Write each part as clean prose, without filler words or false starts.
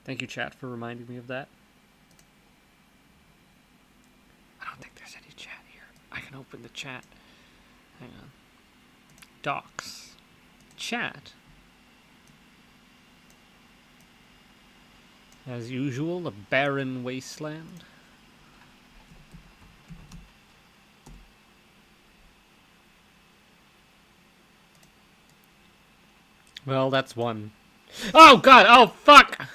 Thank you, chat, for reminding me of that. I don't think there's any chat here. I can open the chat. Hang on. Docs. Chat. As usual, a barren wasteland. Well, that's one. Oh, God! Oh, fuck!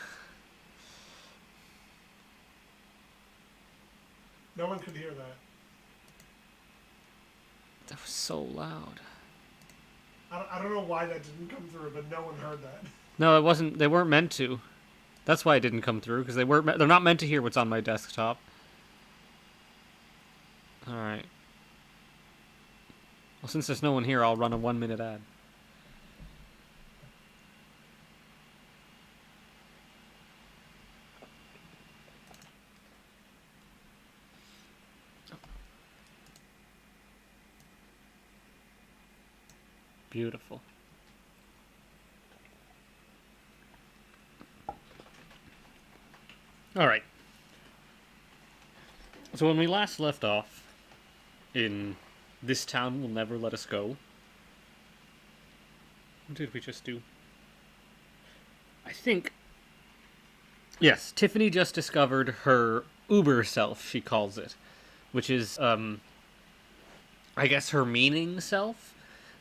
No one could hear that. That was so loud. I don't know why that didn't come through, but no one heard that. No, it wasn't. They weren't meant to. That's why it didn't come through, because they're not meant to hear what's on my desktop. Alright. Well, since there's no one here, I'll run a 1-minute ad. Beautiful. Alright. So when we last left off in This Town Will Never Let Us Go, what did we just do? I think... Yes, Tiffany just discovered her Uber self, she calls it. Which is, I guess her meaning self?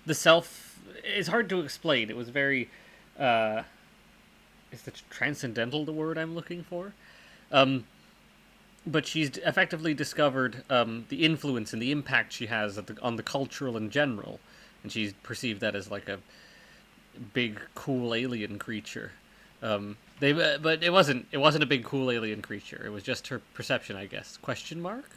The self is hard to explain. It was very, is the transcendental the word I'm looking for? But she's effectively discovered the influence and the impact she has on the cultural in general, and she's perceived that as like a big, cool alien creature. But it wasn't a big, cool alien creature. It was just her perception, I guess. Question mark?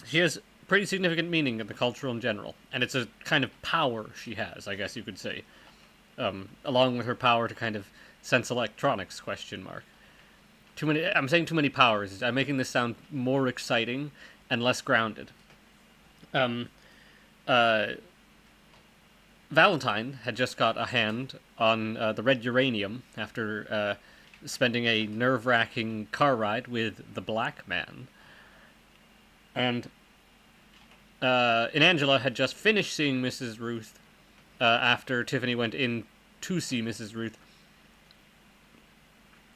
She has pretty significant meaning in the culture in general, and it's a kind of power she has, I guess you could say, along with her power to kind of sense electronics. Question mark. Too many. I'm saying too many powers. I'm making this sound more exciting and less grounded. Um, Valentine had just got a hand on the red uranium after spending a nerve-wracking car ride with the Black Man. And Angela had just finished seeing Mrs. Ruth after Tiffany went in to see Mrs. Ruth.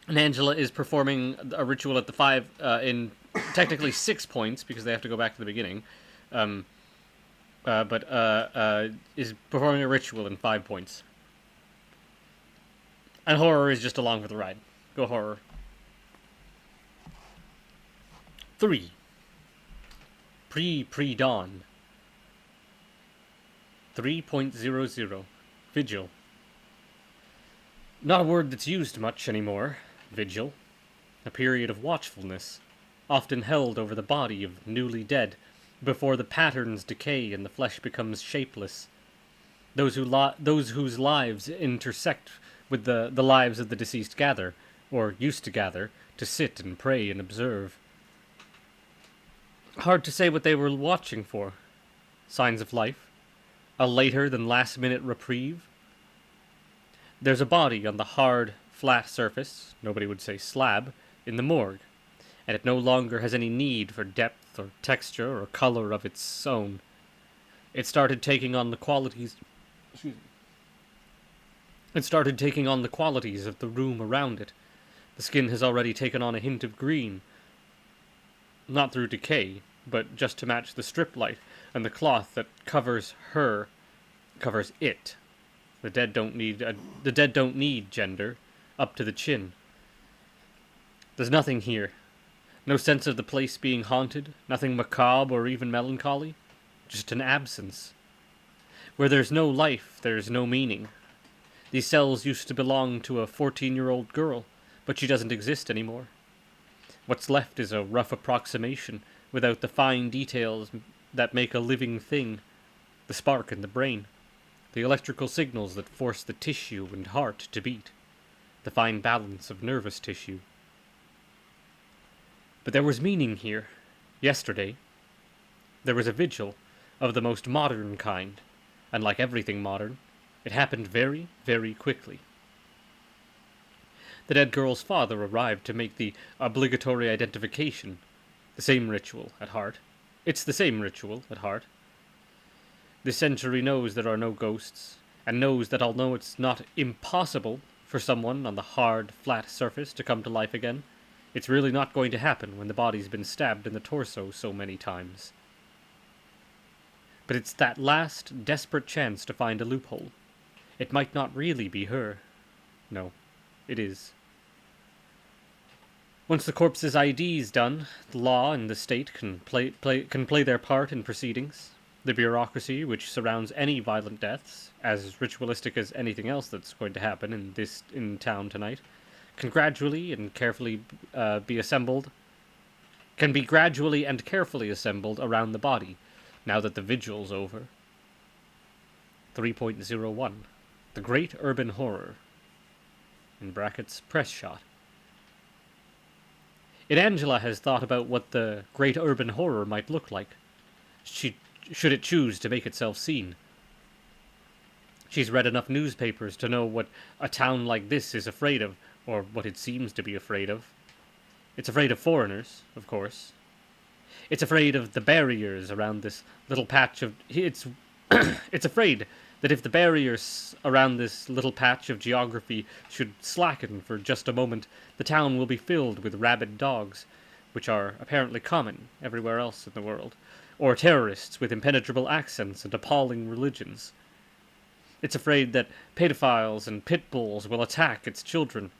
And Angela is performing a ritual at the 5 in technically 6 points because they have to go back to the beginning. But is performing a ritual in 5 points. And Horror is just along for the ride. Go Horror. 3. Pre-dawn. 3.00. Vigil. Not a word that's used much anymore. Vigil. A period of watchfulness, often held over the body of newly dead, before the patterns decay and the flesh becomes shapeless. Those whose lives intersect with the lives of the deceased gather, or used to gather, to sit and pray and observe. Hard to say what they were watching for. Signs of life? A later than last minute reprieve? There's a body on the hard, flat surface, nobody would say slab, in the morgue, and it no longer has any need for depth or texture or color of its own. It started taking on the qualities... Excuse me. It started taking on the qualities of the room around it. The skin has already taken on a hint of green. Not through decay, but just to match the strip light, and the cloth that covers it. The dead don't need gender, up to the chin. There's nothing here. No sense of the place being haunted, nothing macabre or even melancholy. Just an absence. Where there's no life, there's no meaning. These cells used to belong to a 14-year-old girl, but she doesn't exist anymore. What's left is a rough approximation, without the fine details that make a living thing. The spark in the brain. The electrical signals that force the tissue and heart to beat. The fine balance of nervous tissue. But there was meaning here. Yesterday. There was a vigil, of the most modern kind, and like everything modern, It happened very, very quickly. The dead girl's father arrived to make the obligatory identification. The same ritual at heart. It's the same ritual at heart. This century knows there are no ghosts, and knows that although it's not impossible for someone on the hard, flat surface to come to life again, it's really not going to happen when the body's been stabbed in the torso so many times. But it's that last, desperate chance to find a loophole. It might not really be her. No, it is. Once the corpse's ID's done, the law and the state can play their part in proceedings. The bureaucracy which surrounds any violent deaths, as ritualistic as anything else that's going to happen in town tonight, can gradually and carefully be assembled. Can be gradually and carefully assembled around the body, now that the vigil's over. 3.01. The Great Urban Horror. In brackets, press shot. If Angela has thought about what the Great Urban Horror might look like, should it choose to make itself seen. She's read enough newspapers to know what a town like this is afraid of, or what it seems to be afraid of. It's afraid of foreigners, of course. It's afraid of the barriers around this little patch of... It's afraid that if the barriers around this little patch of geography should slacken for just a moment, the town will be filled with rabid dogs, which are apparently common everywhere else in the world, or terrorists with impenetrable accents and appalling religions. It's afraid that pedophiles and pit bulls will attack its children.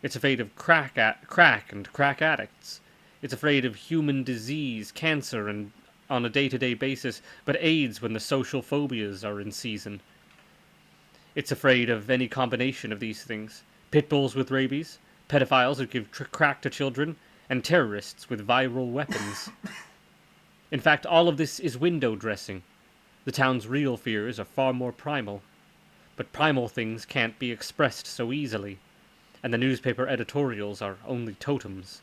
It's afraid of crack and crack addicts. It's afraid of human disease, cancer, and on a day-to-day basis, but AIDS when the social phobias are in season. It's afraid of any combination of these things. Pit bulls with rabies, pedophiles who give crack to children, and terrorists with viral weapons. In fact, all of this is window dressing. The town's real fears are far more primal. But primal things can't be expressed so easily, and the newspaper editorials are only totems.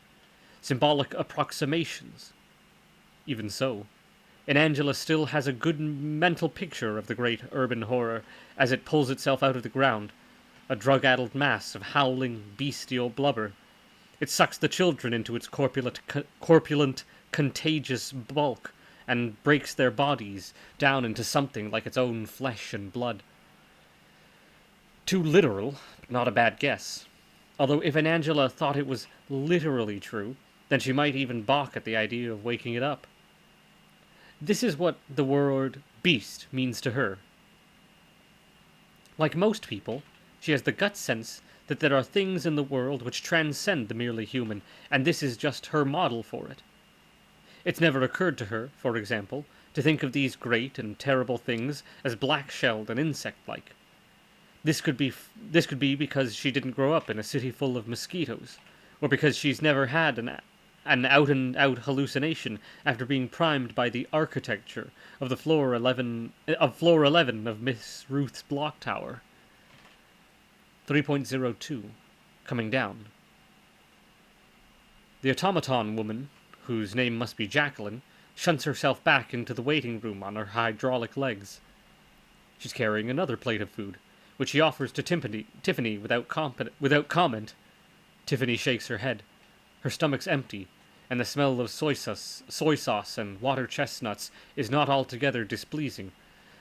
Symbolic approximations. Even so, and Angela still has a good mental picture of the great urban horror as it pulls itself out of the ground, a drug-addled mass of howling, bestial blubber. It sucks the children into its corpulent, contagious bulk, and breaks their bodies down into something like its own flesh and blood. Too literal, but not a bad guess. Although if an Angela thought it was literally true, then she might even balk at the idea of waking it up. This is what the word beast means to her. Like most people, she has the gut sense that there are things in the world which transcend the merely human, and this is just her model for it. It's never occurred to her, for example, to think of these great and terrible things as black-shelled and insect-like. This could be because she didn't grow up in a city full of mosquitoes, or because she's never had an out-and-out hallucination after being primed by the architecture of the floor 11 of Miss Ruth's block tower. 3.02. Coming down. The automaton woman, whose name must be Jacqueline, shunts herself back into the waiting room on her hydraulic legs. She's carrying another plate of food, which she offers to Tiffany without comment. Tiffany shakes her head. Her stomach's empty, and the smell of soy sauce and water chestnuts is not altogether displeasing,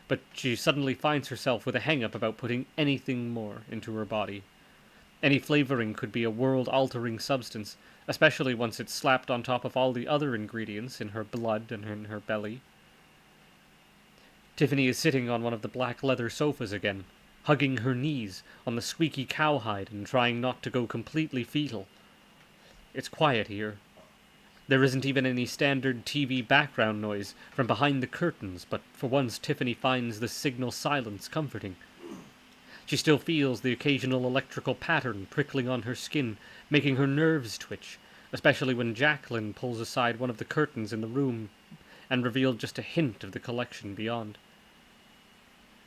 but she suddenly finds herself with a hang-up about putting anything more into her body. Any flavoring could be a world-altering substance, especially once it's slapped on top of all the other ingredients in her blood and in her belly. Tiffany is sitting on one of the black leather sofas again, hugging her knees on the squeaky cowhide and trying not to go completely fetal. It's quiet here. There isn't even any standard TV background noise from behind the curtains, but for once Tiffany finds the signal silence comforting. She still feels the occasional electrical pattern prickling on her skin, making her nerves twitch, especially when Jacqueline pulls aside one of the curtains in the room and reveals just a hint of the collection beyond.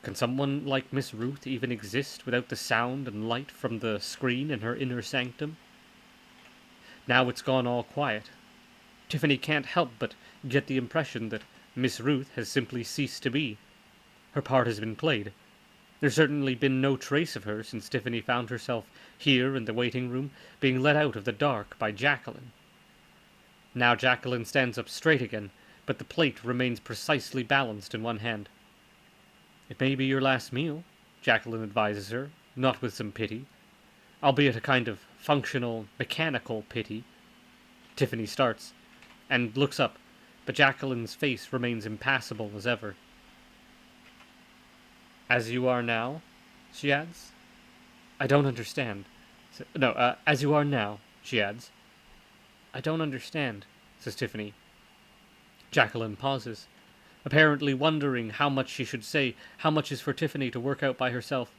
Can someone like Miss Ruth even exist without the sound and light from the screen in her inner sanctum? Now it's gone all quiet. Tiffany can't help but get the impression that Miss Ruth has simply ceased to be. Her part has been played. There's certainly been no trace of her since Tiffany found herself here in the waiting room, being let out of the dark by Jacqueline. Now Jacqueline stands up straight again, but the plate remains precisely balanced in one hand. "It may be your last meal," Jacqueline advises her, not with some pity, albeit a kind of functional, mechanical pity. Tiffany starts, and looks up, but Jacqueline's face remains impassible as ever. "As you are now?" she adds. "I don't understand." No, as you are now, she adds. "I don't understand," says Tiffany. Jacqueline pauses, apparently wondering how much she should say, how much is for Tiffany to work out by herself.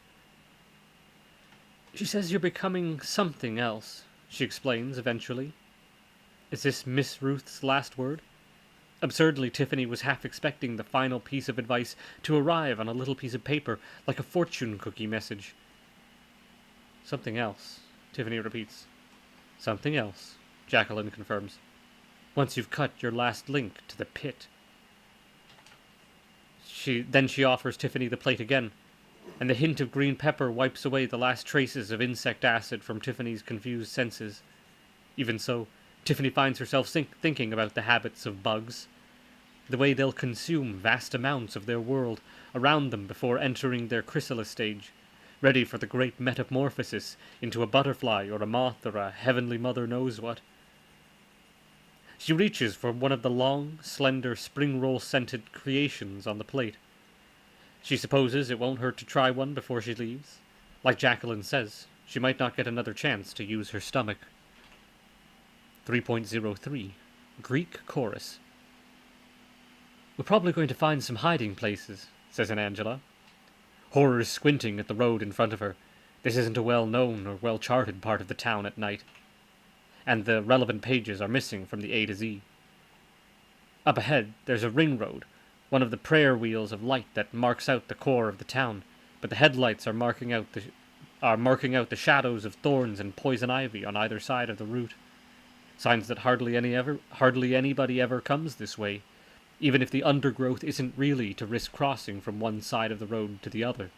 "She says you're becoming something else," she explains eventually. Is this Miss Ruth's last word? Absurdly, Tiffany was half expecting the final piece of advice to arrive on a little piece of paper, like a fortune cookie message. "Something else," Tiffany repeats. "Something else," Jacqueline confirms. "Once you've cut your last link to the pit." Then she offers Tiffany the plate again, and the hint of green pepper wipes away the last traces of insect acid from Tiffany's confused senses. Even so, Tiffany finds herself thinking about the habits of bugs, the way they'll consume vast amounts of their world around them before entering their chrysalis stage, ready for the great metamorphosis into a butterfly or a moth or a heavenly mother knows what. She reaches for one of the long, slender, spring roll-scented creations on the plate. She supposes it won't hurt to try one before she leaves. Like Jacqueline says, she might not get another chance to use her stomach. 3.03 Greek Chorus. "We're probably going to find some hiding places," says Aunt Angela. Horror is squinting at the road in front of her. This isn't a well-known or well-charted part of the town at night, and the relevant pages are missing from the A to Z. Up ahead, there's a ring road, one of the prayer wheels of light that marks out the core of the town, but the headlights are marking out the shadows of thorns and poison ivy on either side of the route. Signs that hardly anybody ever comes this way, even if the undergrowth isn't really to risk crossing from one side of the road to the other.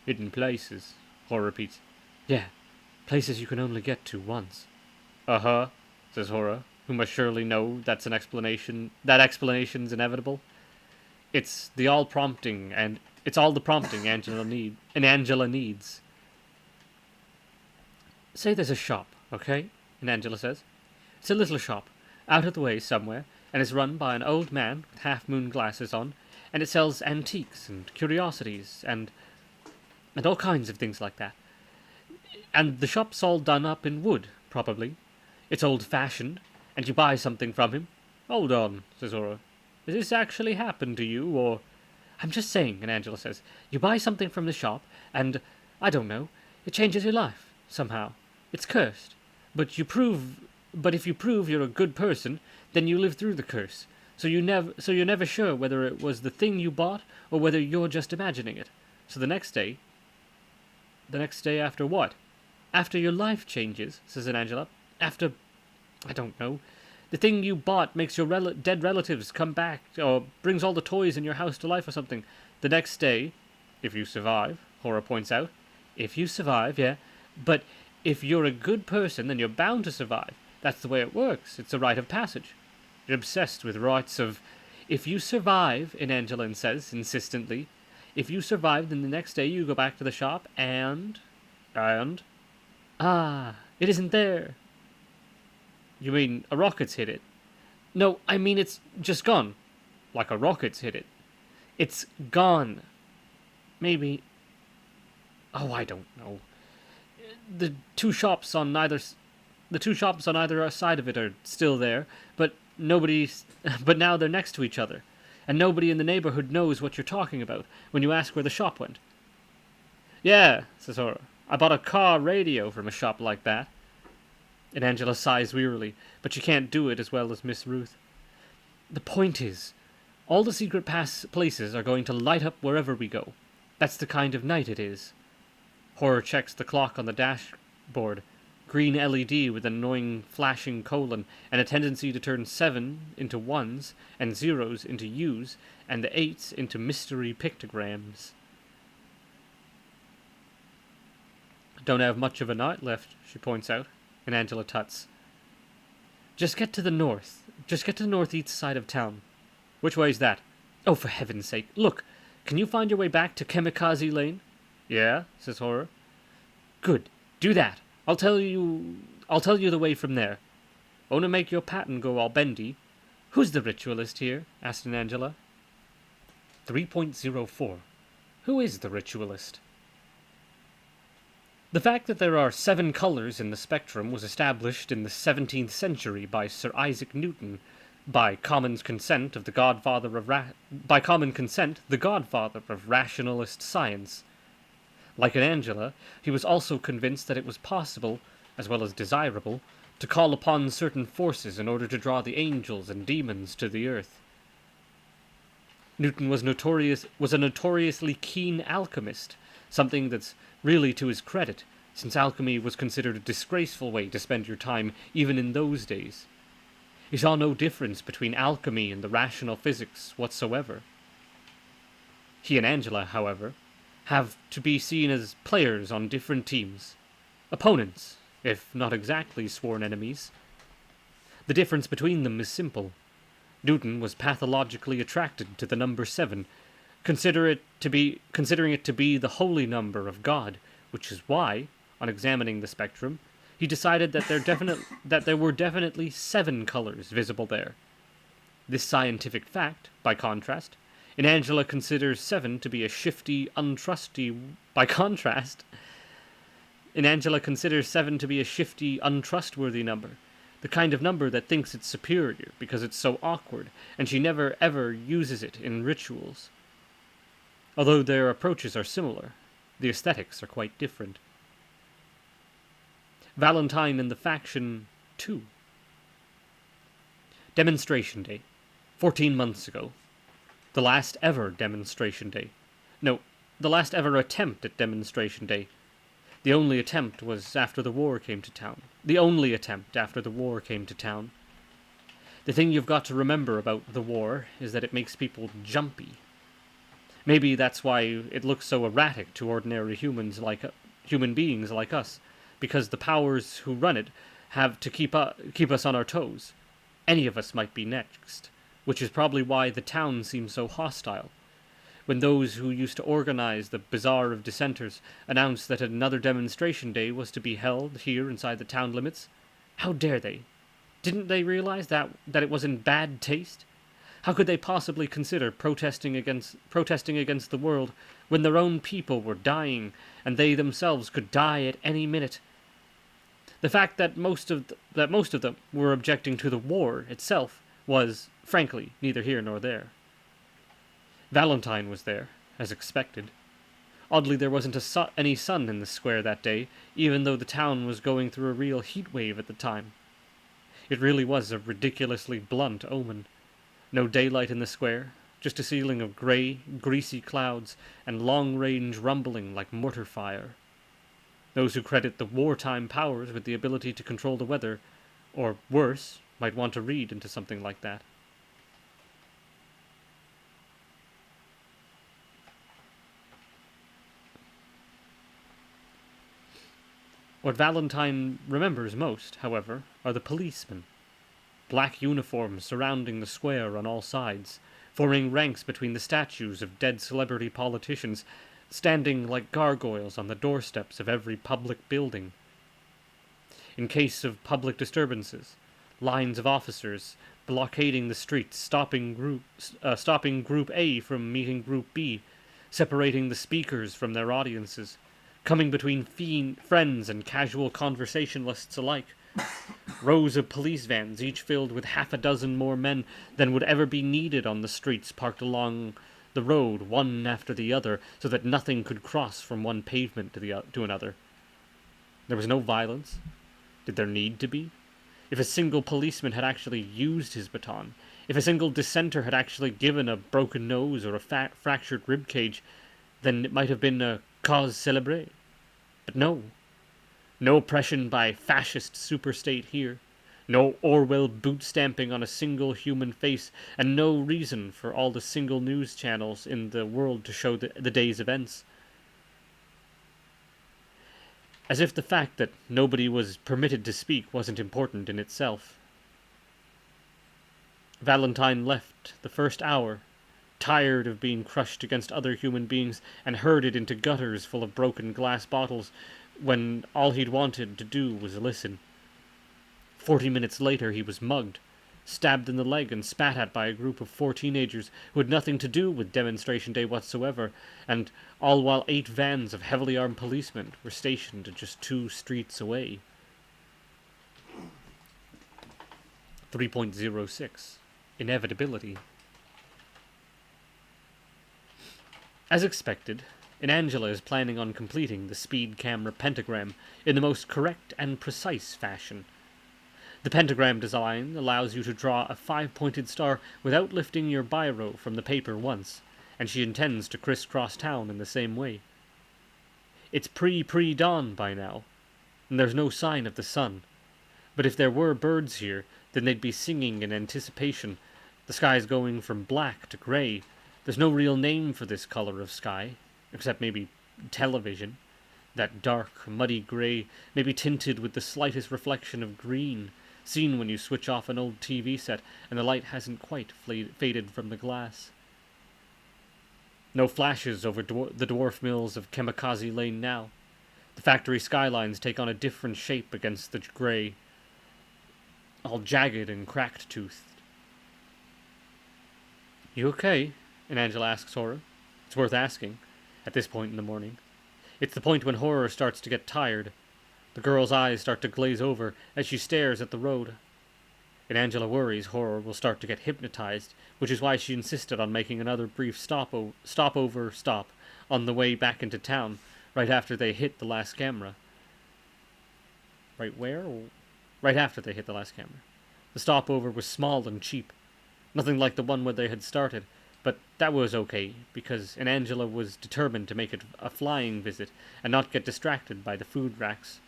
"Hidden places," Horror repeats. "Yeah, places you can only get to once." "Uh-huh," says Horror, who must surely know that explanation's inevitable. It's all the prompting Angela needs. "Say there's a shop, okay?" And Angela says. "It's a little shop, out of the way somewhere, and it's run by an old man with half-moon glasses on, and it sells antiques and curiosities and all kinds of things like that. And the shop's all done up in wood, probably. It's old-fashioned, and you buy something from him." "Hold on," says Aura. "Has this actually happened to you, or—" "I'm just saying," and Angela says, "you buy something from the shop, and, I don't know, it changes your life, somehow. It's cursed. But if you prove you're a good person, then you live through the curse. So you're never sure whether it was the thing you bought or whether you're just imagining it. So the next day after what?" "After your life changes," says Angela. "After, I don't know, the thing you bought makes your dead relatives come back, or brings all the toys in your house to life or something. The next day, if you survive," Horror points out. "If you survive, yeah. But if you're a good person, then you're bound to survive. That's the way it works. It's a rite of passage." You're obsessed with rites of... "If you survive," Angela says insistently, "if you survive, then the next day you go back to the shop and... Ah, it isn't there." "You mean a rocket's hit it?" "No, I mean it's just gone." "Like a rocket's hit it?" "It's gone. Maybe... Oh, I don't know. The two shops on either side of it are still there, but now they're next to each other, and nobody in the neighborhood knows what you're talking about when you ask where the shop went." "Yeah," says Horror. "I bought a car radio from a shop like that." And Angela sighs wearily, but she can't do it as well as Miss Ruth. "The point is, all the secret places are going to light up wherever we go. That's the kind of night it is." Horror checks the clock on the dashboard. Green LED with an annoying flashing colon, and a tendency to turn 7 into 1s, and 0s into U's, and the 8s into mystery pictograms. don't have much of a night left, she points out, and Angela tuts. Just get to the north. Just get to the northeast side of town. Which way's that? Oh, for heaven's sake. Look, can you find your way back to Kamikaze Lane? Yeah, says Horror. Good. Do that. I'll tell you the way from there. Won't it make your pattern go all bendy? Who's the ritualist here? Asked Angela. 3.04. Who is the ritualist? The fact that there are 7 colors in the spectrum was established in the 17th century by Sir Isaac Newton, by common consent, the godfather of rationalist science. Like in Angela, he was also convinced that it was possible, as well as desirable, to call upon certain forces in order to draw the angels and demons to the earth. Newton was a notoriously keen alchemist, something that's really to his credit, since alchemy was considered a disgraceful way to spend your time even in those days. He saw no difference between alchemy and the rational physics whatsoever. He and Angela, however, have to be seen as players on different teams. Opponents, if not exactly sworn enemies. The difference between them is simple. Newton was pathologically attracted to the number 7, considering it to be the holy number of God, which is why, on examining the spectrum, he decided that there were definitely 7 colors visible there. This scientific fact, by contrast, in Angela considers 7 to be a shifty, untrustworthy number, the kind of number that thinks it's superior because it's so awkward, and she never ever uses it in rituals. Although their approaches are similar, the aesthetics are quite different. Valentine and the Faction 2. Demonstration Day. 14 months ago. The last ever Demonstration Day. No, the last ever attempt at Demonstration Day. The only attempt was after the war came to town. The thing you've got to remember about the war is that it makes people jumpy. Maybe that's why it looks so erratic to ordinary human beings like us, because the powers who run it have to keep us on our toes. Any of us might be next, which is probably why the town seems so hostile. When those who used to organize the Bazaar of Dissenters announced that another demonstration day was to be held here inside the town limits, how dare they? Didn't they realize that it was in bad taste? How could they possibly consider protesting against the world when their own people were dying and they themselves could die at any minute? The fact that most of them were objecting to the war itself was, frankly, neither here nor there. Valentine was there, as expected. Oddly, there wasn't any sun in the square that day, even though the town was going through a real heat wave at the time. It really was a ridiculously blunt omen. No daylight in the square, just a ceiling of grey, greasy clouds and long-range rumbling like mortar fire. Those who credit the wartime powers with the ability to control the weather, or worse, might want to read into something like that. What Valentine remembers most, however, are the policemen. Black uniforms surrounding the square on all sides, forming ranks between the statues of dead celebrity politicians, standing like gargoyles on the doorsteps of every public building. In case of public disturbances, lines of officers blockading the streets, stopping Group A from meeting Group B, separating the speakers from their audiences, coming between friends and casual conversationalists alike. Rows of police vans, each filled with half a dozen more men than would ever be needed on the streets, parked along the road, one after the other, so that nothing could cross from one pavement to another. There was no violence. Did there need to be? If a single policeman had actually used his baton, if a single dissenter had actually given a broken nose or a fractured rib cage, then it might have been a cause célèbre. But no. No oppression by fascist superstate here. No Orwell boot-stamping on a single human face, and no reason for all the single news channels in the world to show the day's events. As if the fact that nobody was permitted to speak wasn't important in itself. Valentine left the first hour, tired of being crushed against other human beings and herded into gutters full of broken glass bottles, when all he'd wanted to do was listen. 40 minutes later he was mugged, stabbed in the leg and spat at by a group of 4 teenagers who had nothing to do with Demonstration Day whatsoever, and all while 8 vans of heavily armed policemen were stationed just 2 streets away. 3.06 Inevitability. As expected, Angela is planning on completing the speed camera pentagram in the most correct and precise fashion. The pentagram design allows you to draw a 5-pointed star without lifting your biro from the paper once, and she intends to crisscross town in the same way. It's pre-dawn by now, and there's no sign of the sun. But if there were birds here, then they'd be singing in anticipation. The sky's going from black to grey. There's no real name for this color of sky, except maybe television. That dark, muddy grey, maybe tinted with the slightest reflection of green, seen when you switch off an old TV set and the light hasn't quite faded from the glass. No flashes over the dwarf mills of Kamikaze Lane now. The factory skylines take on a different shape against the grey, all jagged and cracked-toothed. "You okay?" Angela asks Horror. It's worth asking, at this point in the morning. It's the point when Horror starts to get tired. The girl's eyes start to glaze over as she stares at the road. If Angela worries, Horror will start to get hypnotized, which is why she insisted on making another brief stop on the way back into town, right after they hit the last camera. Right where? Right after they hit the last camera. The stopover was small and cheap. Nothing like the one where they had started, but that was okay, because Angela was determined to make it a flying visit and not get distracted by the food racks.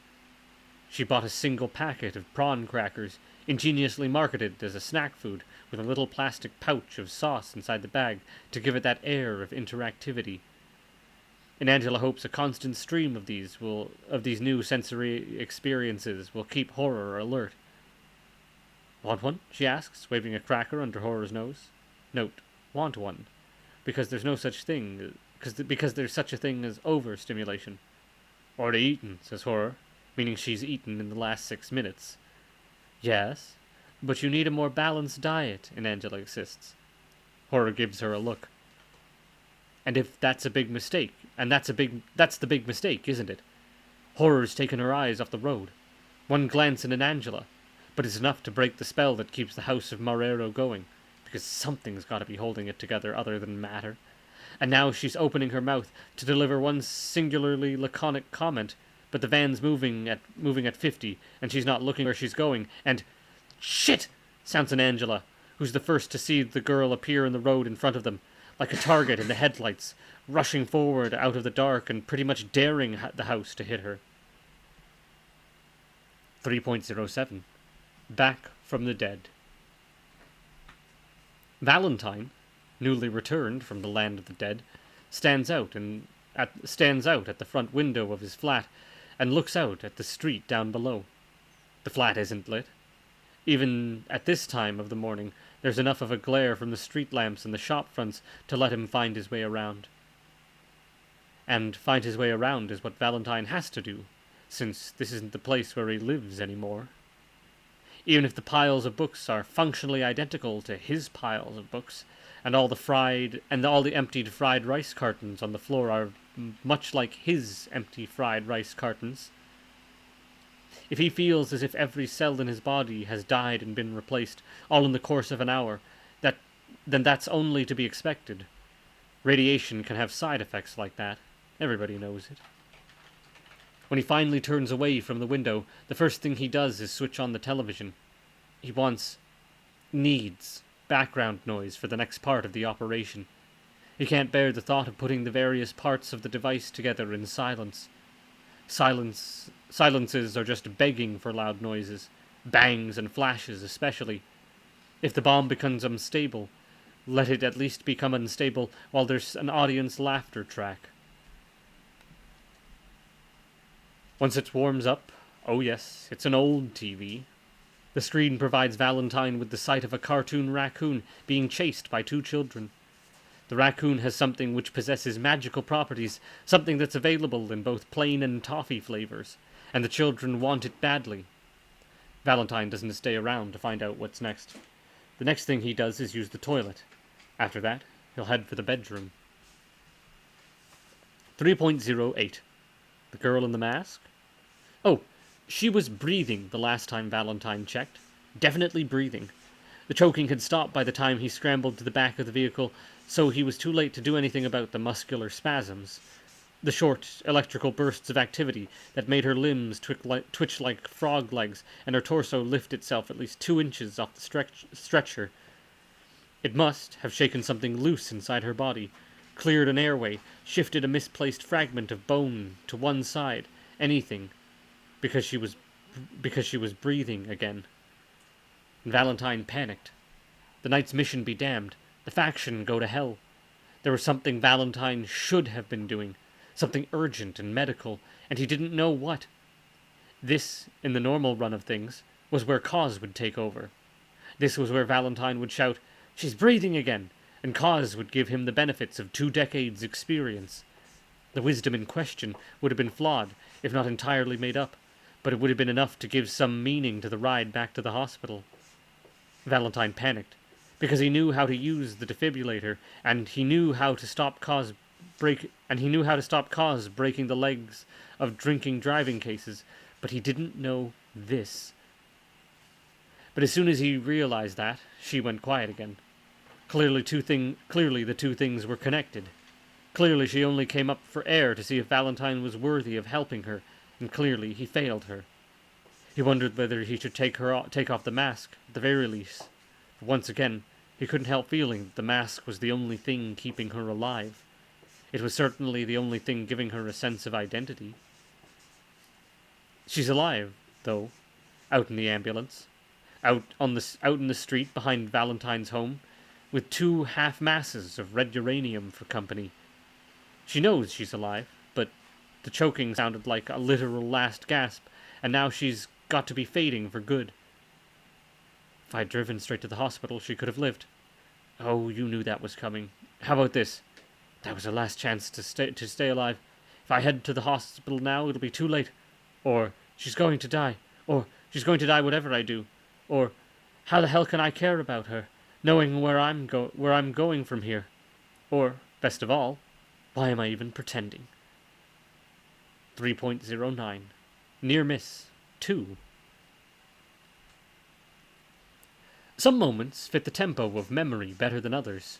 She bought a single packet of prawn crackers, ingeniously marketed as a snack food, with a little plastic pouch of sauce inside the bag to give it that air of interactivity. And Angela hopes a constant stream of these new sensory experiences will keep Horror alert. "Want one?" she asks, waving a cracker under Horror's nose. Note: want one, because there's such a thing as overstimulation. "Already eaten," says Horror, meaning she's eaten in the last 6 minutes. "Yes, but you need a more balanced diet," Angela insists. Horror gives her a look. And if that's a big mistake, and that's the big mistake, isn't it? Horror's taken her eyes off the road. One glance at Angela, but it's enough to break the spell that keeps the House of Marrero going, because something's got to be holding it together other than matter. And now she's opening her mouth to deliver one singularly laconic comment, but the van's moving at 50, and she's not looking where she's going, and "Shit!" sounds Angela, who's the first to see the girl appear in the road in front of them, like a target in the headlights, rushing forward out of the dark and pretty much daring the house to hit her. 3.07 Back from the Dead. Valentine, newly returned from the land of the dead, stands out at the front window of his flat and looks out at the street down below. The flat isn't lit. Even at this time of the morning, there's enough of a glare from the street lamps and the shop fronts to let him find his way around. And find his way around is what Valentine has to do, since this isn't the place where he lives anymore. Even if the piles of books are functionally identical to his piles of books, and all the emptied fried rice cartons on the floor are much like his empty fried rice cartons. If he feels as if every cell in his body has died and been replaced, all in the course of an hour, then that's only to be expected. Radiation can have side effects like that. Everybody knows it. When he finally turns away from the window, the first thing he does is switch on the television. He needs background noise for the next part of the operation. He can't bear the thought of putting the various parts of the device together in silence. Silences are just begging for loud noises, bangs and flashes especially. If the bomb becomes unstable, let it at least become unstable while there's an audience laughter track. Once it warms up, oh yes, it's an old TV. The screen provides Valentine with the sight of a cartoon raccoon being chased by two children. The raccoon has something which possesses magical properties, something that's available in both plain and toffee flavors, and the children want it badly. Valentine doesn't stay around to find out what's next. The next thing he does is use the toilet. After that, he'll head for the bedroom. 3.08. The girl in the mask? Oh, she was breathing the last time Valentine checked. Definitely breathing. The choking had stopped by the time he scrambled to the back of the vehicle, so he was too late to do anything about the muscular spasms. The short, electrical bursts of activity that made her limbs twitch like frog legs and her torso lift itself at least 2 inches off the stretcher. It must have shaken something loose inside her body, cleared an airway, shifted a misplaced fragment of bone to one side, anything, because she was breathing again. And Valentine panicked. The knight's mission be damned. The faction go to hell. There was something Valentine should have been doing, something urgent and medical, and he didn't know what. This, in the normal run of things, was where Cause would take over. This was where Valentine would shout, "She's breathing again!" and Cause would give him the benefits of 2 decades' experience. The wisdom in question would have been flawed, if not entirely made up, but it would have been enough to give some meaning to the ride back to the hospital. Valentine panicked, because he knew how to use the defibrillator, and he knew how to stop Cause breaking the legs of drinking driving cases, but he didn't know this. But as soon as he realized that, she went quiet again. Clearly the two things were connected. Clearly she only came up for air to see if Valentine was worthy of helping her, and clearly he failed her. He wondered whether he should take off the mask, at the very least. But once again, he couldn't help feeling that the mask was the only thing keeping her alive. It was certainly the only thing giving her a sense of identity. She's alive, though, out in the ambulance, out in the street behind Valentine's home, with 2 half-masses of red uranium for company. She knows she's alive, but the choking sounded like a literal last gasp, and now she's got to be fading for good. If I'd driven straight to the hospital, she could have lived. Oh, you knew that was coming. How about this? That was her last chance to stay alive. If I head to the hospital now, it'll be too late. Or, she's going to die. Or, she's going to die whatever I do. Or, how the hell can I care about her, knowing where I'm going from here? Or, best of all, why am I even pretending? 3.09. Near miss. 2. Some moments fit the tempo of memory better than others.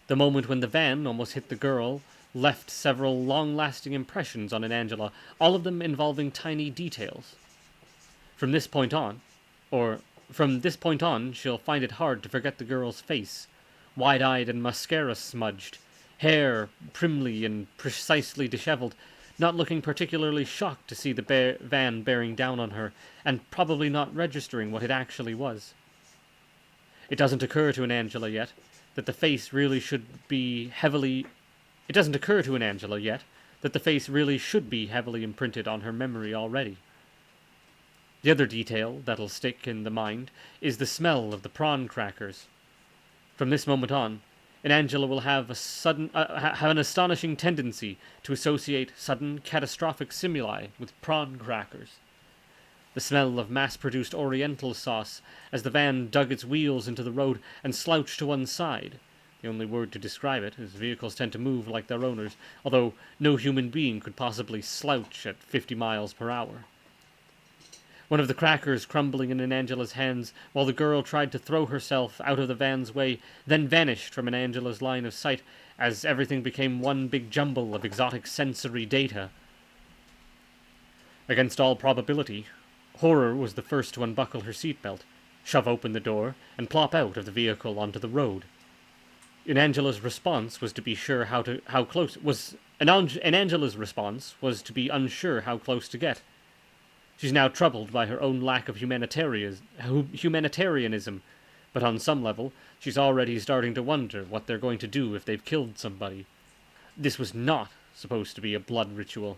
The moment when the van almost hit the girl left several long-lasting impressions on Angela, all of them involving tiny details. From this point on, she'll find it hard to forget the girl's face, wide-eyed and mascara-smudged, hair primly and precisely disheveled, not looking particularly shocked to see the van bearing down on her, and probably not registering what it actually was. It doesn't occur to Angela yet that the face really should be heavily imprinted on her memory already. The other detail that'll stick in the mind is the smell of the prawn crackers. From this moment on, Angela will have an astonishing tendency to associate sudden catastrophic stimuli with prawn crackers. The smell of mass-produced Oriental sauce as the van dug its wheels into the road and slouched to one side. The only word to describe it, as vehicles tend to move like their owners, although no human being could possibly slouch at 50 miles per hour. One of the crackers crumbling in Angela's hands while the girl tried to throw herself out of the van's way, then vanished from Angela's line of sight as everything became one big jumble of exotic sensory data. Against all probability, Horror was the first to unbuckle her seatbelt, shove open the door, and plop out of the vehicle onto the road. Angela's response was to be unsure how close to get. She's now troubled by her own lack of humanitarianism, but on some level, she's already starting to wonder what they're going to do if they've killed somebody. This was not supposed to be a blood ritual.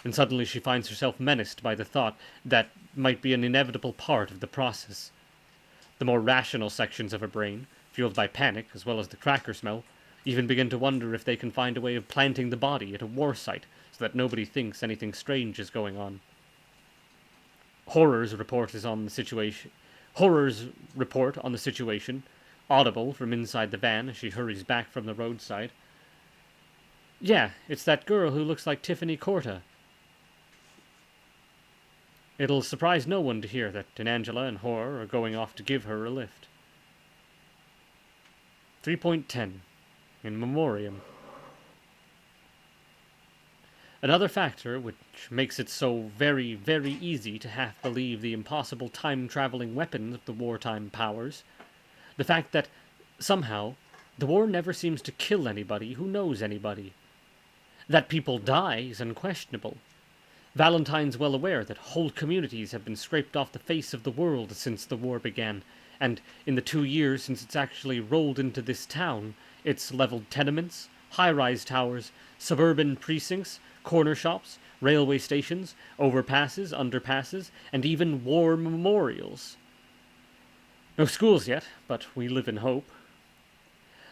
and suddenly she finds herself menaced by the thought that might be an inevitable part of the process. The more rational sections of her brain, fueled by panic as well as the cracker smell, even begin to wonder if they can find a way of planting the body at a war site so that nobody thinks anything strange is going on. Horror's report on the situation, audible from inside the van as she hurries back from the roadside. Yeah, it's that girl who looks like Tiffany Corta. It'll surprise no one to hear that Angela and Horror are going off to give her a lift. 3.10 in memoriam. Another factor which makes it so very, very easy to half believe the impossible time-traveling weapons of the wartime powers, the fact that, somehow, the war never seems to kill anybody who knows anybody. That people die is unquestionable. Valentine's well aware that whole communities have been scraped off the face of the world since the war began, and in the 2 years since it's actually rolled into this town, it's leveled tenements, high-rise towers, suburban precincts, corner shops, railway stations, overpasses, underpasses, and even war memorials. No schools yet, but we live in hope.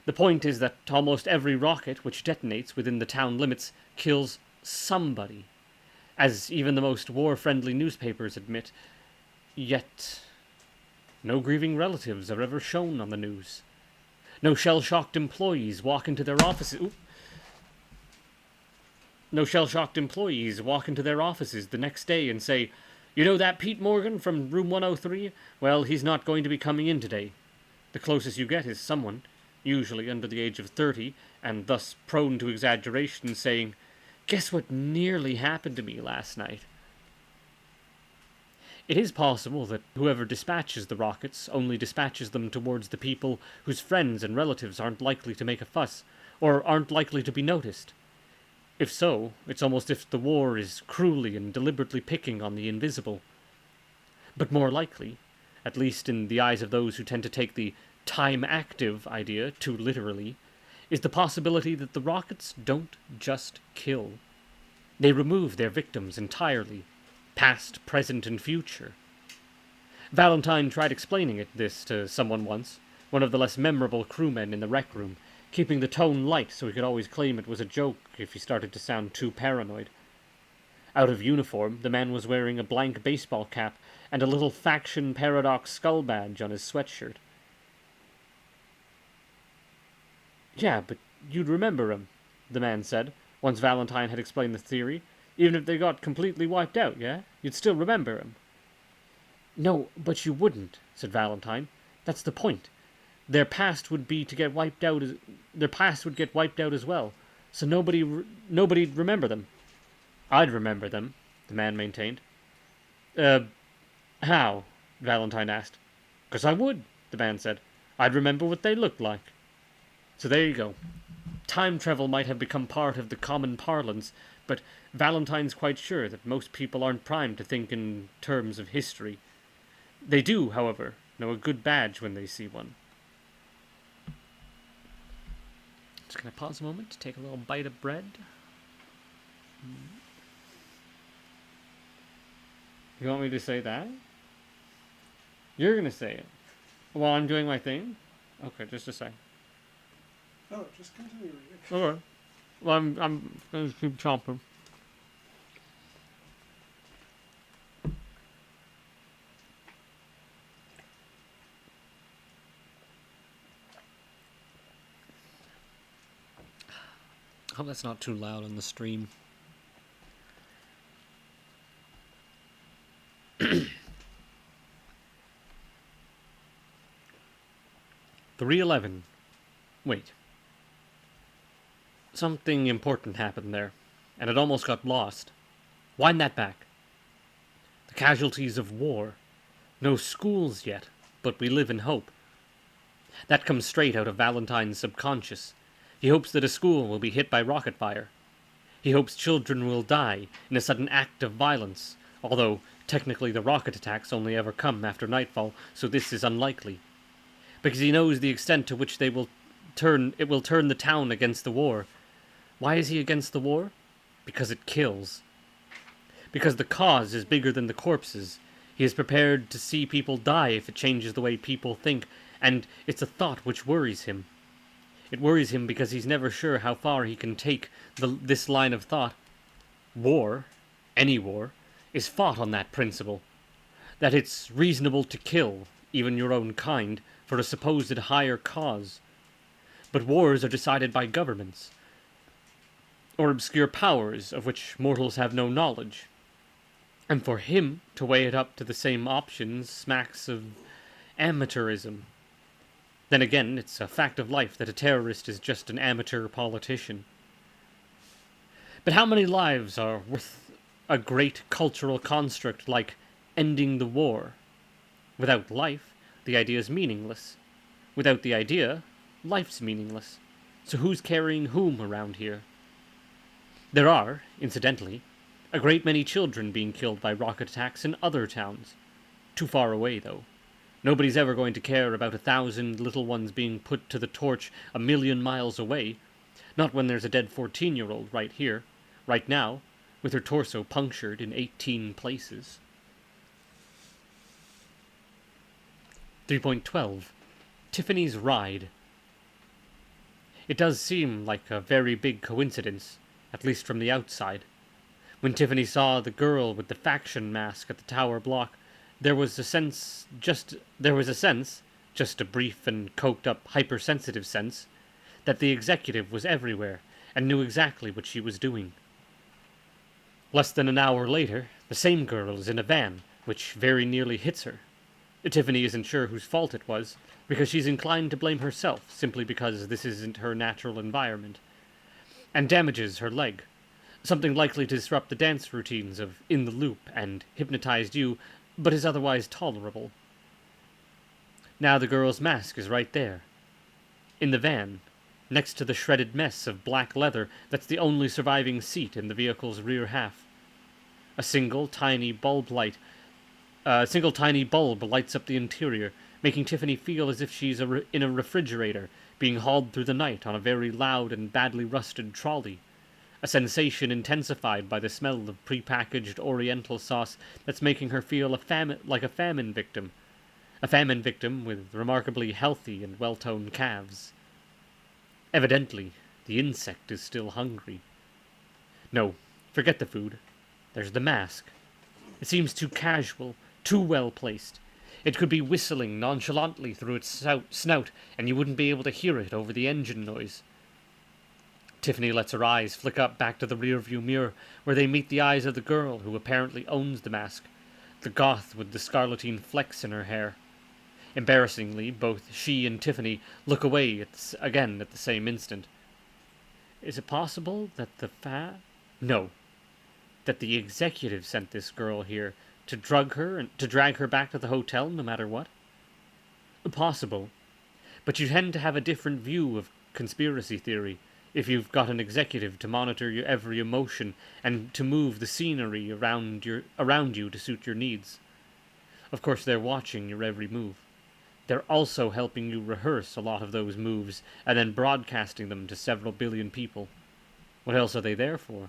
The point is that almost every rocket which detonates within the town limits kills somebody, as even the most war-friendly newspapers admit, yet no grieving relatives are ever shown on the news. No shell-shocked employees walk into their offices. No shell-shocked employees walk into their offices the next day and say, "You know that Pete Morgan from room 103? Well, he's not going to be coming in today." The closest you get is someone, usually under the age of 30, and thus prone to exaggeration, saying, "Guess what nearly happened to me last night?" It is possible that whoever dispatches the rockets only dispatches them towards the people whose friends and relatives aren't likely to make a fuss, or aren't likely to be noticed. If so, it's almost as if the war is cruelly and deliberately picking on the invisible. But more likely, at least in the eyes of those who tend to take the time-active idea too literally, is the possibility that the rockets don't just kill. They remove their victims entirely, past, present, and future. Valentine tried explaining this to someone once, one of the less memorable crewmen in the rec room, keeping the tone light so he could always claim it was a joke if he started to sound too paranoid. Out of uniform, the man was wearing a blank baseball cap and a little faction paradox skull badge on his sweatshirt. "Yeah, but you'd remember him," the man said, once Valentine had explained the theory. "Even if they got completely wiped out, yeah? You'd still remember him." "No, but you wouldn't," said Valentine. "That's the point. Their past would get wiped out as well, so nobody'd remember them." "I'd remember them," the man maintained. How?" Valentine asked. "'Cause I would," the man said. "I'd remember what they looked like." So there you go. Time travel might have become part of the common parlance, but Valentine's quite sure that most people aren't primed to think in terms of history. They do, however, know a good badge when they see one. Just going to pause a moment to take a little bite of bread. You want me to say that? You're going to say it while I'm doing my thing? Okay, just a sec. No, just continue reading. Okay. Well, I'm going to keep chomping. I hope that's not too loud on the stream. $3.11. Wait. Something important happened there, and it almost got lost. Wind that back. The casualties of war. No schools yet, but we live in hope. That comes straight out of Valentine's subconscious. He hopes that a school will be hit by rocket fire. He hopes children will die in a sudden act of violence, although technically the rocket attacks only ever come after nightfall, so this is unlikely. Because he knows the extent to which it will turn the town against the war. Why is he against the war? Because it kills. Because the cause is bigger than the corpses. He is prepared to see people die if it changes the way people think, and it's a thought which worries him. It worries him because he's never sure how far he can take this line of thought. War, any war, is fought on that principle. That it's reasonable to kill, even your own kind, for a supposed higher cause. But wars are decided by governments, or obscure powers of which mortals have no knowledge. And for him to weigh it up to the same options smacks of amateurism. Then again, it's a fact of life that a terrorist is just an amateur politician. But how many lives are worth a great cultural construct like ending the war? Without life, the idea is meaningless. Without the idea, life's meaningless. So who's carrying whom around here? There are, incidentally, a great many children being killed by rocket attacks in other towns. Too far away, though. Nobody's ever going to care about 1,000 little ones being put to the torch 1,000,000 miles away. Not when there's a dead 14-year-old right here, right now, with her torso punctured in 18 places. 3.12. Tiffany's Ride. It does seem like a very big coincidence, at least from the outside. When Tiffany saw the girl with the faction mask at the tower block, there was a sense, just a brief and coked-up hypersensitive sense, that the executive was everywhere and knew exactly what she was doing. Less than an hour later, the same girl is in a van, which very nearly hits her. Tiffany isn't sure whose fault it was, because she's inclined to blame herself simply because this isn't her natural environment, and damages her leg. Something likely to disrupt the dance routines of In the Loop and Hypnotized You, but is otherwise tolerable. Now the girl's mask is right there, in the van, next to the shredded mess of black leather that's the only surviving seat in the vehicle's rear half. A single tiny bulb lights up the interior, making Tiffany feel as if she's in a refrigerator, being hauled through the night on a very loud and badly rusted trolley. A sensation intensified by the smell of prepackaged Oriental sauce that's making her feel like a famine victim. A famine victim with remarkably healthy and well-toned calves. Evidently, the insect is still hungry. No, forget the food. There's the mask. It seems too casual, too well placed. It could be whistling nonchalantly through its snout, and you wouldn't be able to hear it over the engine noise. Tiffany lets her eyes flick up back to the rearview mirror, where they meet the eyes of the girl who apparently owns the mask, the goth with the scarletine flecks in her hair. Embarrassingly, both she and Tiffany look away again at the same instant. Is it possible that No. That the executive sent this girl here to drag her back to the hotel no matter what? Possible. But you tend to have a different view of conspiracy theory if you've got an executive to monitor your every emotion and to move the scenery around you to suit your needs. Of course, they're watching your every move. They're also helping you rehearse a lot of those moves and then broadcasting them to several billion people. What else are they there for?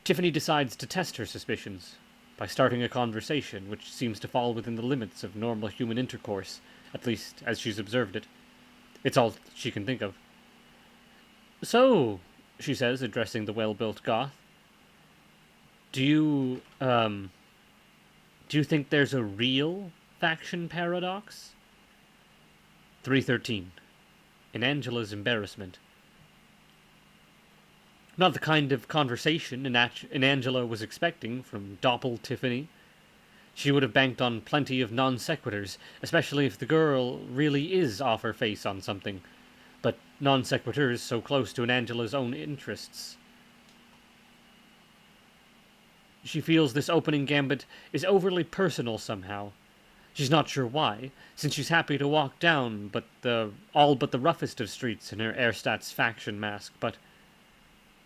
Tiffany decides to test her suspicions by starting a conversation which seems to fall within the limits of normal human intercourse, at least as she's observed it. It's all she can think of. So, she says, addressing the well-built goth, do you think there's a real faction paradox? 3:13. In Angela's embarrassment. Not the kind of conversation Angela was expecting from Doppel Tiffany. She would have banked on plenty of non sequiturs, especially if the girl really is off her face on something. But non sequiturs so close to Angela's own interests. She feels this opening gambit is overly personal somehow. She's not sure why, since she's happy to walk down all but the roughest of streets in her Erstats faction mask, but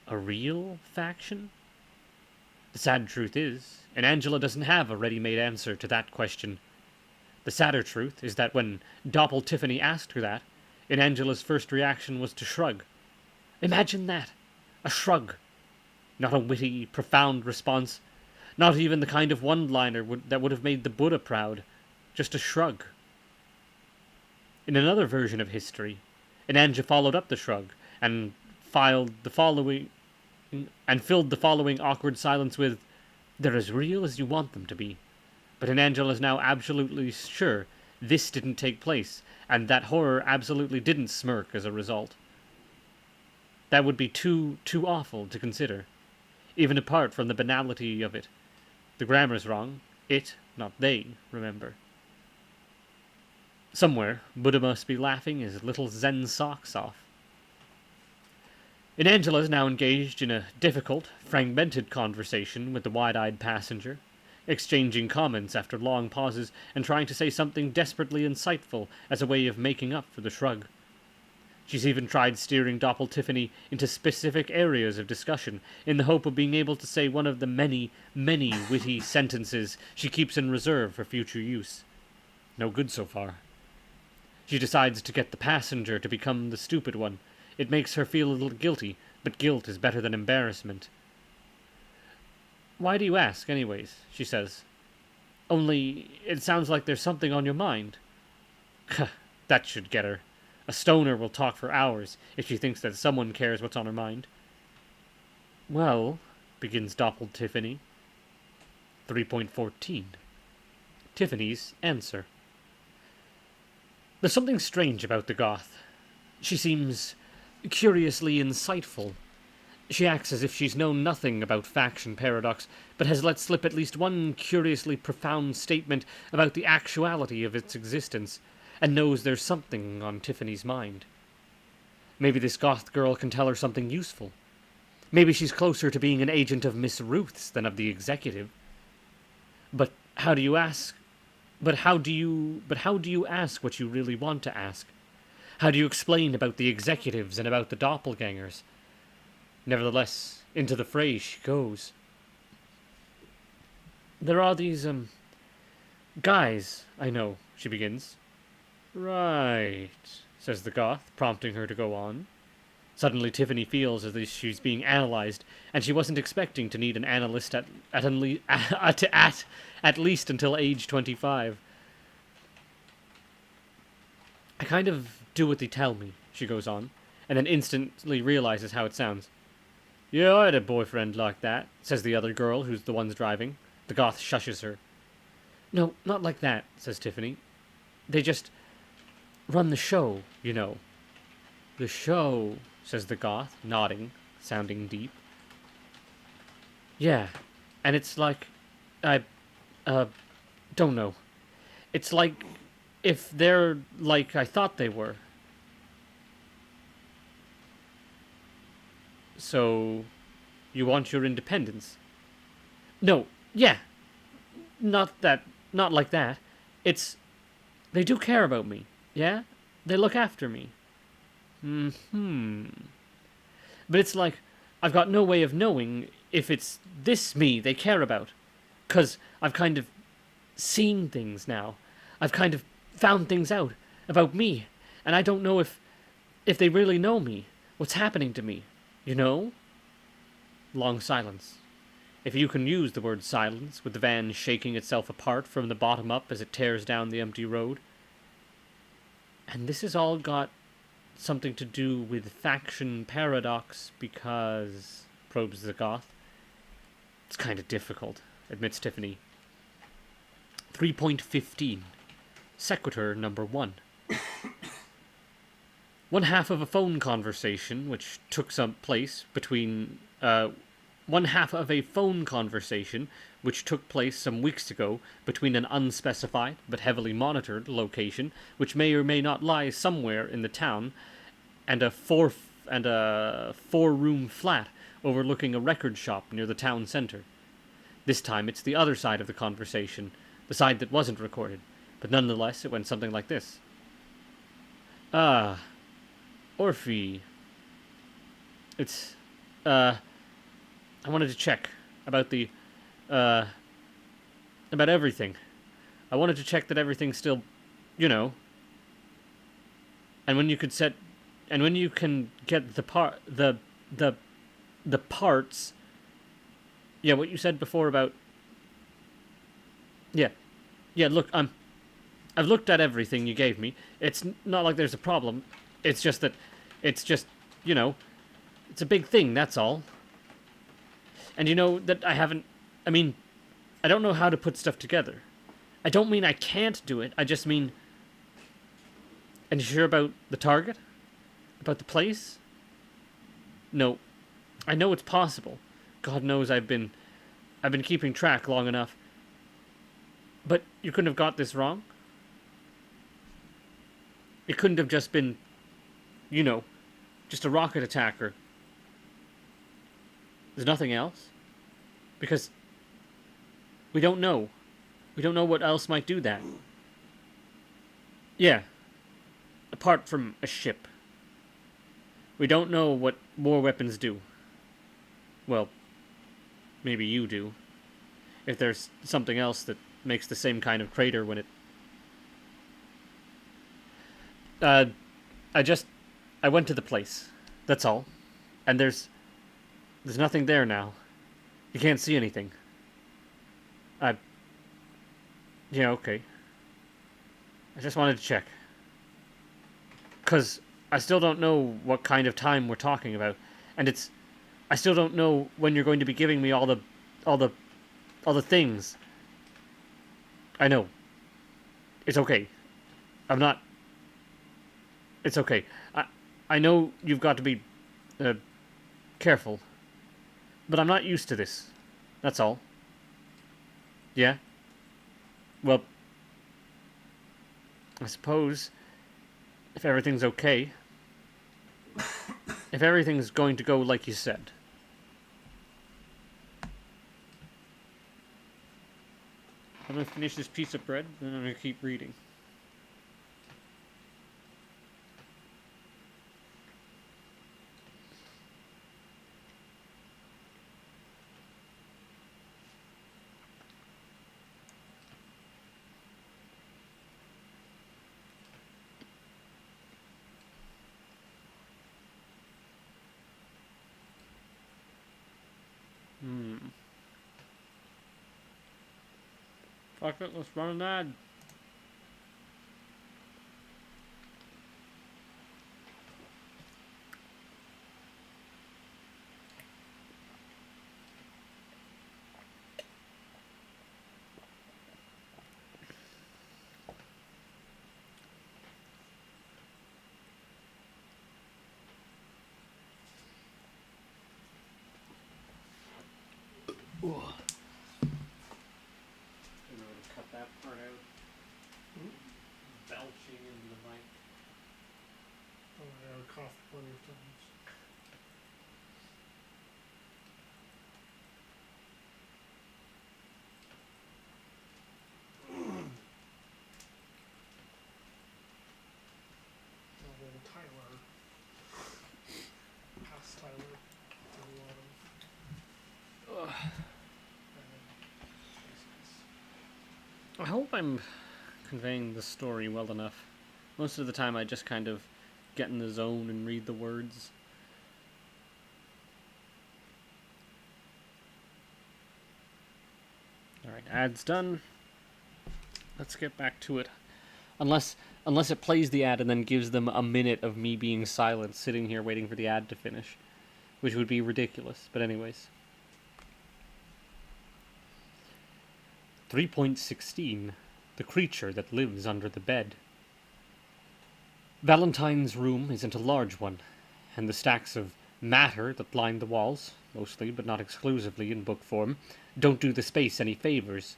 a real faction? The sad truth is, and Angela doesn't have a ready-made answer to that question. The sadder truth is that when Doppel Tiffany asked her that, Angela's first reaction was to shrug. Imagine that! A shrug! Not a witty, profound response. Not even the kind of one-liner that would have made the Buddha proud. Just a shrug. In another version of history, Inanja followed up the shrug and filled the following awkward silence with, "They're as real as you want them to be." But Inangela is now absolutely sure this didn't take place, and that horror absolutely didn't smirk as a result. That would be too awful to consider, even apart from the banality of it. The grammar's wrong. It, not they, remember. Somewhere, Buddha must be laughing his little Zen socks off. Inangela is now engaged in a difficult, fragmented conversation with the wide-eyed passenger, exchanging comments after long pauses and trying to say something desperately insightful as a way of making up for the shrug. She's even tried steering Doppel Tiffany into specific areas of discussion in the hope of being able to say one of the many, many witty sentences she keeps in reserve for future use. No good so far. She decides to get the passenger to become the stupid one. It makes her feel a little guilty, but guilt is better than embarrassment. "Why do you ask, anyways?" she says. "Only, it sounds like there's something on your mind." That should get her. A stoner will talk for hours if she thinks that someone cares what's on her mind. "Well," begins Doppel Tiffany. 3.14. Tiffany's answer. There's something strange about the goth. She seems curiously insightful. She acts as if she's known nothing about faction paradox, but has let slip at least one curiously profound statement about the actuality of its existence, and knows there's something on Tiffany's mind. Maybe this goth girl can tell her something useful. Maybe she's closer to being an agent of Miss Ruth's than of the executive. But how do you ask what you really want to ask? How do you explain about the executives and about the doppelgangers? Nevertheless, into the fray she goes. "There are these, guys, I know," she begins. "Right," says the goth, prompting her to go on. Suddenly Tiffany feels as if she's being analyzed, and she wasn't expecting to need an analyst at least until age 25. "I kind of do what they tell me," she goes on, and then instantly realizes how it sounds. "Yeah, I had a boyfriend like that," says the other girl, who's the one's driving. The goth shushes her. "No, not like that," says Tiffany. "They just run the show, you know." "The show," says the goth, nodding, sounding deep. "Yeah, and it's like, I don't know. It's like if they're like I thought they were." "So, you want your independence?" "No, yeah. Not like that. It's, they do care about me, yeah? They look after me." "But it's like, I've got no way of knowing if it's this me they care about. 'Cause I've kind of seen things now. I've kind of found things out about me, and I don't know if they really know me, what's happening to me, you know?" Long silence. If you can use the word silence, with the van shaking itself apart from the bottom up as it tears down the empty road. "And this has all got something to do with faction paradox because," probes the goth. "It's kind of difficult," admits Tiffany. 3.15. Sequitur number 1. One half of a phone conversation which took some place between some weeks ago between an unspecified but heavily monitored location, which may or may not lie somewhere in the town, and a four-room flat overlooking a record shop near the town center. This time it's the other side of the conversation, the side that wasn't recorded, but nonetheless it went something like this. "Ah, Orphe. It's, I wanted to check about about everything. I wanted to check that everything's still, you know. And when you can get the parts, Yeah, what you said before about... Yeah. Yeah, look, I've looked at everything you gave me. It's not like there's a problem. It's just that... It's just, you know... It's a big thing, that's all. And you know that I haven't... I mean, I don't know how to put stuff together. I don't mean I can't do it. I just mean... And you sure about the target? About the place? No. I know it's possible. God knows I've been keeping track long enough. But you couldn't have got this wrong? It couldn't have just been, you know, just a rocket attacker. There's nothing else? Because we don't know. We don't know what else might do that. Yeah. Apart from a ship. We don't know what war weapons do. Well, maybe you do. If there's something else that makes the same kind of crater when it... I went to the place. That's all. And there's nothing there now. You can't see anything. Yeah, okay. I just wanted to check. 'Cause I still don't know what kind of time we're talking about. And I still don't know when you're going to be giving me all the things. I know. It's okay. I'm not... It's okay. I know you've got to be... careful. But I'm not used to this. That's all. Yeah? Well... I suppose... If everything's okay... If everything's going to go like you said... I'm gonna finish this piece of bread, and I'm gonna keep reading. Fuck it, let's run an ad. Cut that part out. Belching into the mic. Oh, I coughed plenty of times. Tyler. Past Tyler. To the bottom. I hope I'm conveying the story well enough. Most of the time I just kind of get in the zone and read the words. Alright, ad's done. Let's get back to it. Unless it plays the ad and then gives them a minute of me being silent, sitting here waiting for the ad to finish. Which would be ridiculous, but anyways. 3.16. The creature that lives under the bed. Valentine's room isn't a large one, and the stacks of matter that line the walls, mostly but not exclusively in book form, don't do the space any favors.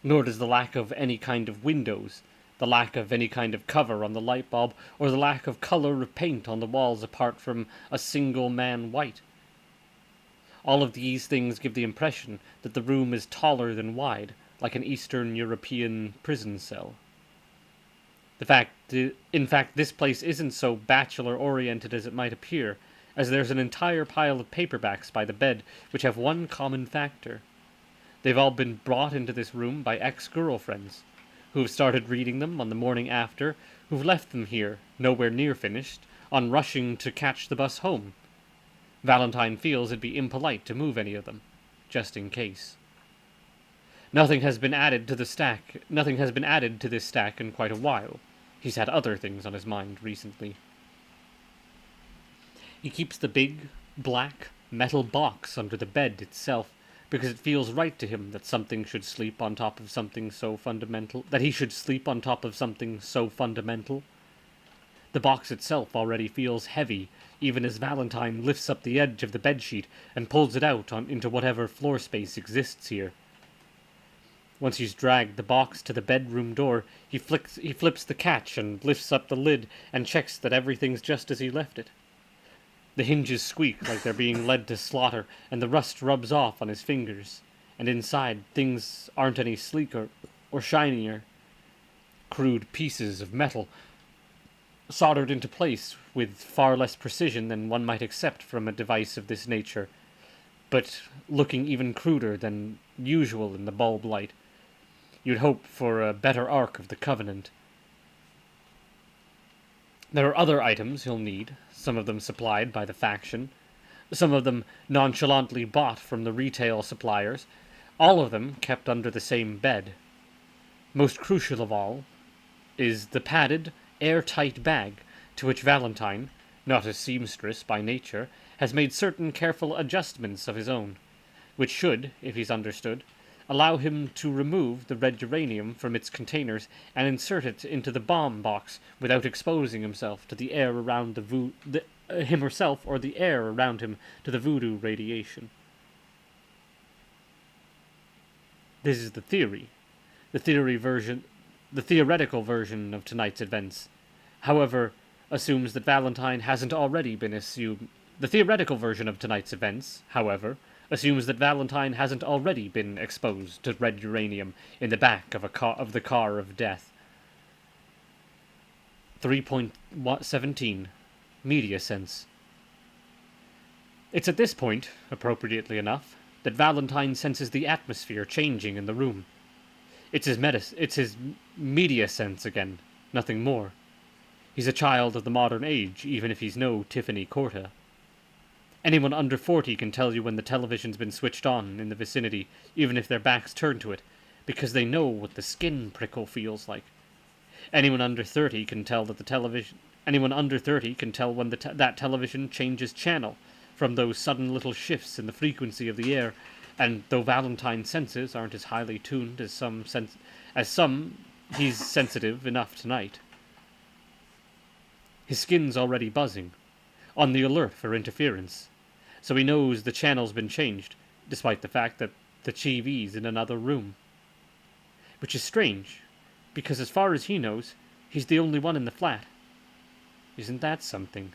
Nor does the lack of any kind of windows, the lack of any kind of cover on the light bulb, or the lack of color of paint on the walls apart from a single man white. All of these things give the impression that the room is taller than wide, like an Eastern European prison cell. In fact, this place isn't so bachelor-oriented as it might appear, as there's an entire pile of paperbacks by the bed which have one common factor. They've all been brought into this room by ex-girlfriends, who've started reading them on the morning after, who've left them here, nowhere near finished, on rushing to catch the bus home. Valentine feels it'd be impolite to move any of them. just in case. Nothing has been added to this stack in quite a while. He's had other things on his mind recently. He keeps the big, black, metal box under the bed itself, because it feels right to him that something should sleep on top of something so fundamental. That he should sleep on top of something so fundamental. The box itself already feels heavy, even as Valentine lifts up the edge of the bedsheet and pulls it out into whatever floor space exists here. Once he's dragged the box to the bedroom door, he flips the catch and lifts up the lid and checks that everything's just as he left it. The hinges squeak like they're being led to slaughter, and the rust rubs off on his fingers, and inside things aren't any sleeker or shinier. Crude pieces of metal, soldered into place with far less precision than one might accept from a device of this nature, but looking even cruder than usual in the bulb light. You'd hope for a better Ark of the Covenant. There are other items he'll need, some of them supplied by the faction, some of them nonchalantly bought from the retail suppliers, all of them kept under the same bed. Most crucial of all is the padded, airtight bag to which Valentine, not a seamstress by nature, has made certain careful adjustments of his own, which should, if he's understood, allow him to remove the red uranium from its containers and insert it into the bomb box without exposing himself to the air around him herself or the air around him to the voodoo radiation. This is the theory. The theoretical version of tonight's events, however, assumes that Valentine hasn't already been assumed. The theoretical version of tonight's events, however, assumes that Valentine hasn't already been exposed to red uranium in the back of the car of death. 3.17 Media Sense. It's at this point, appropriately enough, that Valentine senses the atmosphere changing in the room. It's his media sense again, nothing more. He's a child of the modern age, even if he's no Tiffany Corta. Anyone under 40 can tell you when the television's been switched on in the vicinity, even if their back's turned to it, because they know what the skin prickle feels like. Anyone under 30 can tell when that television changes channel from those sudden little shifts in the frequency of the air, and though Valentine's senses aren't as highly tuned as some, he's sensitive enough tonight. His skin's already buzzing, on the alert for interference, so he knows the channel's been changed, despite the fact that the TV's in another room. Which is strange, because as far as he knows, he's the only one in the flat. Isn't that something?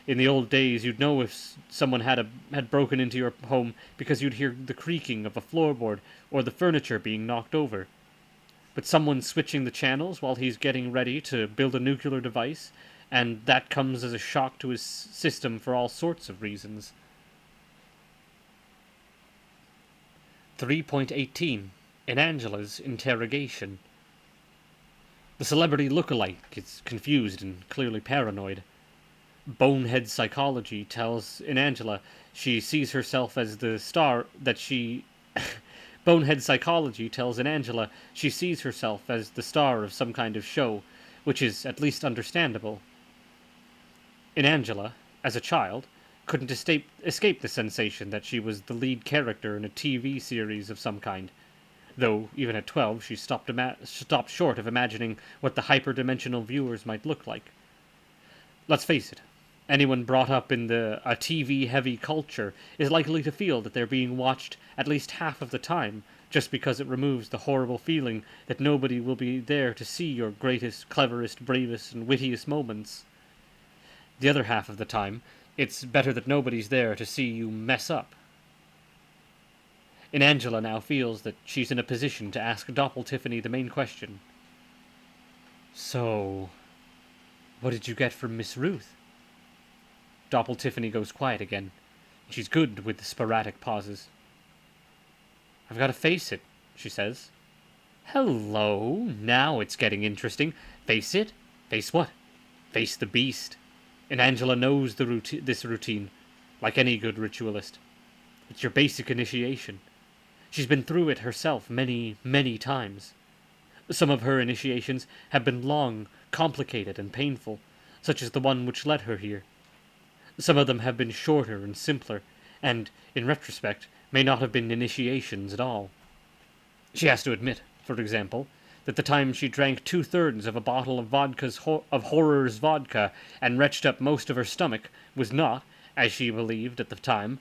In the old days, you'd know if someone had broken into your home because you'd hear the creaking of a floorboard or the furniture being knocked over. But someone's switching the channels while he's getting ready to build a nuclear device, and that comes as a shock to his system for all sorts of reasons. 3.18 In Angela's interrogation. The celebrity look-alike is confused and clearly paranoid. Bonehead psychology tells in Angela she sees herself as the star that she... Bonehead psychology tells in Angela she sees herself as the star of some kind of show, which is at least understandable. In Angela, as a child, couldn't escape the sensation that she was the lead character in a TV series of some kind, though even at 12 she stopped short of imagining what the hyperdimensional viewers might look like. Let's face it, anyone brought up in a TV-heavy culture is likely to feel that they're being watched at least half of the time, just because it removes the horrible feeling that nobody will be there to see your greatest, cleverest, bravest, and wittiest moments. The other half of the time, it's better that nobody's there to see you mess up. And Angela now feels that she's in a position to ask Doppel Tiffany the main question. So, what did you get from Miss Ruth? Doppel Tiffany goes quiet again. She's good with the sporadic pauses. I've got to face it, she says. Hello, now it's getting interesting. Face it? Face what? Face the beast. And Angela knows this routine, like any good ritualist. It's your basic initiation. She's been through it herself many, many times. Some of her initiations have been long, complicated, and painful, such as the one which led her here. Some of them have been shorter and simpler, and, in retrospect, may not have been initiations at all. She has to admit, for example, that the time she drank 2/3 of a bottle of Horror's vodka and retched up most of her stomach was not, as she believed at the time,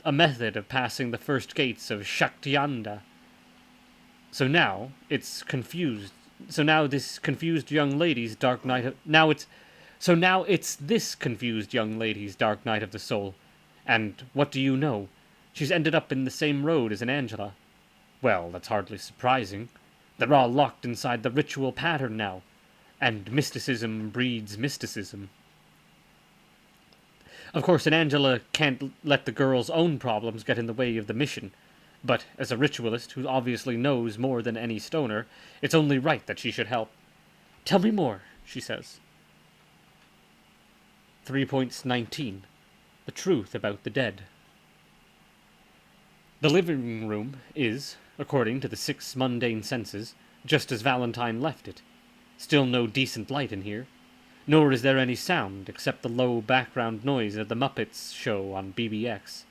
a method of passing the first gates of Shaktyanda. So now it's confused. So now this confused young lady's dark night of, now it's so now it's this confused young lady's dark night of the soul. And what do you know? She's ended up in the same road as an Angela. Well, that's hardly surprising. They're all locked inside the ritual pattern now, and mysticism breeds mysticism. Of course, an Angela can't let the girl's own problems get in the way of the mission, but as a ritualist who obviously knows more than any stoner, it's only right that she should help. Tell me more, she says. 3.19. The truth about the dead. The living room is, according to the 6 mundane senses, just as Valentine left it. Still no decent light in here, nor is there any sound except the low background noise of the Muppets show on BBX.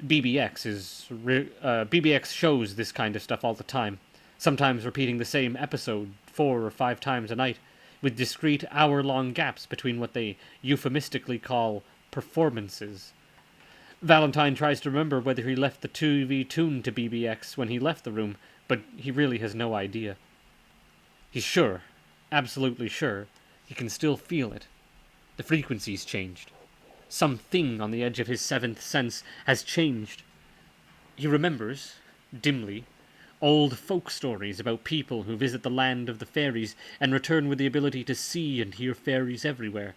BBX shows this kind of stuff all the time, sometimes repeating the same episode 4 or 5 times a night, with discrete hour-long gaps between what they euphemistically call performances. Valentine tries to remember whether he left the TV tuned to BBX when he left the room, but he really has no idea. He's sure, absolutely sure, he can still feel it. The frequency's changed. Something on the edge of his 7th sense has changed. He remembers, dimly, old folk stories about people who visit the land of the fairies and return with the ability to see and hear fairies everywhere.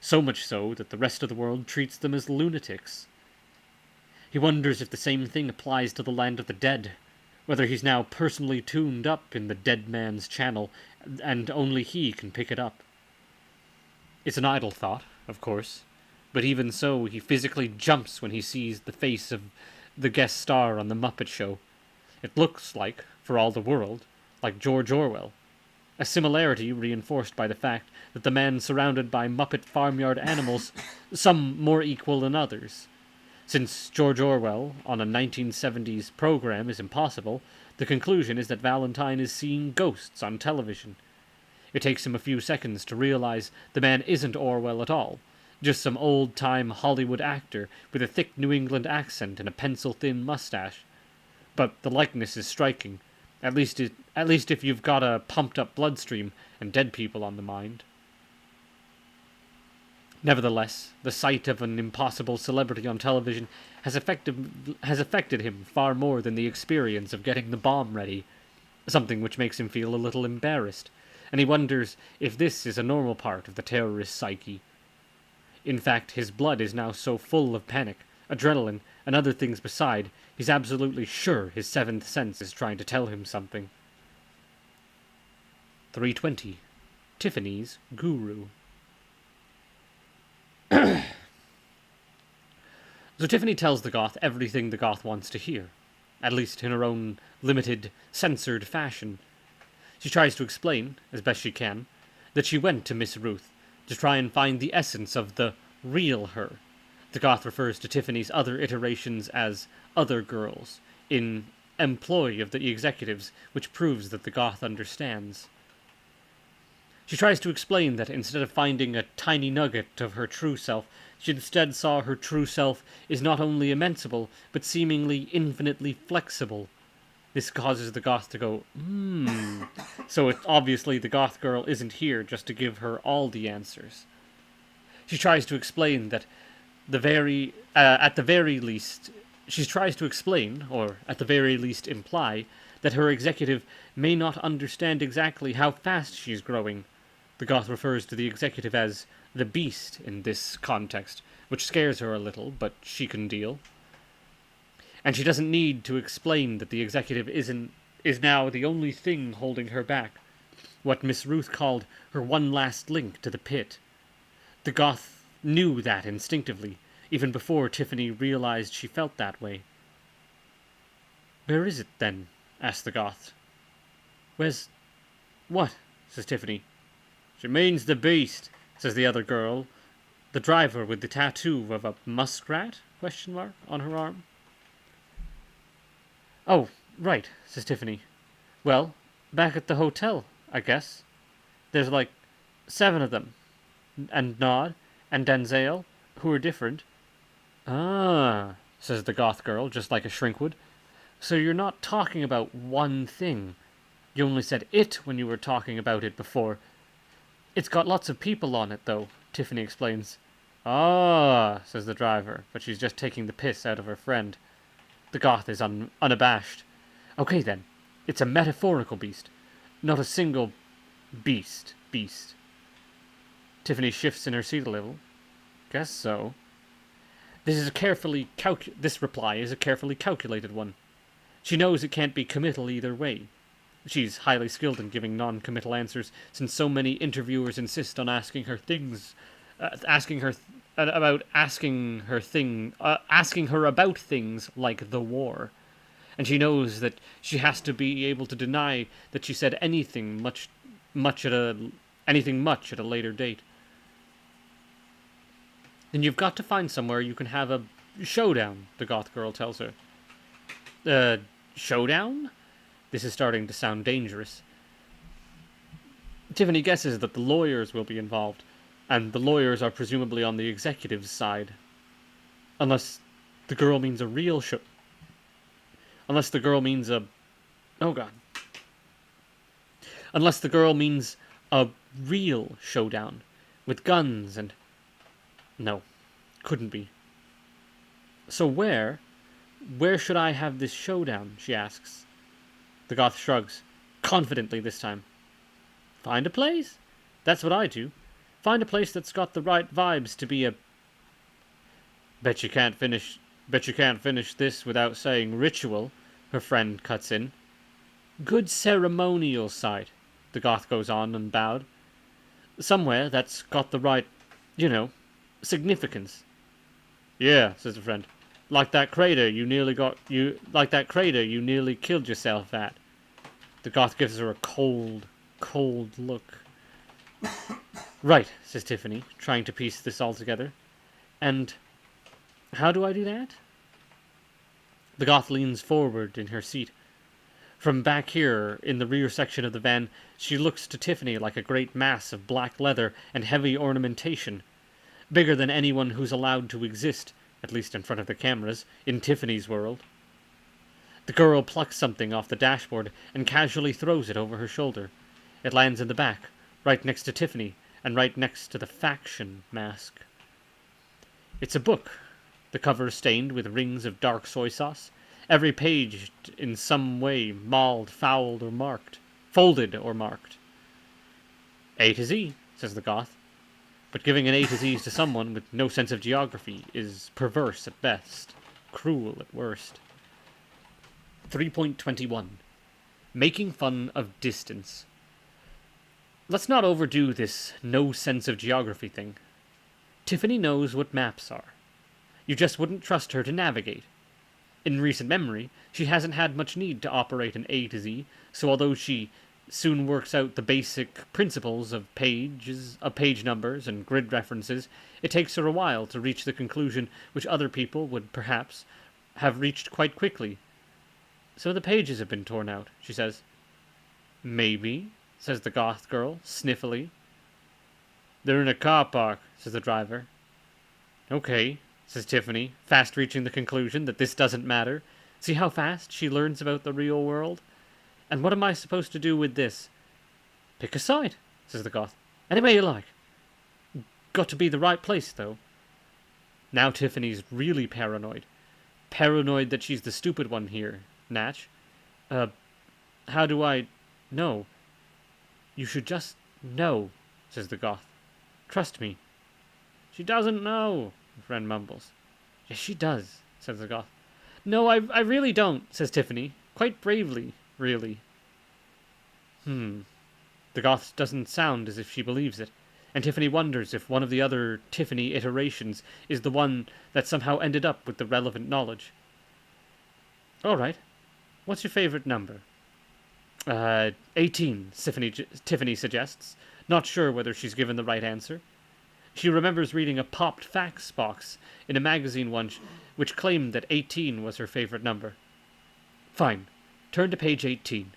So much so that the rest of the world treats them as lunatics. He wonders if the same thing applies to the land of the dead, whether he's now personally tuned up in the dead man's channel, and only he can pick it up. It's an idle thought, of course, but even so, he physically jumps when he sees the face of the guest star on the Muppet Show. It looks like, for all the world, like George Orwell. A similarity reinforced by the fact that the man surrounded by Muppet farmyard animals, some more equal than others. Since George Orwell on a 1970s program is impossible, the conclusion is that Valentine is seeing ghosts on television. It takes him a few seconds to realize the man isn't Orwell at all, just some old-time Hollywood actor with a thick New England accent and a pencil-thin mustache. But the likeness is striking, at least if you've got a pumped-up bloodstream and dead people on the mind. Nevertheless, the sight of an impossible celebrity on television has affected him far more than the experience of getting the bomb ready, something which makes him feel a little embarrassed, and he wonders if this is a normal part of the terrorist's psyche. In fact, his blood is now so full of panic, adrenaline, and other things beside, he's absolutely sure his 7th sense is trying to tell him something. 3:20. Tiffany's Guru. So Tiffany tells the goth everything the goth wants to hear, at least in her own limited, censored fashion. She tries to explain, as best she can, that she went to Miss Ruth to try and find the essence of the real her. The goth refers to Tiffany's other iterations as other girls, in employ of the executives, which proves that the goth understands. She tries to explain that instead of finding a tiny nugget of her true self, she instead saw her true self is not only immensible, but seemingly infinitely flexible. This causes the goth to go, So obviously the goth girl isn't here just to give her all the answers. She tries to explain that at the very least imply, that her executive may not understand exactly how fast she's growing. The goth refers to the executive as the beast in this context, which scares her a little, but she can deal. And she doesn't need to explain that the executive is now the only thing holding her back, what Miss Ruth called her one last link to the pit. The goth knew that instinctively, even before Tiffany realized she felt that way. "Where is it, then?" asked the Goth. "Where's what?" says Tiffany. "She means the beast," says the other girl, the driver with the tattoo of a muskrat on her arm. "Oh, right," says Tiffany. "Well, back at the hotel, I guess. There's like 7 of them. And Nod, and Denzel, who are different." "Ah," says the Goth girl, just like a shrink would. "So you're not talking about one thing. You only said it when you were talking about it before. It's got lots of people on it, though," Tiffany explains. "Ah," says the driver, but she's just taking the piss out of her friend. The Goth is unabashed. "Okay, then. It's a metaphorical beast. Not a single beast. Tiffany shifts in her seat a little. "Guess so." This reply is a carefully calculated one. She knows it can't be committal either way. She's highly skilled in giving non-committal answers, since so many interviewers insist on asking her about things like the war. And she knows that she has to be able to deny that she said anything much at a later date. "Then you've got to find somewhere you can have a showdown," the Goth girl tells her. Showdown? This is starting to sound dangerous. Tiffany guesses that the lawyers will be involved, and the lawyers are presumably on the executive's side. Unless the girl means a real show. Unless the girl means a. Oh god. Unless the girl means a real showdown with guns and. No, couldn't be. "So where should I have this showdown?" she asks. The Goth shrugs, confidently this time. "Find a place? That's what I do. Find a place that's got the right vibes to be a." Bet you can't finish this without saying ritual," her friend cuts in. "Good ceremonial site," the Goth goes on unbowed. "Somewhere that's got the right, significance." "Yeah," says the friend. Like that crater you nearly killed yourself at." The Goth gives her a cold look. "Right," says Tiffany, trying to piece this all together. "And how do I do that?" The Goth leans forward in her seat. From back here, in the rear section of the van, she looks to Tiffany like a great mass of black leather and heavy ornamentation. Bigger than anyone who's allowed to exist, at least in front of the cameras, in Tiffany's world. The girl plucks something off the dashboard and casually throws it over her shoulder. It lands in the back, right next to Tiffany, and right next to the faction mask. It's a book. The cover is stained with rings of dark soy sauce, every page in some way mauled, folded, or marked. "A to Z," says the Goth. But giving an A to Z's to someone with no sense of geography is perverse at best, cruel at worst. 3.21. Making fun of distance. Let's not overdo this no sense of geography thing. Tiffany knows what maps are. You just wouldn't trust her to navigate. In recent memory, she hasn't had much need to operate an A to Z, so although she soon works out the basic principles of page numbers and grid references, it takes her a while to reach the conclusion which other people would perhaps have reached quite quickly. "So the pages have been torn out," she says. "Maybe," says the Goth girl, sniffily. "They're in a car park," says the driver. "Okay," says Tiffany, fast reaching the conclusion that this doesn't matter. See how fast she learns about the real world? "And what am I supposed to do with this?" "Pick a side," says the Goth. "Any way you like. Got to be the right place, though." Now Tiffany's really paranoid. Paranoid that she's the stupid one here, Natch. How do I know?" "You should just know," says the Goth. "Trust me." "She doesn't know," the friend mumbles. "Yes, she does," says the Goth. "No, I really don't," says Tiffany, quite bravely, really. The Goth doesn't sound as if she believes it. and Tiffany wonders if one of the other Tiffany iterations is the one that somehow ended up with the relevant knowledge. All right. What's your favorite number? 18, Tiffany suggests, not sure whether she's given the right answer. She remembers reading a popped facts box in a magazine once which claimed that 18 was her favorite number. Fine. Turn to page 18.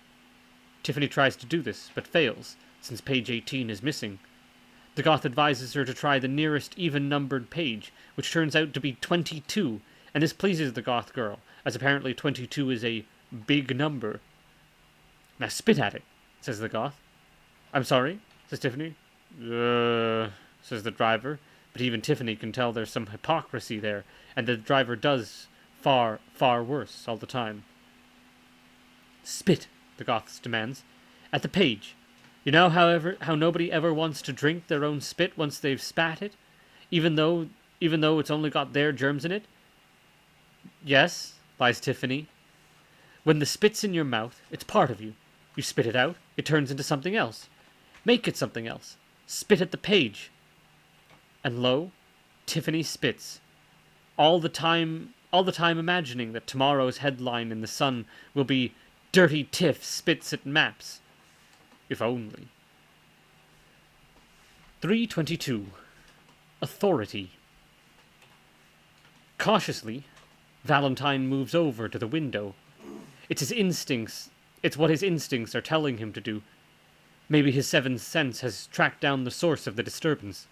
Tiffany tries to do this, but fails, since page 18 is missing. The goth advises her to try the nearest even-numbered page, which turns out to be 22, and this pleases the goth girl, as apparently 22 is a big number. Now spit at it, says the goth. I'm sorry, says Tiffany. Says the driver, but even Tiffany can tell there's some hypocrisy there, and the driver does far, far worse all the time. Spit, the goth demands, at the page. You know, how nobody ever wants to drink their own spit once they've spat it, even though it's only got their germs in it? Yes, lies Tiffany. When the spit's in your mouth, it's part of you. You spit it out, it turns into something else. Make it something else. Spit at the page. And lo, Tiffany spits. All the time imagining that tomorrow's headline in the Sun will be Dirty Tiff spits at maps. If only. 322. Authority. Cautiously, Valentine moves over to the window. It's what his instincts are telling him to do. Maybe his seventh sense has tracked down the source of the disturbance.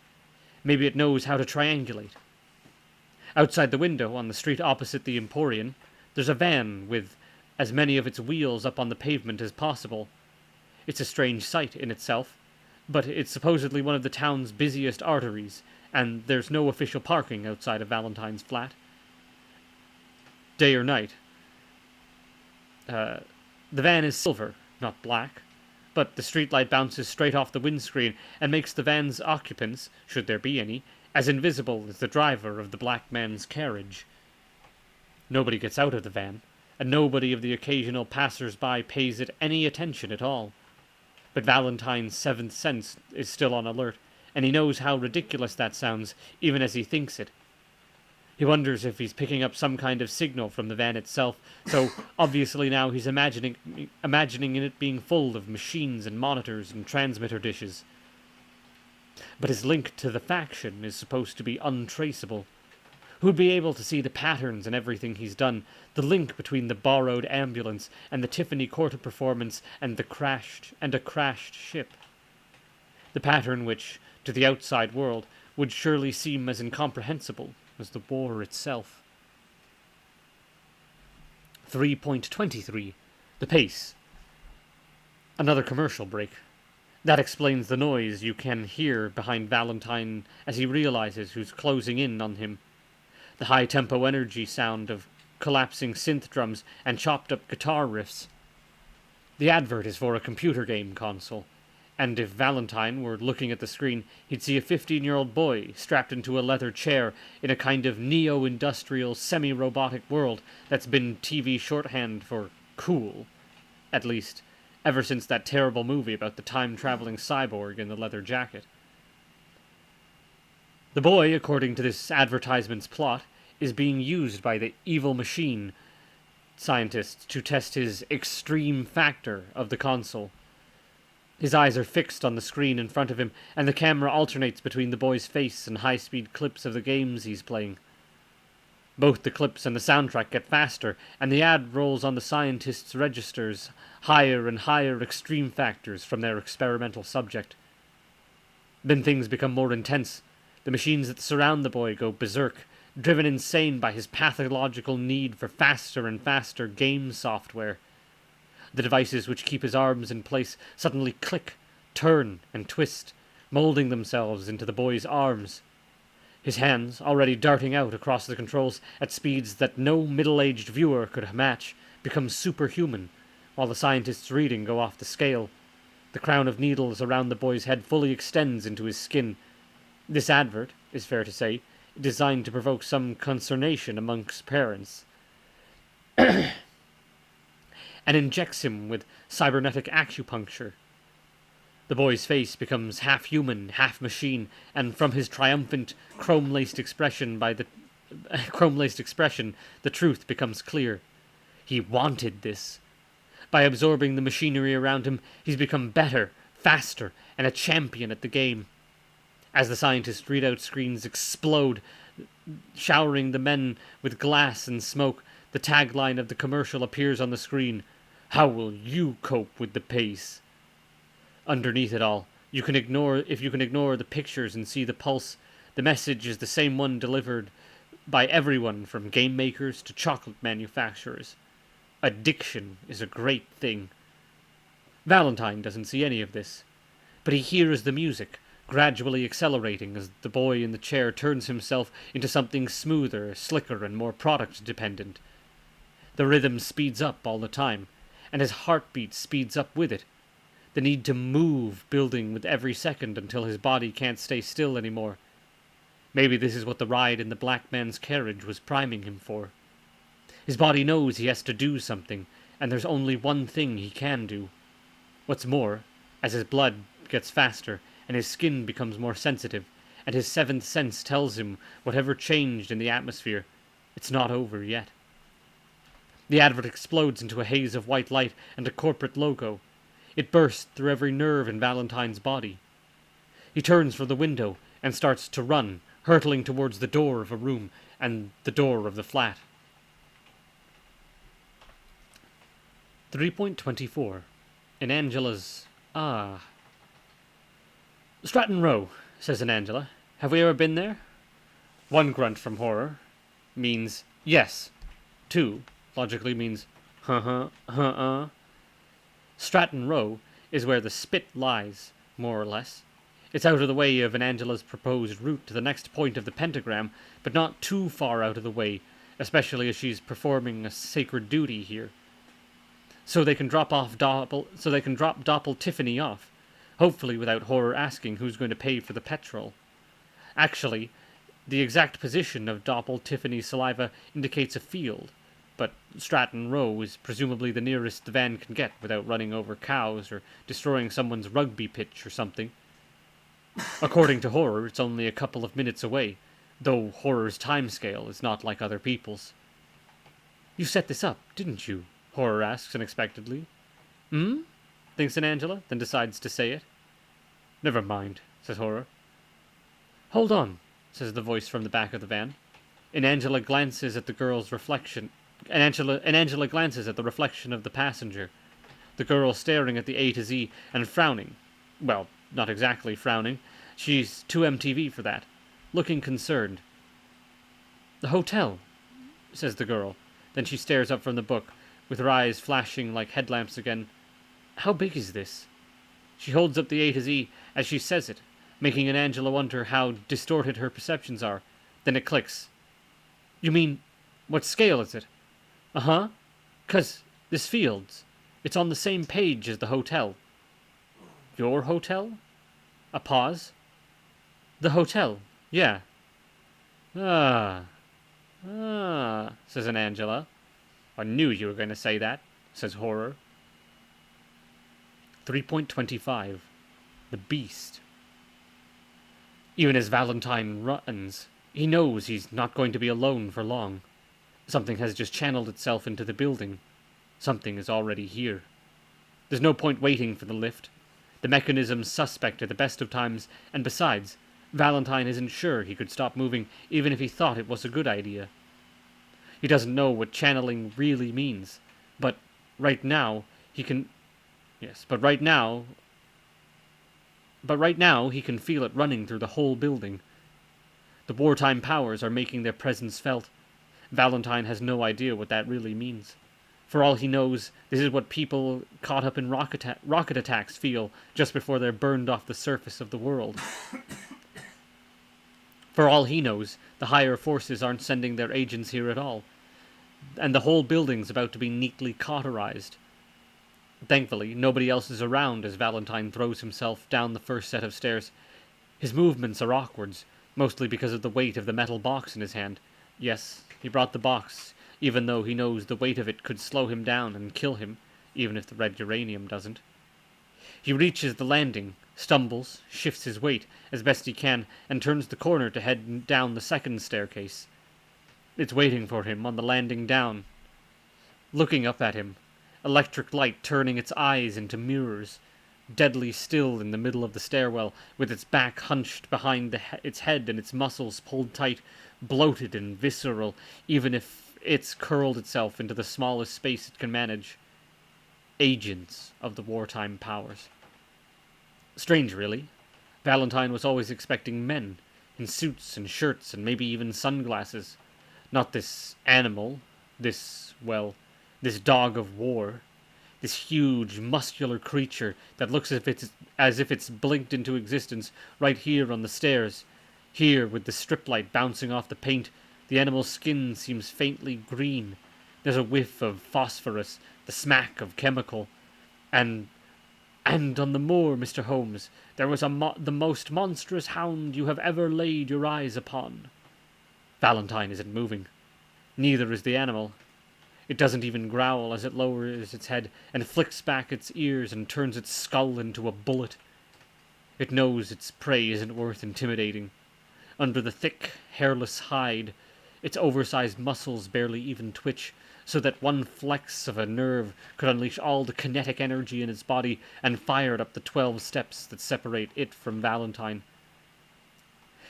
Maybe it knows how to triangulate. Outside the window, on the street opposite the Emporium, there's a van with as many of its wheels up on the pavement as possible. It's a strange sight in itself, but it's supposedly one of the town's busiest arteries, and there's no official parking outside of Valentine's flat. Day or night. The van is silver, not black, but the streetlight bounces straight off the windscreen and makes the van's occupants, should there be any, as invisible as the driver of the black man's carriage. Nobody gets out of the van, and nobody of the occasional passers-by pays it any attention at all. But Valentine's seventh sense is still on alert, and he knows how ridiculous that sounds, even as he thinks it. He wonders if he's picking up some kind of signal from the van itself, so obviously now he's imagining it being full of machines and monitors and transmitter dishes. But his link to the faction is supposed to be untraceable. Who'd be able to see the patterns in everything he's done, the link between the borrowed ambulance and the Tiffany Quarter performance and a crashed ship? The pattern which, to the outside world, would surely seem as incomprehensible as the war itself. 3.23. The pace. Another commercial break. That explains the noise you can hear behind Valentine as he realizes who's closing in on him. The high-tempo energy sound of collapsing synth drums and chopped-up guitar riffs. The advert is for a computer game console, and if Valentine were looking at the screen, he'd see a 15-year-old boy strapped into a leather chair in a kind of neo-industrial, semi-robotic world that's been TV shorthand for cool. At least, ever since that terrible movie about the time-traveling cyborg in the leather jacket. The boy, according to this advertisement's plot, is being used by the evil machine scientists to test his extreme factor of the console. His eyes are fixed on the screen in front of him, and the camera alternates between the boy's face and high-speed clips of the games he's playing. Both the clips and the soundtrack get faster, and the ad rolls on the scientists' registers higher and higher extreme factors from their experimental subject. Then things become more intense. The machines that surround the boy go berserk, driven insane by his pathological need for faster and faster game software. The devices which keep his arms in place suddenly click, turn, and twist, molding themselves into the boy's arms. His hands, already darting out across the controls at speeds that no middle-aged viewer could match, become superhuman, while the scientist's reading go off the scale. The crown of needles around the boy's head fully extends into his skin. This advert, is fair to say, designed to provoke some consternation amongst parents, and injects him with cybernetic acupuncture. The boy's face becomes half human, half machine, and from his triumphant, chrome-laced expression, the truth becomes clear. He wanted this. By absorbing the machinery around him, he's become better, faster, and a champion at the game. As the scientist's readout screens explode, showering the men with glass and smoke, the tagline of the commercial appears on the screen. How will you cope with the pace? Underneath it all, if you can ignore the pictures and see the pulse, the message is the same one delivered by everyone from game makers to chocolate manufacturers. Addiction is a great thing. Valentine doesn't see any of this, but he hears the music, gradually accelerating as the boy in the chair turns himself into something smoother, slicker, and more product-dependent. The rhythm speeds up all the time, and his heartbeat speeds up with it. The need to move building with every second until his body can't stay still anymore. Maybe this is what the ride in the black man's carriage was priming him for. His body knows he has to do something, and there's only one thing he can do. What's more, as his blood gets faster and his skin becomes more sensitive, and his seventh sense tells him whatever changed in the atmosphere, it's not over yet. The advert explodes into a haze of white light and a corporate logo. It bursts through every nerve in Valentine's body. He turns for the window and starts to run, hurtling towards the door of a room and the door of the flat. 3.24. In Angela's... Stratton Row, says in Angela. Have we ever been there? One grunt from horror means yes. Two logically means Stratton Row is where the spit lies, more or less. It's out of the way of Angela's proposed route to the next point of the pentagram, but not too far out of the way, especially as she's performing a sacred duty here. So they can drop Doppel Tiffany off, hopefully without horror asking who's going to pay for the petrol. Actually, the exact position of Doppel Tiffany's saliva indicates a field, but Stratton Row is presumably the nearest the van can get without running over cows or destroying someone's rugby pitch or something. According to horror, it's only a couple of minutes away, though horror's timescale is not like other people's. You set this up, didn't you? Horror asks unexpectedly. Thinks in Angela, then decides to say it. Never mind, says Horror. Hold on, says the voice from the back of the van. Angela glances at the girl's reflection. Angela glances at the reflection of the passenger. The girl staring at the A to Z and frowning. Well, not exactly frowning. She's too MTV for that. Looking concerned. The hotel, says the girl. Then she stares up from the book, with her eyes flashing like headlamps again. How big is this? She holds up the A to Z as she says it, making Angela wonder how distorted her perceptions are. Then it clicks. You mean, what scale is it? Uh-huh. 'Cause this field's. It's on the same page as the hotel. Your hotel? A pause. The hotel, yeah. Says Angela. I knew you were going to say that, says Horror. 3.25. The Beast. Even as Valentine runs, he knows he's not going to be alone for long. Something has just channeled itself into the building. Something is already here. There's no point waiting for the lift. The mechanism's suspect at the best of times, and besides, Valentine isn't sure he could stop moving even if he thought it was a good idea. He doesn't know what channeling really means, but right now he can... Yes, but right now he can feel it running through the whole building. The wartime powers are making their presence felt. Valentine has no idea what that really means. For all he knows, this is what people caught up in rocket attacks feel just before they're burned off the surface of the world. For all he knows, the higher forces aren't sending their agents here at all, and the whole building's about to be neatly cauterized. Thankfully, nobody else is around as Valentine throws himself down the first set of stairs. His movements are awkward, mostly because of the weight of the metal box in his hand. Yes, he brought the box, even though he knows the weight of it could slow him down and kill him, even if the red uranium doesn't. He reaches the landing, stumbles, shifts his weight as best he can, and turns the corner to head down the second staircase. It's waiting for him on the landing down, looking up at him, electric light turning its eyes into mirrors, deadly still in the middle of the stairwell, with its back hunched behind its head and its muscles pulled tight, bloated and visceral, even if it's curled itself into the smallest space it can manage. Agents of the wartime powers. Strange, really. Valentine was always expecting men, in suits and shirts and maybe even sunglasses. Not this animal, this dog of war. This huge, muscular creature that looks as if it's blinked into existence right here on the stairs. Here, with the strip light bouncing off the paint, the animal's skin seems faintly green. There's a whiff of phosphorus, the smack of chemical. And on the moor, Mr. Holmes, there was the most monstrous hound you have ever laid your eyes upon. Valentine isn't moving. Neither is the animal. It doesn't even growl as it lowers its head and flicks back its ears and turns its skull into a bullet. It knows its prey isn't worth intimidating. Under the thick, hairless hide, its oversized muscles barely even twitch, so that one flex of a nerve could unleash all the kinetic energy in its body and fire it up the 12 steps that separate it from Valentine.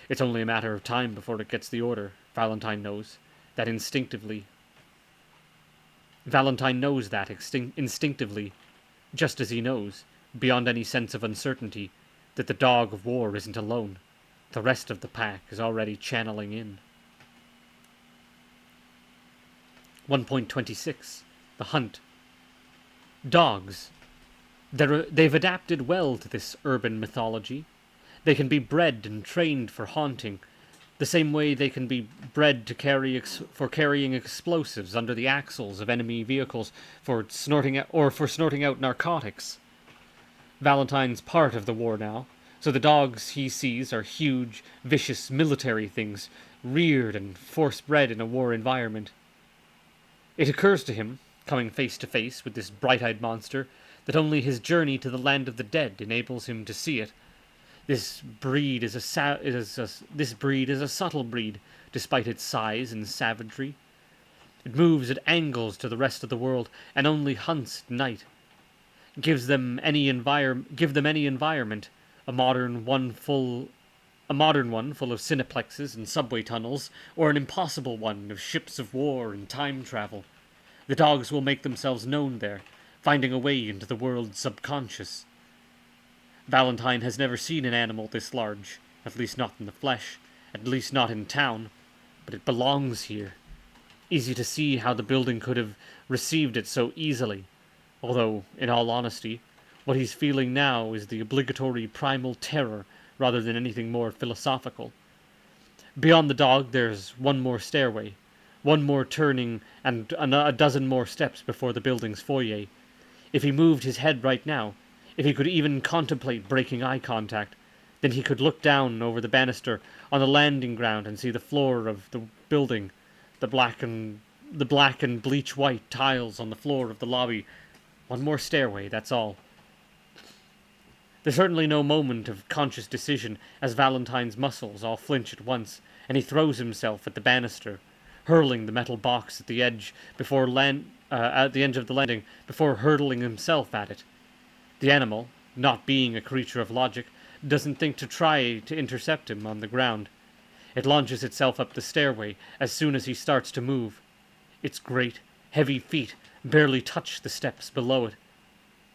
It's only a matter of time before it gets the order, Valentine knows, that instinctively. Valentine knows that instinctively, just as he knows, beyond any sense of uncertainty, that the dog of war isn't alone. The rest of the pack is already channeling in. 1.26. The Hunt. Dogs. They've adapted well to this urban mythology. They can be bred and trained for haunting, the same way they can be bred to carrying explosives under the axles of enemy vehicles for snorting out narcotics. Valentine's part of the war now, so the dogs he sees are huge, vicious military things, reared and force-bred in a war environment. It occurs to him, coming face to face with this bright-eyed monster, that only his journey to the land of the dead enables him to see it. This breed is a subtle breed, despite its size and savagery. It moves at angles to the rest of the world and only hunts at night. Give them any environment, a modern one full of cineplexes and subway tunnels, or an impossible one of ships of war and time travel. The dogs will make themselves known there, finding a way into the world's subconscious. Valentine has never seen an animal this large, at least not in the flesh, at least not in town, but it belongs here. Easy to see how the building could have received it so easily, although, in all honesty, what he's feeling now is the obligatory primal terror rather than anything more philosophical. Beyond the dog there's one more stairway, one more turning, and a dozen more steps before the building's foyer. If he moved his head right now, if he could even contemplate breaking eye contact, then he could look down over the banister on the landing ground and see the floor of the building, the black and bleach-white tiles on the floor of the lobby. One more stairway, that's all. There's certainly no moment of conscious decision as Valentine's muscles all flinch at once, and he throws himself at the banister, hurling the metal box at the edge of the landing before hurtling himself at it. The animal, not being a creature of logic, doesn't think to try to intercept him on the ground. It launches itself up the stairway as soon as he starts to move. Its great, heavy feet barely touch the steps below it.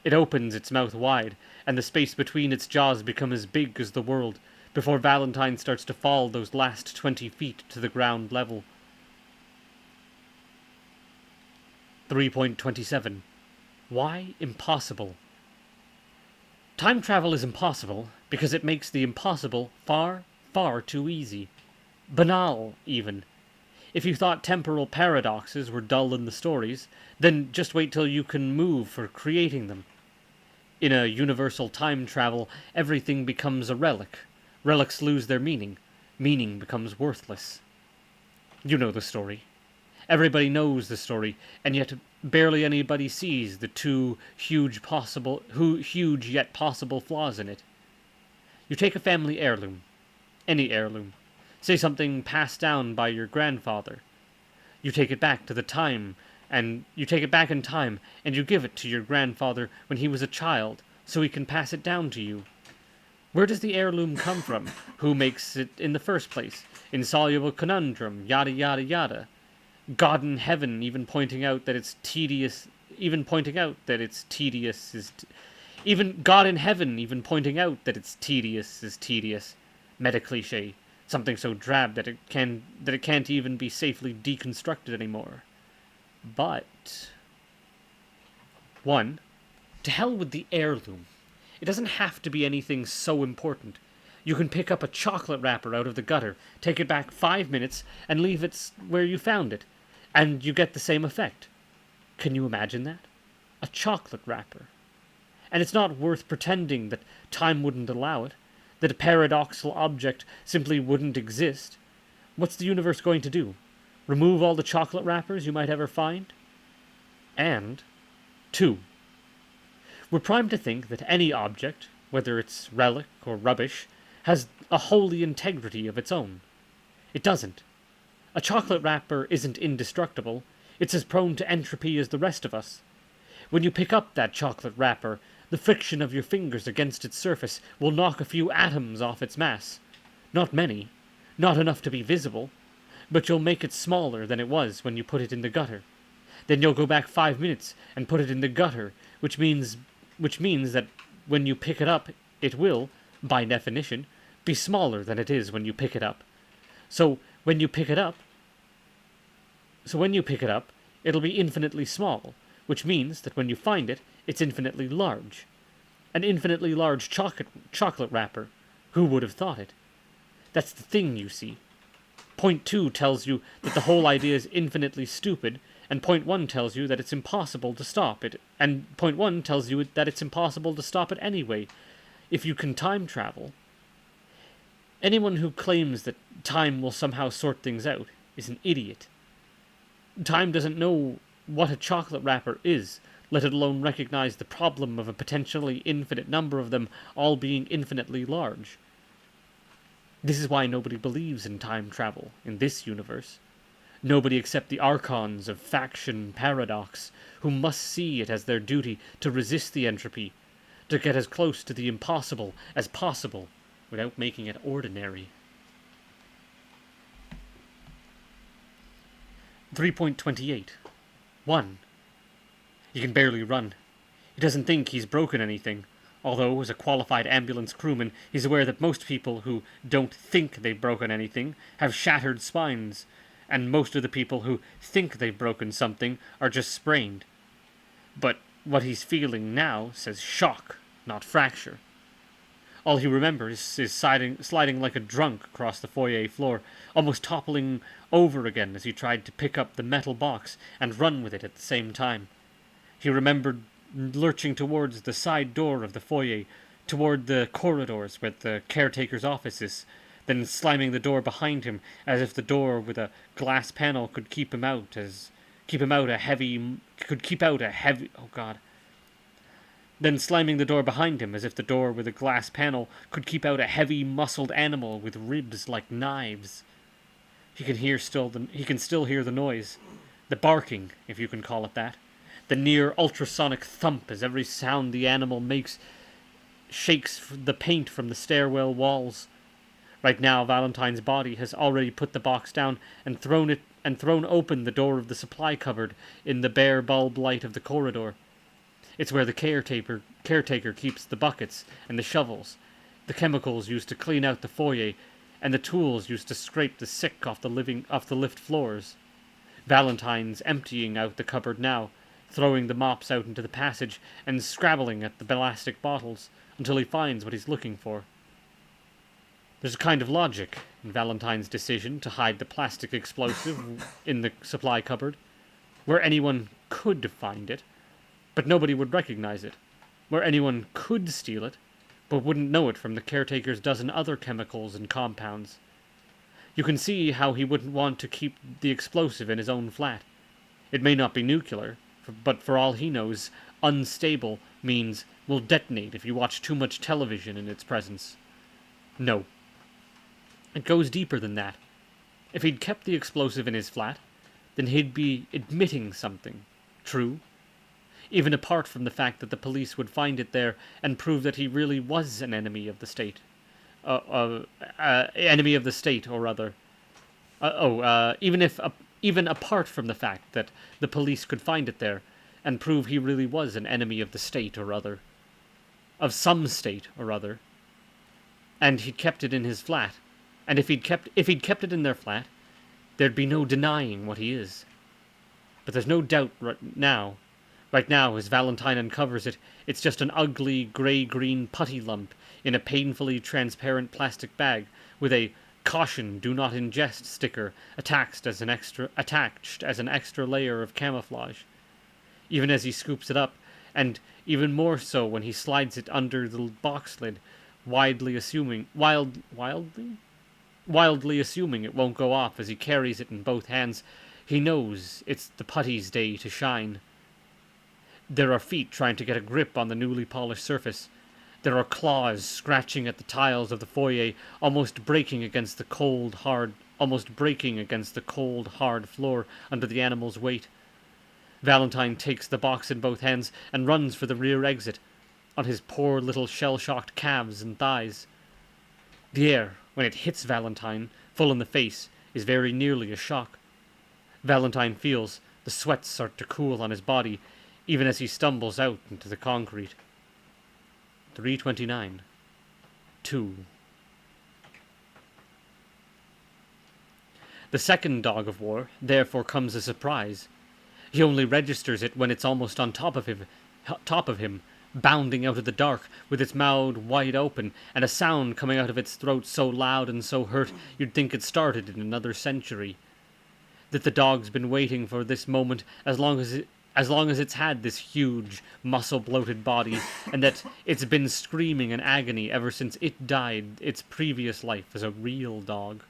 It opens its mouth wide, and the space between its jaws becomes as big as the world, before Valentine starts to fall those last 20 feet to the ground level. 3.27. Why impossible? Time travel is impossible because it makes the impossible far, far too easy. Banal, even. If you thought temporal paradoxes were dull in the stories, then just wait till you can move for creating them. In a universal time travel, everything becomes a relic. Relics lose their meaning. Meaning becomes worthless. You know the story. Everybody knows the story, and yet barely anybody sees the two huge yet possible flaws in it. You take a family heirloom, any heirloom, say something passed down by your grandfather. You take it back to the time, and you take it back in time, and you give it to your grandfather when he was a child, so he can pass it down to you. Where does the heirloom come from? Who makes it in the first place? Insoluble conundrum, yada yada yada. God in heaven even pointing out that it's tedious, even pointing out that it's tedious is. Even God in heaven even pointing out that it's tedious is tedious. Meta cliche. Something so drab that it can't even be safely deconstructed anymore. But 1. To hell with the heirloom. It doesn't have to be anything so important. You can pick up a chocolate wrapper out of the gutter, take it back 5 minutes, and leave it where you found it, and you get the same effect. Can you imagine that? A chocolate wrapper. And it's not worth pretending that time wouldn't allow it, that a paradoxical object simply wouldn't exist. What's the universe going to do? Remove all the chocolate wrappers you might ever find? And 2. We're primed to think that any object, whether it's relic or rubbish, has a holy integrity of its own. It doesn't. A chocolate wrapper isn't indestructible. It's as prone to entropy as the rest of us. When you pick up that chocolate wrapper, the friction of your fingers against its surface will knock a few atoms off its mass. Not many, not enough to be visible, but you'll make it smaller than it was when you put it in the gutter. Then you'll go back 5 minutes and put it in the gutter, which means that when you pick it up, it will, by definition, be smaller than it is when you pick it up. So when you pick it up, it'll be infinitely small, which means that when you find it, it's infinitely large. An infinitely large chocolate wrapper. Who would have thought it? That's the thing, you see. Point 2 tells you that the whole idea is infinitely stupid, and point 1 tells you that it's impossible to stop it, and point 1 tells you that it's impossible to stop it anyway, if you can time travel. Anyone who claims that time will somehow sort things out is an idiot. Time doesn't know what a chocolate wrapper is, let alone recognize the problem of a potentially infinite number of them all being infinitely large. This is why nobody believes in time travel in this universe. Nobody except the archons of faction paradox, who must see it as their duty to resist the entropy, to get as close to the impossible as possible without making it ordinary. 3.28. 1. He can barely run. He doesn't think he's broken anything, although, as a qualified ambulance crewman, he's aware that most people who don't think they've broken anything have shattered spines, and most of the people who think they've broken something are just sprained. But what he's feeling now says shock, not fracture. All he remembers is sliding like a drunk across the foyer floor, almost toppling over again as he tried to pick up the metal box and run with it at the same time. He remembered lurching towards the side door of the foyer, toward the corridors where the caretaker's office is, then slamming the door behind him as if the door with a glass panel could keep out a heavy. Then slamming the door behind him as if the door with a glass panel could keep out a heavy muscled animal with ribs like knives. He can still hear the noise, the barking, if you can call it that, the near ultrasonic thump as every sound the animal makes shakes the paint from the stairwell walls. Right now, Valentine's body has already put the box down and thrown open the door of the supply cupboard in the bare bulb light of the corridor. It's where the caretaker keeps the buckets and the shovels, the chemicals used to clean out the foyer, and the tools used to scrape the sick off the lift floors. Valentine's emptying out the cupboard now, throwing the mops out into the passage and scrabbling at the plastic bottles until he finds what he's looking for. There's a kind of logic in Valentine's decision to hide the plastic explosive in the supply cupboard, where anyone could find it, but nobody would recognize it, where anyone could steal it, but wouldn't know it from the caretaker's dozen other chemicals and compounds. You can see how he wouldn't want to keep the explosive in his own flat. It may not be nuclear, but for all he knows, unstable means will detonate if you watch too much television in its presence. No. It goes deeper than that. If he'd kept the explosive in his flat, then he'd be admitting something. True. Even apart from the fact that the police would find it there and prove that he really was an enemy of the state. Enemy of the state, or other. Even apart from the fact that the police could find it there and prove he really was an enemy of the state or other. Of some state or other. And he'd kept it in his flat. And if he'd kept it in their flat, there'd be no denying what he is. But there's no doubt right now. Right now, as Valentine uncovers it, it's just an ugly, grey-green putty lump in a painfully transparent plastic bag with a "Caution, do not ingest" sticker attached as an extra layer of camouflage. Even as he scoops it up, and even more so when he slides it under the box lid, wildly assuming it won't go off as he carries it in both hands, he knows it's the putty's day to shine. There are feet trying to get a grip on the newly polished surface. There are claws scratching at the tiles of the foyer, almost breaking against the cold, hard floor under the animal's weight. Valentine takes the box in both hands and runs for the rear exit, on his poor little shell-shocked calves and thighs. The air, when it hits Valentine, full in the face, is very nearly a shock. Valentine feels the sweat start to cool on his body, even as he stumbles out into the concrete. 3:29. 2. The second dog of war, therefore, comes as a surprise. He only registers it when it's almost on top of him, bounding out of the dark, with its mouth wide open, and a sound coming out of its throat so loud and so hurt you'd think it started in another century. That the dog's been waiting for this moment as long as it's had this huge, muscle-bloated body, and that it's been screaming in agony ever since it died its previous life as a real dog.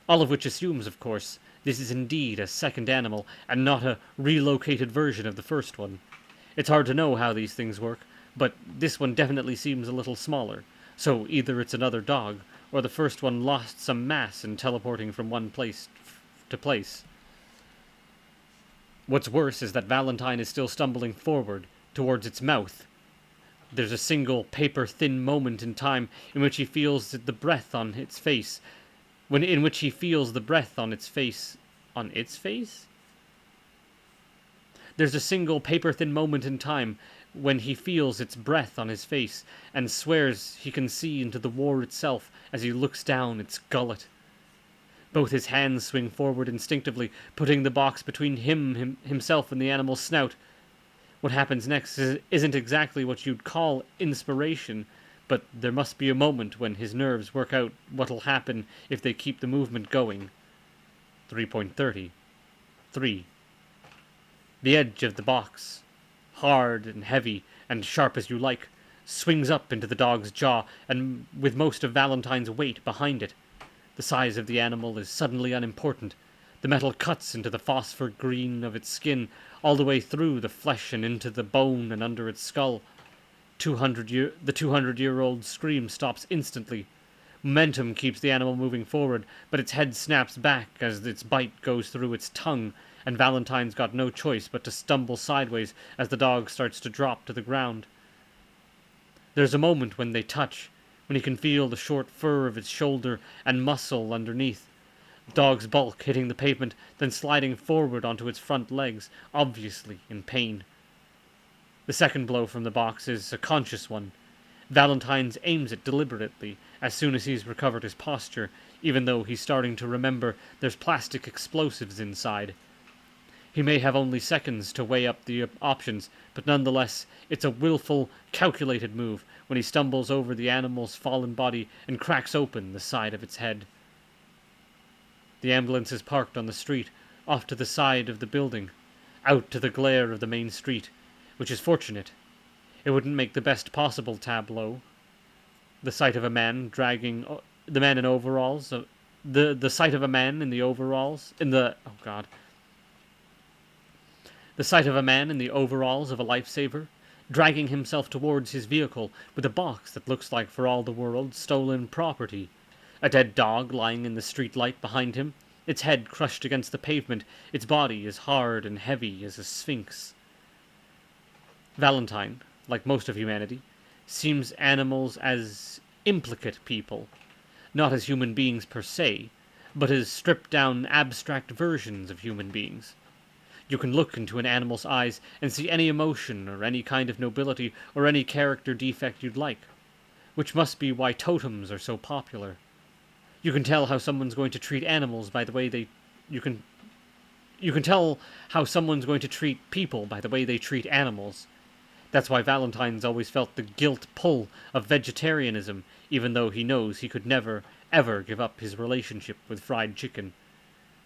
All of which assumes, of course, this is indeed a second animal, and not a relocated version of the first one. It's hard to know how these things work, but this one definitely seems a little smaller, so either it's another dog, or the first one lost some mass in teleporting from one place to place. What's worse is that Valentine is still stumbling forward, towards its mouth. There's a single paper-thin moment in time in which he feels the breath on its face. On its face? There's a single paper-thin moment in time when he feels its breath on his face, and swears he can see into the war itself as he looks down its gullet. Both his hands swing forward instinctively, putting the box between himself and the animal's snout. What happens next isn't exactly what you'd call inspiration, but there must be a moment when his nerves work out what'll happen if they keep the movement going. 3:30. 3. The edge of the box, hard and heavy and sharp as you like, swings up into the dog's jaw, and with most of Valentine's weight behind it. The size of the animal is suddenly unimportant. The metal cuts into the phosphor green of its skin, all the way through the flesh and into the bone and under its skull. The 200-year-old scream stops instantly. Momentum keeps the animal moving forward, but its head snaps back as its bite goes through its tongue, and Valentine's got no choice but to stumble sideways as the dog starts to drop to the ground. There's a moment when they touch, when he can feel the short fur of its shoulder and muscle underneath. The dog's bulk hitting the pavement, then sliding forward onto its front legs, obviously in pain. The second blow from the box is a conscious one. Valentine's aims it deliberately as soon as he's recovered his posture, even though he's starting to remember there's plastic explosives inside. He may have only seconds to weigh up the options, but nonetheless, it's a willful, calculated move when he stumbles over the animal's fallen body and cracks open the side of its head. The ambulance is parked on the street, off to the side of the building, out to the glare of the main street, which is fortunate. It wouldn't make the best possible tableau. The sight of a man dragging the man in overalls, the sight of a man in the overalls, oh god. The sight of a man in the overalls of a lifesaver, dragging himself towards his vehicle with a box that looks like for all the world stolen property. A dead dog lying in the streetlight behind him, its head crushed against the pavement, its body as hard and heavy as a sphinx. Valentine, like most of humanity, sees animals as implicate people, not as human beings per se, but as stripped-down abstract versions of human beings. You can look into an animal's eyes and see any emotion or any kind of nobility or any character defect you'd like, which must be why totems are so popular. You can tell how someone's going to treat animals by the way they... You can tell how someone's going to treat people by the way they treat animals. That's why Valentine's always felt the guilt pull of vegetarianism, even though he knows he could never, ever give up his relationship with fried chicken.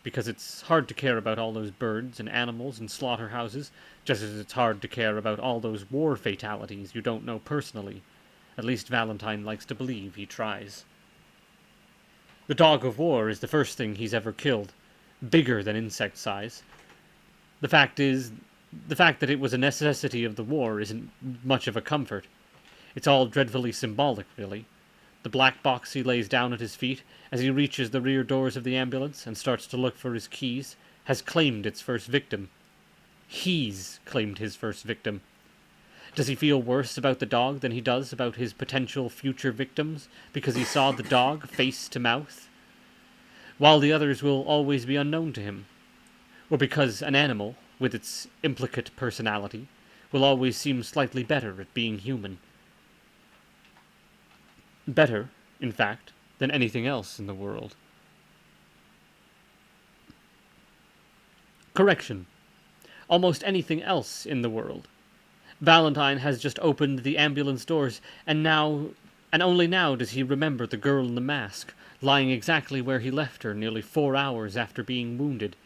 Because it's hard to care about all those birds and animals and slaughterhouses, just as it's hard to care about all those war fatalities you don't know personally. At least Valentine likes to believe he tries. The dog of war is the first thing he's ever killed, bigger than insect size. The fact that it was a necessity of the war isn't much of a comfort. It's all dreadfully symbolic, really. The black box he lays down at his feet, as he reaches the rear doors of the ambulance and starts to look for his keys, has claimed its first victim. He's claimed his first victim. Does he feel worse about the dog than he does about his potential future victims, because he saw the dog face to mouth? While the others will always be unknown to him. Or because an animal, with its implicate personality, will always seem slightly better at being human. Better, in fact, than anything else in the world. Correction. Almost anything else in the world. Valentine has just opened the ambulance doors, and only now does he remember the girl in the mask, lying exactly where he left her nearly 4 hours after being wounded.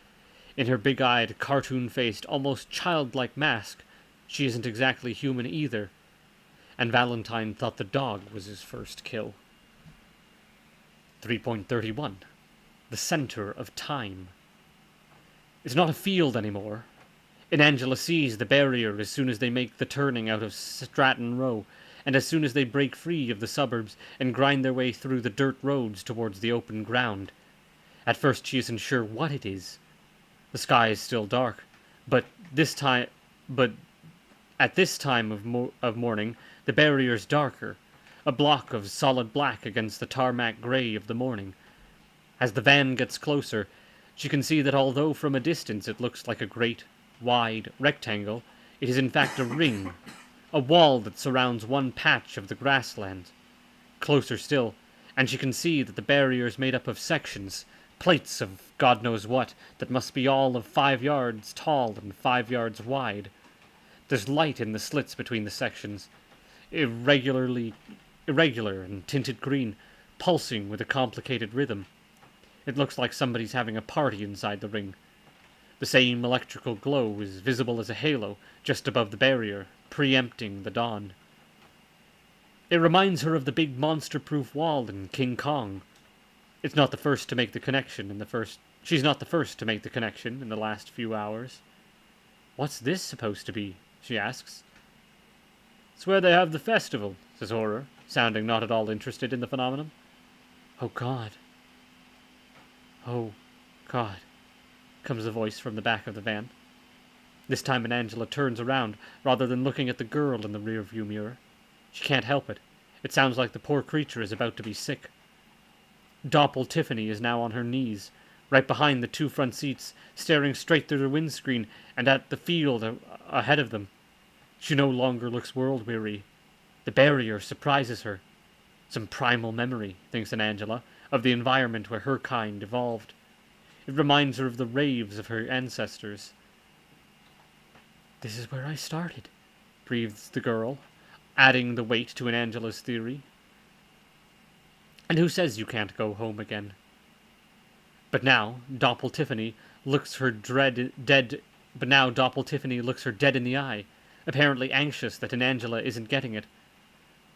In her big-eyed, cartoon-faced, almost childlike mask, she isn't exactly human either. And Valentine thought the dog was his first kill. 3.31. The center of time. It's not a field anymore. In Angela sees the barrier as soon as they make the turning out of Stratton Row, and as soon as they break free of the suburbs and grind their way through the dirt roads towards the open ground. At first she isn't sure what it is. The sky is still dark, but at this time of morning, the barrier's darker, a block of solid black against the tarmac grey of the morning. As the van gets closer, she can see that although from a distance it looks like a great, wide rectangle, it is in fact a ring, a wall that surrounds one patch of the grassland. Closer still, and she can see that the barrier is made up of sections, plates of God knows what, that must be all of 5 yards tall and 5 yards wide. There's light in the slits between the sections, irregular and tinted green, pulsing with a complicated rhythm. It looks like somebody's having a party inside the ring. The same electrical glow is visible as a halo just above the barrier, preempting the dawn. It reminds her of the big monster-proof wall in King Kong. It's not the first to make the connection She's not the first to make the connection in the last few hours. "What's this supposed to be?" she asks. "It's where they have the festival," says Horror, sounding not at all interested in the phenomenon. "Oh God. Oh God," comes the voice from the back of the van. This time Angela turns around, rather than looking at the girl in the rear-view mirror. She can't help it. It sounds like the poor creature is about to be sick. Doppel Tiffany is now on her knees, right behind the 2 front seats, staring straight through the windscreen and at the field ahead of them. She no longer looks world-weary. The barrier surprises her. Some primal memory, thinks Angela, of the environment where her kind evolved. It reminds her of the raves of her ancestors. "This is where I started," breathes the girl, adding the weight to Angela's theory. "And who says you can't go home again?" But now Doppel Tiffany looks her dead in the eye, apparently anxious that Angela isn't getting it.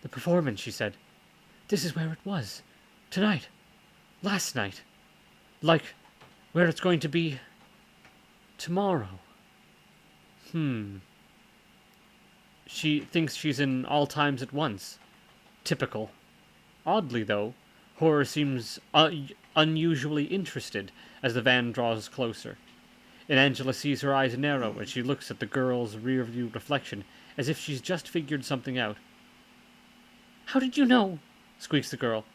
"The performance," she said. "This is where it was. Tonight. Last night. Like where it's going to be tomorrow." She thinks she's in all times at once. Typical. Oddly, though, Horror seems unusually interested as the van draws closer, and Angela sees her eyes narrow as she looks at the girl's rear-view reflection, as if she's just figured something out. "How did you know?" squeaks the girl.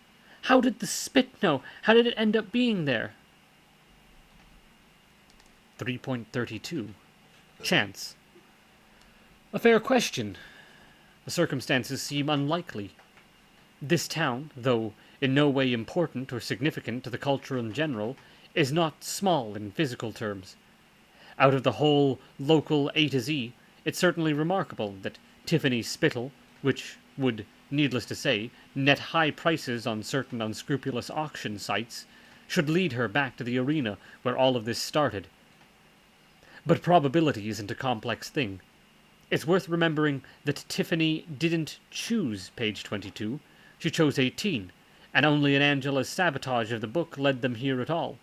"How did the spit know? How did it end up being there?" 3.32. Chance. A fair question. The circumstances seem unlikely. This town, though in no way important or significant to the culture in general, is not small in physical terms. Out of the whole local A to Z, it's certainly remarkable that Tiffany Spittle, which would, needless to say, net high prices on certain unscrupulous auction sites, should lead her back to the arena where all of this started. But probability isn't a complex thing. It's worth remembering that Tiffany didn't choose page 22, she chose 18, and only in Angela's sabotage of the book led them here at all.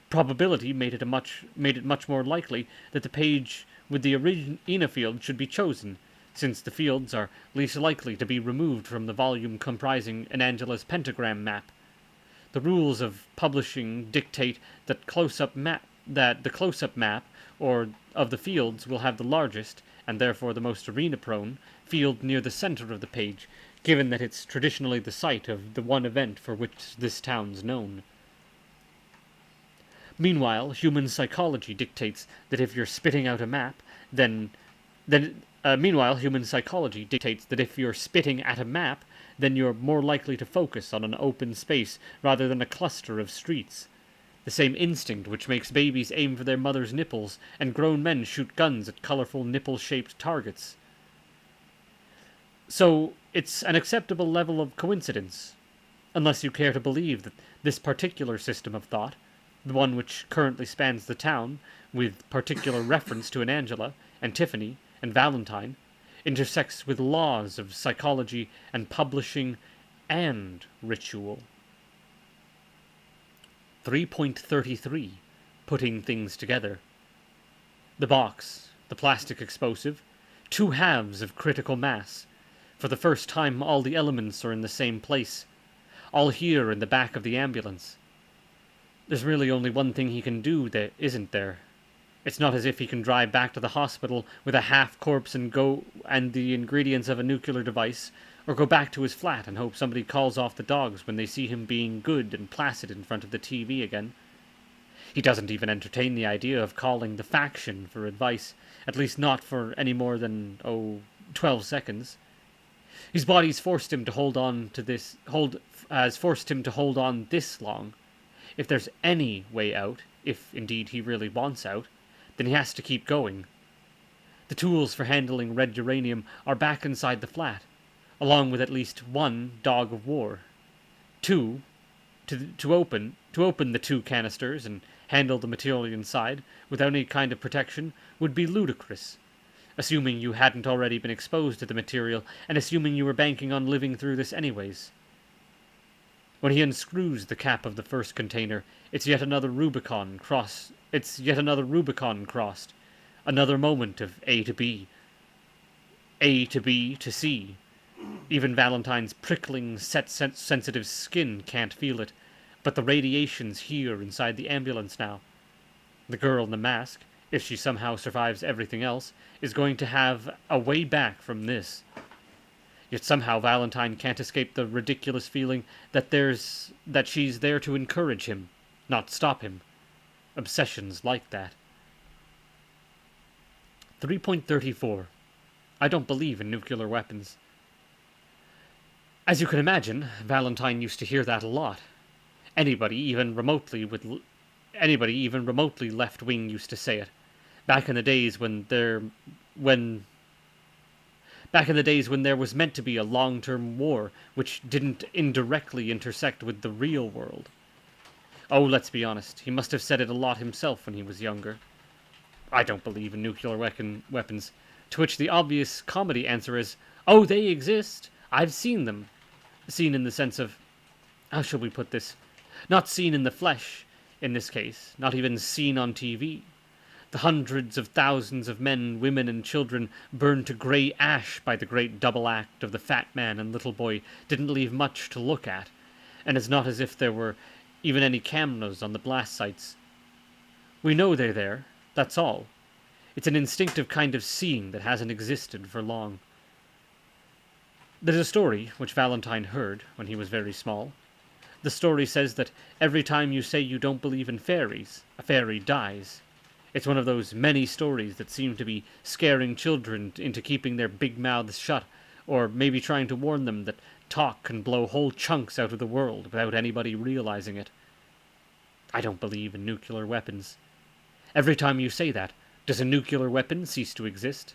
Probability made it much more likely that the page with the arena field should be chosen, since the fields are least likely to be removed from the volume comprising an Angela's pentagram map. The rules of publishing dictate that the close-up map or of the fields will have the largest, and therefore the most arena-prone, field near the center of the page, given that it's traditionally the site of the one event for which this town's known. Meanwhile, human psychology dictates that if you're spitting out a map, Meanwhile, human psychology dictates that if you're spitting at a map, then you're more likely to focus on an open space rather than a cluster of streets. The same instinct which makes babies aim for their mother's nipples and grown men shoot guns at colorful nipple-shaped targets. So, it's an acceptable level of coincidence, unless you care to believe that this particular system of thought, the one which currently spans the town, with particular reference to an Angela, and Tiffany, and Valentine, intersects with laws of psychology and publishing and ritual. 3.33. Putting things together. The box, the plastic explosive, two halves of critical mass. For the first time, all the elements are in the same place. All here in the back of the ambulance. There's really only one thing he can do that isn't there. It's not as if he can drive back to the hospital with a half-corpse and the ingredients of a nuclear device, or go back to his flat and hope somebody calls off the dogs when they see him being good and placid in front of the TV again. He doesn't even entertain the idea of calling the faction for advice, at least not for any more than, 12 seconds. His body's forced him to hold on this long. If there's any way out, if indeed he really wants out, then he has to keep going. The tools for handling red uranium are back inside the flat, along with at least one dog of war. To open the two canisters and handle the material inside without any kind of protection would be ludicrous, assuming you hadn't already been exposed to the material and assuming you were banking on living through this anyways. When he unscrews the cap of the first container, it's yet another Rubicon crossed. Another moment of A to B to C. Even Valentine's prickling, sensitive skin can't feel it, but the radiation's here inside the ambulance now. The girl in the mask, if she somehow survives everything else, is going to have a way back from this. Yet somehow Valentine can't escape the ridiculous feeling that she's there to encourage him, not stop him. Obsessions like that. 3.34. I don't believe in nuclear weapons. As you can imagine, Valentine used to hear that a lot. Anybody even remotely left-wing used to say it. Back in the days when there was meant to be a long-term war which didn't indirectly intersect with the real world. Oh, let's be honest, he must have said it a lot himself when he was younger. I don't believe in nuclear weapons, to which the obvious comedy answer is, oh, they exist, I've seen them. Seen in the sense of, how shall we put this? Not seen in the flesh, in this case, not even seen on TV. The hundreds of thousands of men, women, and children burned to grey ash by the great double act of the fat man and little boy didn't leave much to look at, and it's not as if there were even any cameras on the blast sites. We know they're there, that's all. It's an instinctive kind of seeing that hasn't existed for long. There's a story which Valentine heard when he was very small. The story says that every time you say you don't believe in fairies, a fairy dies. It's one of those many stories that seem to be scaring children into keeping their big mouths shut, or maybe trying to warn them that talk can blow whole chunks out of the world without anybody realizing it. I don't believe in nuclear weapons. Every time you say that, does a nuclear weapon cease to exist?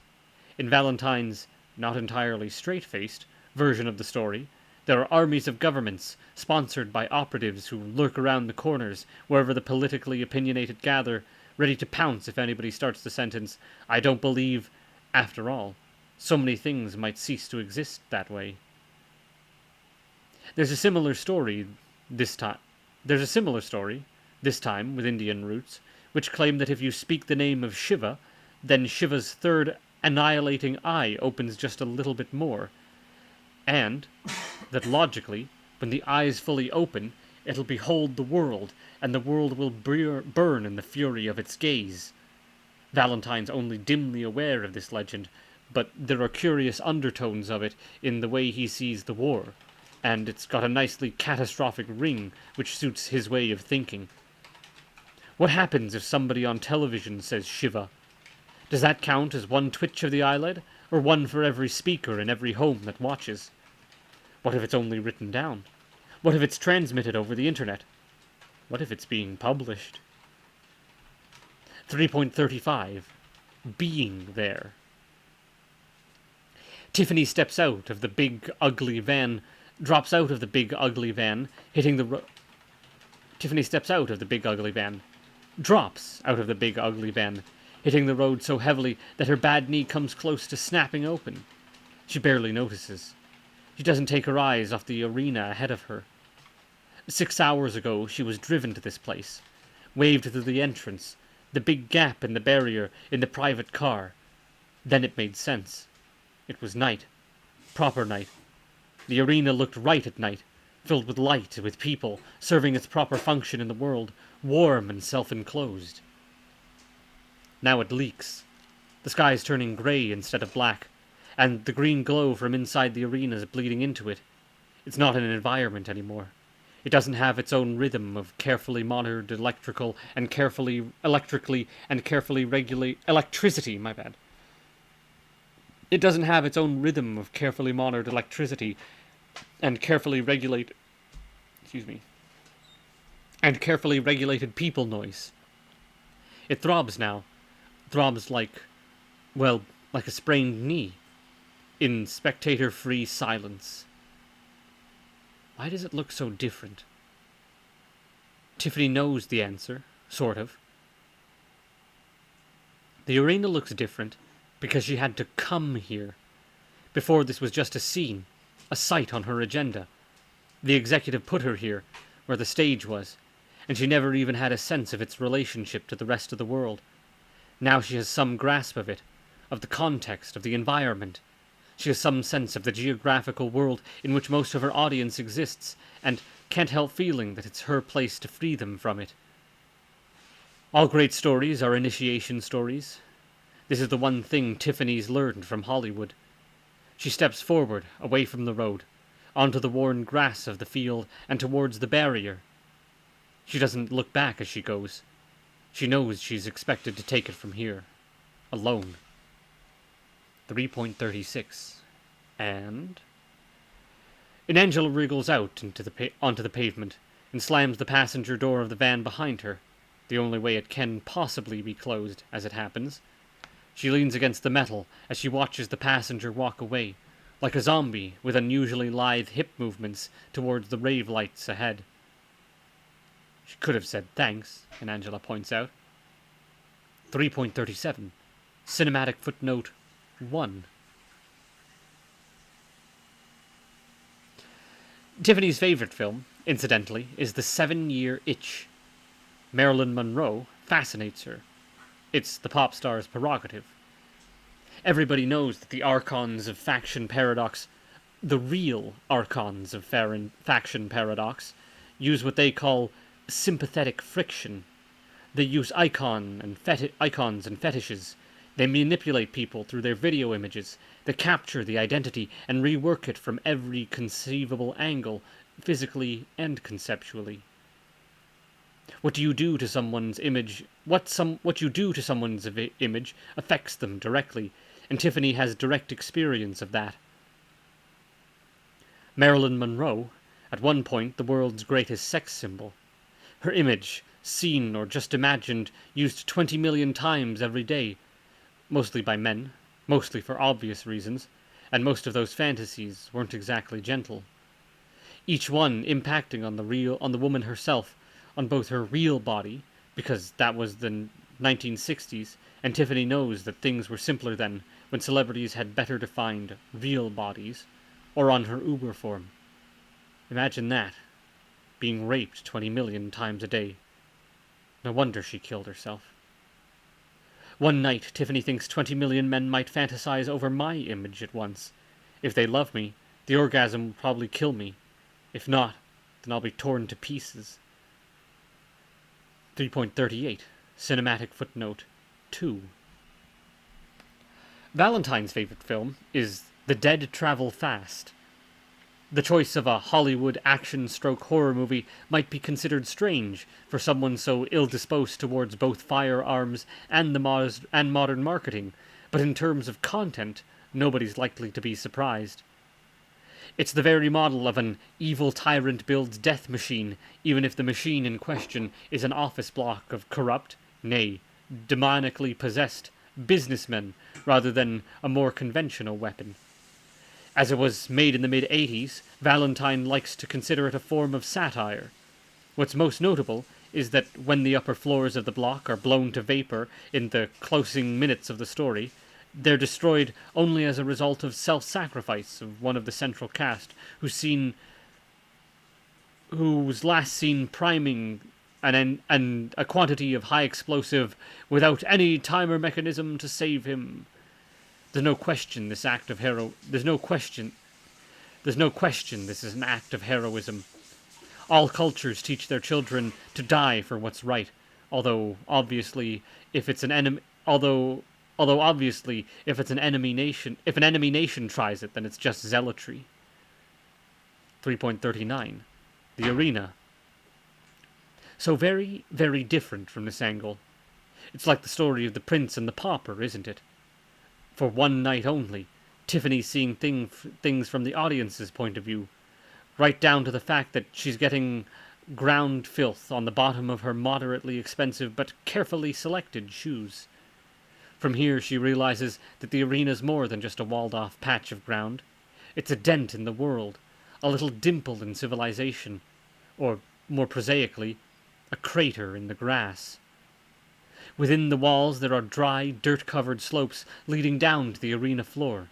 In Valentine's not entirely straight-faced version of the story, there are armies of governments, sponsored by operatives who lurk around the corners wherever the politically opinionated gather, ready to pounce if anybody starts the sentence, I don't believe. After all, so many things might cease to exist that way. There's a similar story this time with Indian roots, which claim that if you speak the name of Shiva, then Shiva's third annihilating eye opens just a little bit more, and that logically, when the eyes fully open, it'll behold the world, and the world will burn in the fury of its gaze. Valentine's only dimly aware of this legend, but there are curious undertones of it in the way he sees the war, and it's got a nicely catastrophic ring which suits his way of thinking. What happens if somebody on television says Shiva? Does that count as one twitch of the eyelid, or one for every speaker in every home that watches? What if it's only written down? What if it's transmitted over the internet? What if it's being published? 3.35. Being there. Tiffany steps out of the big, ugly van, drops out of the big, ugly van, hitting the Tiffany steps out of the big, ugly van, drops out of the big, ugly van, hitting the road so heavily that her bad knee comes close to snapping open. She barely notices. She doesn't take her eyes off the arena ahead of her. 6 hours ago, she was driven to this place, waved through the entrance, the big gap in the barrier in the private car. Then it made sense. It was night. Proper night. The arena looked right at night, filled with light, with people, serving its proper function in the world, warm and self-enclosed. Now it leaks. The sky is turning grey instead of black, and the green glow from inside the arena is bleeding into it. It's not an environment anymore. It doesn't have its own rhythm of carefully monitored electricity, and carefully regulate electricity, my bad. It doesn't have its own rhythm of carefully monitored electricity and carefully regulated people noise. It throbs now. Throbs like a sprained knee, in spectator-free silence. Why does it look so different? Tiffany knows the answer, sort of. The arena looks different because she had to come here. Before, this was just a scene, a site on her agenda. The executive put her here, where the stage was, and she never even had a sense of its relationship to the rest of the world. Now she has some grasp of it, of the context, of the environment. She has some sense of the geographical world in which most of her audience exists, and can't help feeling that it's her place to free them from it. All great stories are initiation stories. This is the one thing Tiffany's learned from Hollywood. She steps forward, away from the road, onto the worn grass of the field, and towards the barrier. She doesn't look back as she goes. She knows she's expected to take it from here, alone. 3.36. And Angela wriggles out onto the pavement and slams the passenger door of the van behind her, the only way it can possibly be closed, as it happens. She leans against the metal as she watches the passenger walk away, like a zombie with unusually lithe hip movements towards the rave lights ahead. She could have said thanks, and Angela points out. 3.37. Cinematic footnote 1. Tiffany's favorite film, incidentally, is The 7-Year Itch. Marilyn Monroe fascinates her. It's the pop star's prerogative. Everybody knows that the archons of Faction Paradox, the real archons of Faction Paradox, use what they call sympathetic friction. They use icons and fetishes. They manipulate people through their video images. They capture the identity and rework it from every conceivable angle, physically and conceptually. What you do to someone's image, what you do to someone's image affects them directly, and Tiffany has direct experience of that. Marilyn Monroe, at one point the world's greatest sex symbol. Her image, seen or just imagined, used 20 million times every day, mostly by men, mostly for obvious reasons, and most of those fantasies weren't exactly gentle. Each one impacting on the woman herself, on both her real body, because that was the 1960s, and Tiffany knows that things were simpler then, when celebrities had better defined real bodies, or on her Uber form. Imagine that, being raped 20 million times a day. No wonder she killed herself. One night, Tiffany thinks 20 million men might fantasize over my image at once. If they love me, the orgasm will probably kill me. If not, then I'll be torn to pieces. 3.38 Cinematic Footnote 2. Valentine's favorite film is The Dead Travel Fast. The choice of a Hollywood action-horror movie might be considered strange for someone so ill-disposed towards both firearms and modern marketing, but in terms of content, nobody's likely to be surprised. It's the very model of an evil tyrant builds death machine, even if the machine in question is an office block of corrupt, nay, demonically possessed businessmen, rather than a more conventional weapon. As it was made in the mid-80s, Valentine likes to consider it a form of satire. What's most notable is that when the upper floors of the block are blown to vapor in the closing minutes of the story, they're destroyed only as a result of self-sacrifice of one of the central cast, who was last seen priming a quantity of high explosive without any timer mechanism to save him. There's no question this is an act of heroism. All cultures teach their children to die for what's right, although obviously if an enemy nation tries it, then it's just zealotry. 3.39 The Arena. So very, very different from this angle. It's like the story of the prince and the pauper, isn't it? For one night only, Tiffany's seeing things from the audience's point of view, right down to the fact that she's getting ground filth on the bottom of her moderately expensive but carefully selected shoes. From here she realizes that the arena's more than just a walled-off patch of ground. It's a dent in the world, a little dimple in civilization, or, more prosaically, a crater in the grass. Within the walls there are dry, dirt-covered slopes leading down to the arena floor.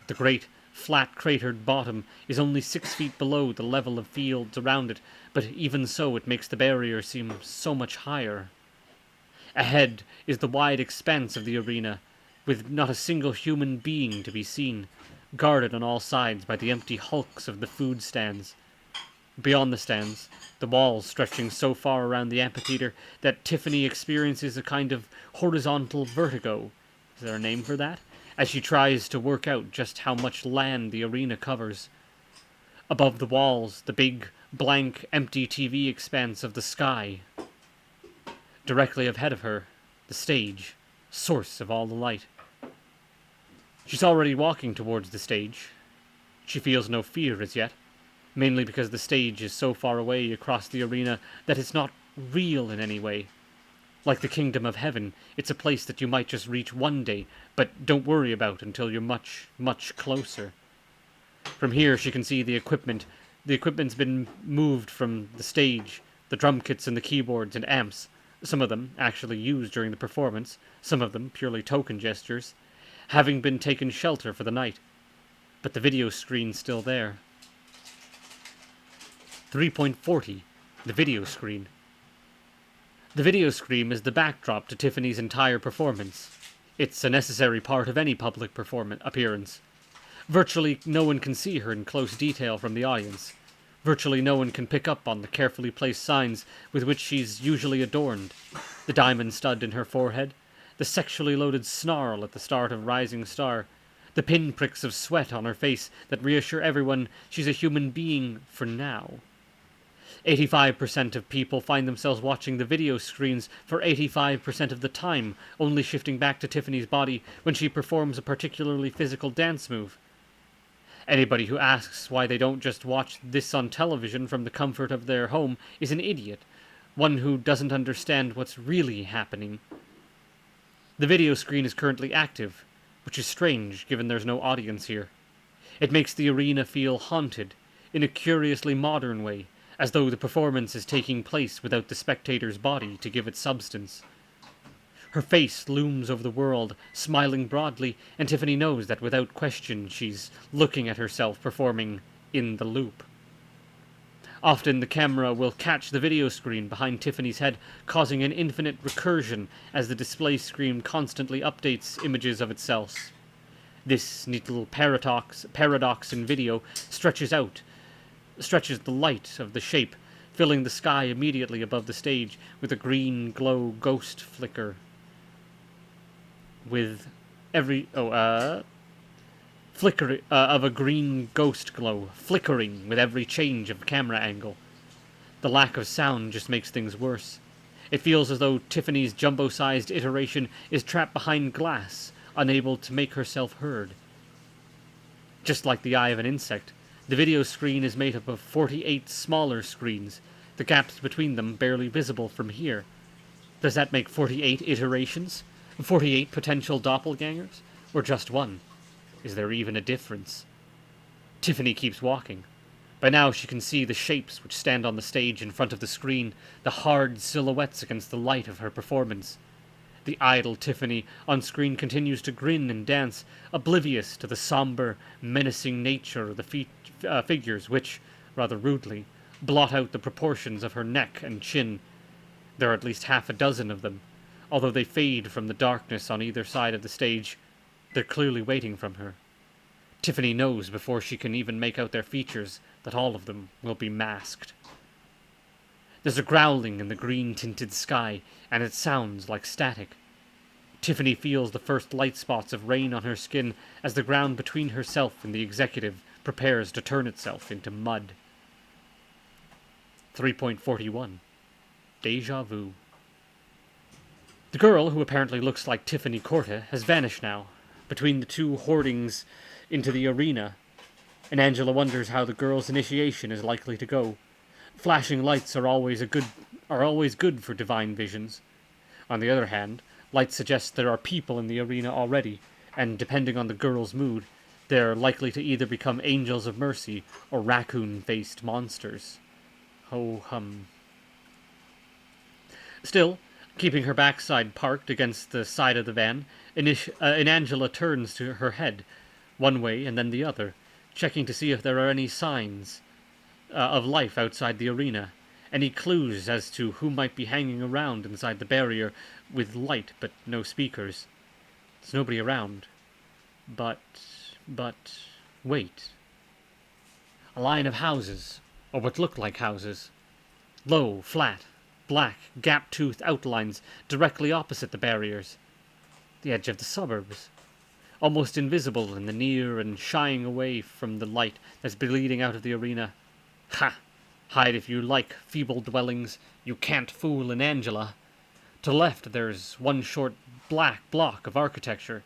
The great, flat cratered bottom is only 6 feet below the level of fields around it, but even so it makes the barrier seem so much higher. Ahead is the wide expanse of the arena, with not a single human being to be seen, guarded on all sides by the empty hulks of the food stands. Beyond the stands, the walls stretching so far around the amphitheater that Tiffany experiences a kind of horizontal vertigo. Is there a name for that? As she tries to work out just how much land the arena covers. Above the walls, the big, blank, empty TV expanse of the sky. Directly ahead of her, the stage, source of all the light. She's already walking towards the stage. She feels no fear as yet, mainly because the stage is so far away across the arena that it's not real in any way. Like the kingdom of heaven, it's a place that you might just reach one day, but don't worry about until you're much, much closer. From here she can see the equipment. The equipment's been moved from the stage, the drum kits and the keyboards and amps, some of them actually used during the performance, some of them purely token gestures, having been taken shelter for the night. But the video screen's still there. 3.40 The video screen. The video screen is the backdrop to Tiffany's entire performance. It's a necessary part of any public appearance. Virtually no one can see her in close detail from the audience. Virtually no one can pick up on the carefully placed signs with which she's usually adorned. The diamond stud in her forehead, the sexually loaded snarl at the start of Rising Star, the pinpricks of sweat on her face that reassure everyone she's a human being for now. 85% of people find themselves watching the video screens for 85% of the time, only shifting back to Tiffany's body when she performs a particularly physical dance move. Anybody who asks why they don't just watch this on television from the comfort of their home is an idiot, one who doesn't understand what's really happening. The video screen is currently active, which is strange given there's no audience here. It makes the arena feel haunted, in a curiously modern way, as though the performance is taking place without the spectator's body to give it substance. Her face looms over the world, smiling broadly, and Tiffany knows that without question she's looking at herself performing in the loop. Often the camera will catch the video screen behind Tiffany's head, causing an infinite recursion as the display screen constantly updates images of itself. This neat little paradox in video stretches the light of the shape, filling the sky immediately above the stage with a green glow ghost flicker. Of a green ghost glow, flickering with every change of camera angle. The lack of sound just makes things worse. It feels as though Tiffany's jumbo-sized iteration is trapped behind glass, unable to make herself heard. Just like the eye of an insect, the video screen is made up of 48 smaller screens, the gaps between them barely visible from here. Does that make 48 iterations? 48 potential doppelgangers? Or just one? Is there even a difference? Tiffany keeps walking. By now she can see the shapes which stand on the stage in front of the screen, the hard silhouettes against the light of her performance. The idle Tiffany on screen continues to grin and dance, oblivious to the somber, menacing nature of the figures which, rather rudely, blot out the proportions of her neck and chin. There are at least half a dozen of them. Although they fade from the darkness on either side of the stage, they're clearly waiting from her. Tiffany knows before she can even make out their features that all of them will be masked. There's a growling in the green-tinted sky, and it sounds like static. Tiffany feels the first light spots of rain on her skin as the ground between herself and the executive prepares to turn itself into mud. 3.41. Deja vu. The girl, who apparently looks like Tiffany Corta, has vanished now, between the two hoardings into the arena, and Angela wonders how the girl's initiation is likely to go. Flashing lights are always good for divine visions. On the other hand, light suggests there are people in the arena already, and depending on the girl's mood, they're likely to either become angels of mercy or raccoon-faced monsters. Ho hum. Still, keeping her backside parked against the side of the van, Angela turns to her head, one way and then the other, checking to see if there are any signs of life outside the arena, any clues as to who might be hanging around inside the barrier with light but no speakers. There's nobody around. But, wait. A line of houses, or what look like houses. Low, flat, black, gap-toothed outlines directly opposite the barriers. The edge of the suburbs. Almost invisible in the near and shying away from the light that's bleeding out of the arena. Ha! Hide if you like, feeble dwellings. You can't fool an Angela. To the left there's one short black block of architecture,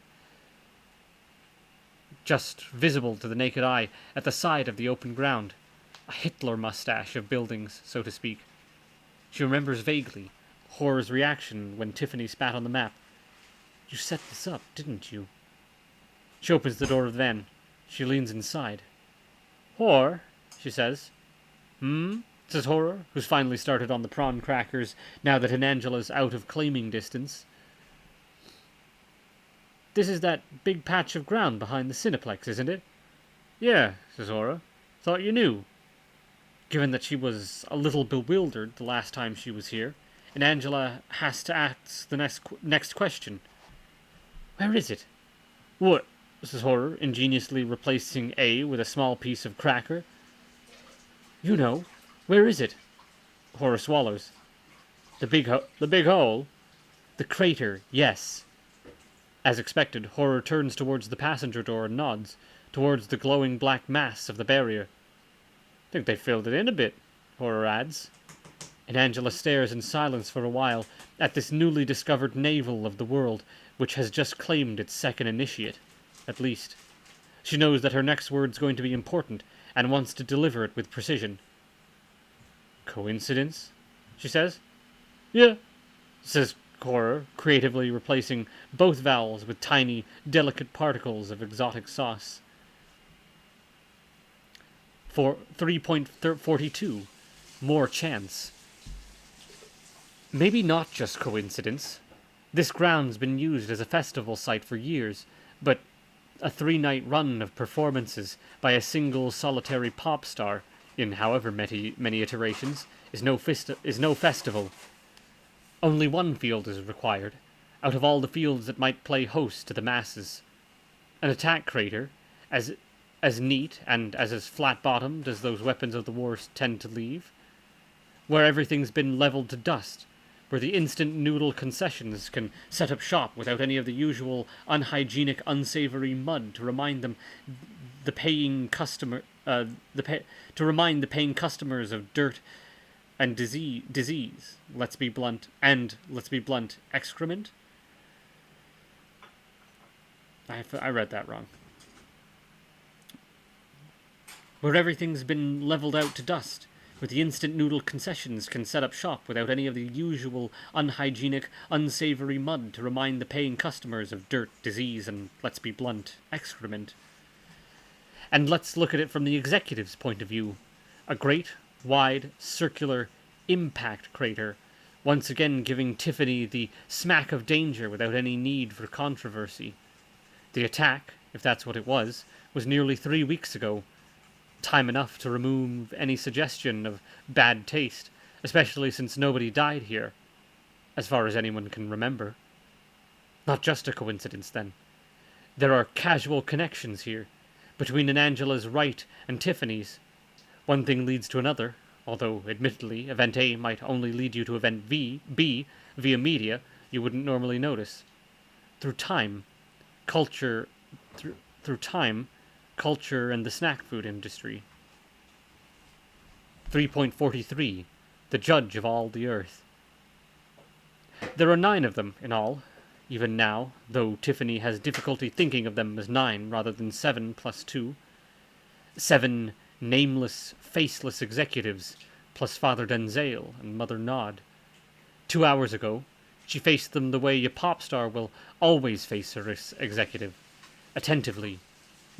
just visible to the naked eye at the side of the open ground. A Hitler mustache of buildings, so to speak. She remembers vaguely Horror's reaction when Tiffany spat on the map. You set this up, didn't you? She opens the door of the van. She leans inside. Horror, she says. Says Horror, who's finally started on the prawn crackers now that Angela's out of claiming distance. This is that big patch of ground behind the Cineplex, isn't it? Yeah, says Horror. Thought you knew. Given that she was a little bewildered the last time she was here, and Angela has to ask the next question. Where is it? What? Says Horror, ingeniously replacing A with a small piece of cracker. You know. Where is it? Horror swallows. The big hole? The crater, yes. As expected, Horror turns towards the passenger door and nods, towards the glowing black mass of the barrier. Think they filled it in a bit, Horror adds. And Angela stares in silence for a while at this newly discovered navel of the world, which has just claimed its second initiate, at least. She knows that her next word's going to be important, and wants to deliver it with precision. Coincidence? She says. Yeah, says Horror, creatively replacing both vowels with tiny, delicate particles of exotic sauce. For 3.42, more chance. Maybe not just coincidence. This ground's been used as a festival site for years, but a 3-night run of performances by a single solitary pop star, in however many iterations, is no festival. Only one field is required, out of all the fields that might play host to the masses. An attack crater, as neat and as flat-bottomed as those weapons of the war tend to leave, where everything's been leveled to dust, where the instant noodle concessions can set up shop without any of the usual unhygienic, unsavory mud to remind them the paying customer to remind the paying customers of dirt and disease. Let's be blunt, excrement. I read that wrong. Where everything's been leveled out to dust, where the instant noodle concessions can set up shop without any of the usual unhygienic, unsavory mud to remind the paying customers of dirt, disease, and, let's be blunt, excrement. And let's look at it from the executive's point of view. A great, wide, circular impact crater, once again giving Tiffany the smack of danger without any need for controversy. The attack, if that's what it was nearly 3 weeks ago. Time enough to remove any suggestion of bad taste, especially since nobody died here, as far as anyone can remember. Not just a coincidence, then. There are casual connections here, between an Angela's right and Tiffany's. One thing leads to another, although, admittedly, event A might only lead you to event B, via media, you wouldn't normally notice. Through time, culture and the snack food industry. 3.43, the judge of all the earth. There are 9 of them in all, even now, though Tiffany has difficulty thinking of them as 9 rather than 7 plus 2. 7 nameless, faceless executives, plus Father Denzel and Mother Nod. 2 hours ago, she faced them the way a pop star will always face her executive, attentively,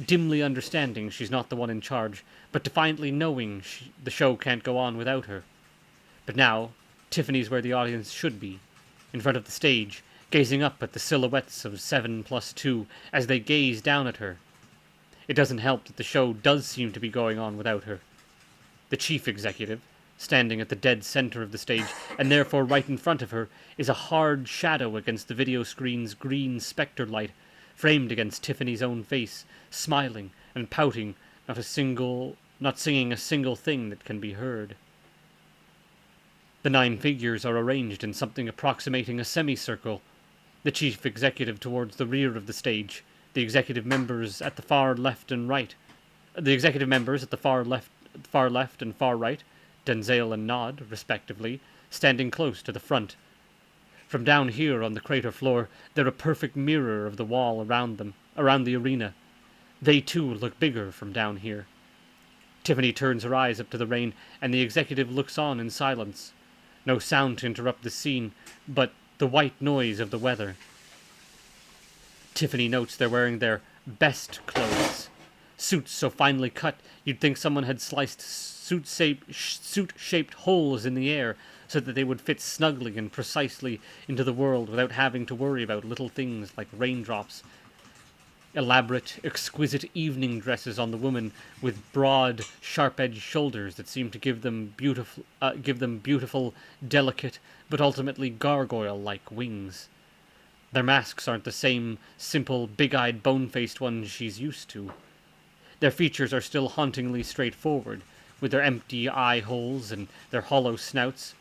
dimly understanding she's not the one in charge, but defiantly knowing the show can't go on without her. But now, Tiffany's where the audience should be, in front of the stage, gazing up at the silhouettes of 7 plus 2 as they gaze down at her. It doesn't help that the show does seem to be going on without her. The chief executive, standing at the dead center of the stage, and therefore right in front of her, is a hard shadow against the video screen's green spectre light, framed against Tiffany's own face, smiling and pouting, not singing a single thing that can be heard. The 9 figures are arranged in something approximating a semicircle, the chief executive towards the rear of the stage, the executive members at the far left and right, and far right, Denzel and Nod, respectively, standing close to the front. From down here on the crater floor, they're a perfect mirror of the wall around the arena. They too look bigger from down here. Tiffany turns her eyes up to the rain, and the executive looks on in silence. No sound to interrupt the scene, but the white noise of the weather. Tiffany notes they're wearing their best clothes. Suits so finely cut, you'd think someone had sliced suit-shaped holes in the air so that they would fit snugly and precisely into the world without having to worry about little things like raindrops elaborate, exquisite evening dresses on the women, with broad, sharp-edged shoulders that seem to give them beautiful, delicate, but ultimately gargoyle-like wings. Their masks aren't the same simple, big-eyed, bone-faced ones she's used to. Their features are still hauntingly straightforward, with their empty eye holes and their hollow snouts,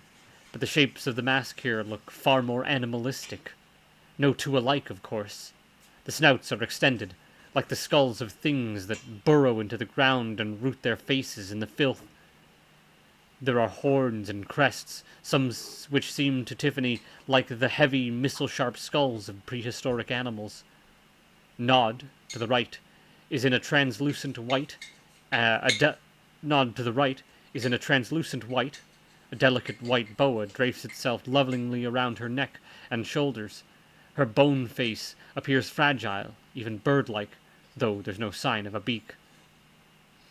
but the shapes of the mask here look far more animalistic. No two alike, of course. The snouts are extended, like the skulls of things that burrow into the ground and root their faces in the filth. There are horns and crests, some which seem to Tiffany like the heavy, missile-sharp skulls of prehistoric animals. Nod, to the right, is in a translucent white. Nod to the right is in a translucent white. A delicate white boa drapes itself lovingly around her neck and shoulders. Her bone face appears fragile, even bird-like, though there's no sign of a beak.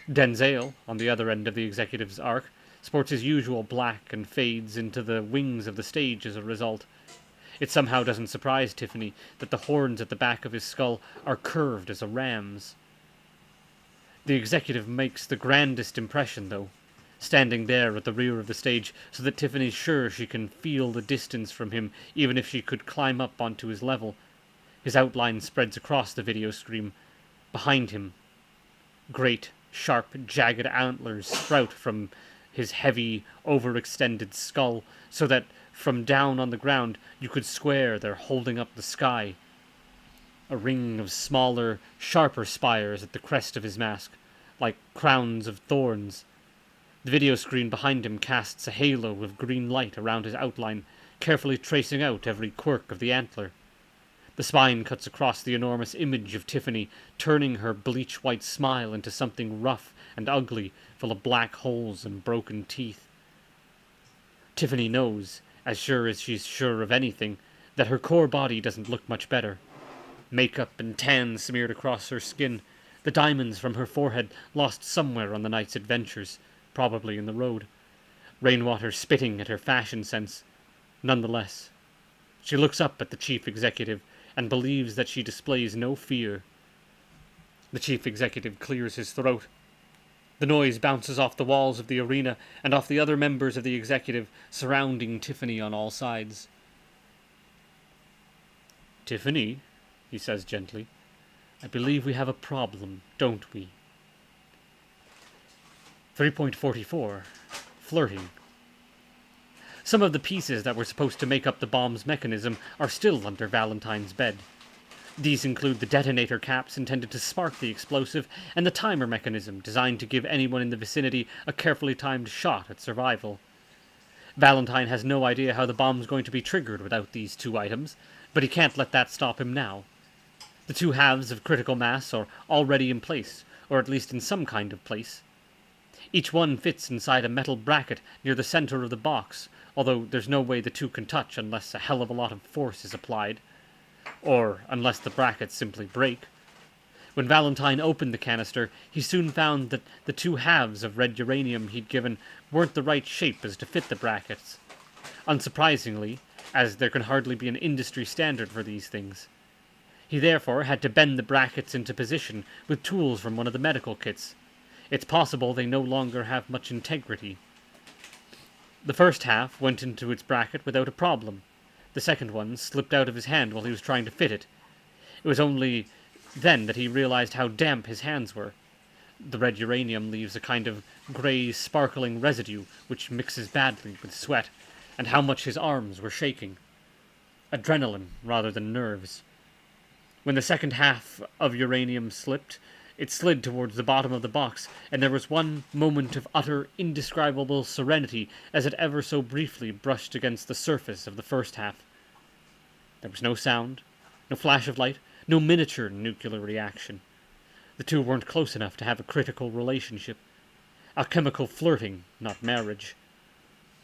Denzel, on the other end of the executive's arc, sports his usual black and fades into the wings of the stage as a result. It somehow doesn't surprise Tiffany that the horns at the back of his skull are curved as a ram's. The executive makes the grandest impression, though, standing there at the rear of the stage so that Tiffany's sure she can feel the distance from him even if she could climb up onto his level. His outline spreads across the video screen. Behind him, great, sharp, jagged antlers sprout from his heavy, overextended skull so that from down on the ground you could swear they're holding up the sky. A ring of smaller, sharper spires at the crest of his mask, like crowns of thorns. The video screen behind him casts a halo of green light around his outline, carefully tracing out every quirk of the antler. The spine cuts across the enormous image of Tiffany, turning her bleach-white smile into something rough and ugly, full of black holes and broken teeth. Tiffany knows, as sure as she's sure of anything, that her core body doesn't look much better. Makeup and tan smeared across her skin, the diamonds from her forehead lost somewhere on the night's adventures, probably in the road. Rainwater spitting at her fashion sense. Nonetheless, she looks up at the chief executive and believes that she displays no fear. The chief executive clears his throat. The noise bounces off the walls of the arena and off the other members of the executive, surrounding Tiffany on all sides. "Tiffany," he says gently, "I believe we have a problem, don't we?" 3.44. Flirting. Some of the pieces that were supposed to make up the bomb's mechanism are still under Valentine's bed. These include the detonator caps intended to spark the explosive, and the timer mechanism designed to give anyone in the vicinity a carefully timed shot at survival. Valentine has no idea how the bomb's going to be triggered without these two items, but he can't let that stop him now. The two halves of critical mass are already in place, or at least in some kind of place. Each one fits inside a metal bracket near the center of the box, although there's no way the two can touch unless a hell of a lot of force is applied. Or unless the brackets simply break. When Valentine opened the canister, he soon found that the two halves of red uranium he'd given weren't the right shape as to fit the brackets. Unsurprisingly, as there can hardly be an industry standard for these things. He therefore had to bend the brackets into position with tools from one of the medical kits. It's possible they no longer have much integrity. The first half went into its bracket without a problem. The second one slipped out of his hand while he was trying to fit it. It was only then that he realized how damp his hands were. The red uranium leaves a kind of grey, sparkling residue which mixes badly with sweat, and how much his arms were shaking. Adrenaline rather than nerves. When the second half of uranium slipped, it slid towards the bottom of the box, and there was one moment of utter, indescribable serenity as it ever so briefly brushed against the surface of the first half. There was no sound, no flash of light, no miniature nuclear reaction. The two weren't close enough to have a critical relationship. Alchemical flirting, not marriage.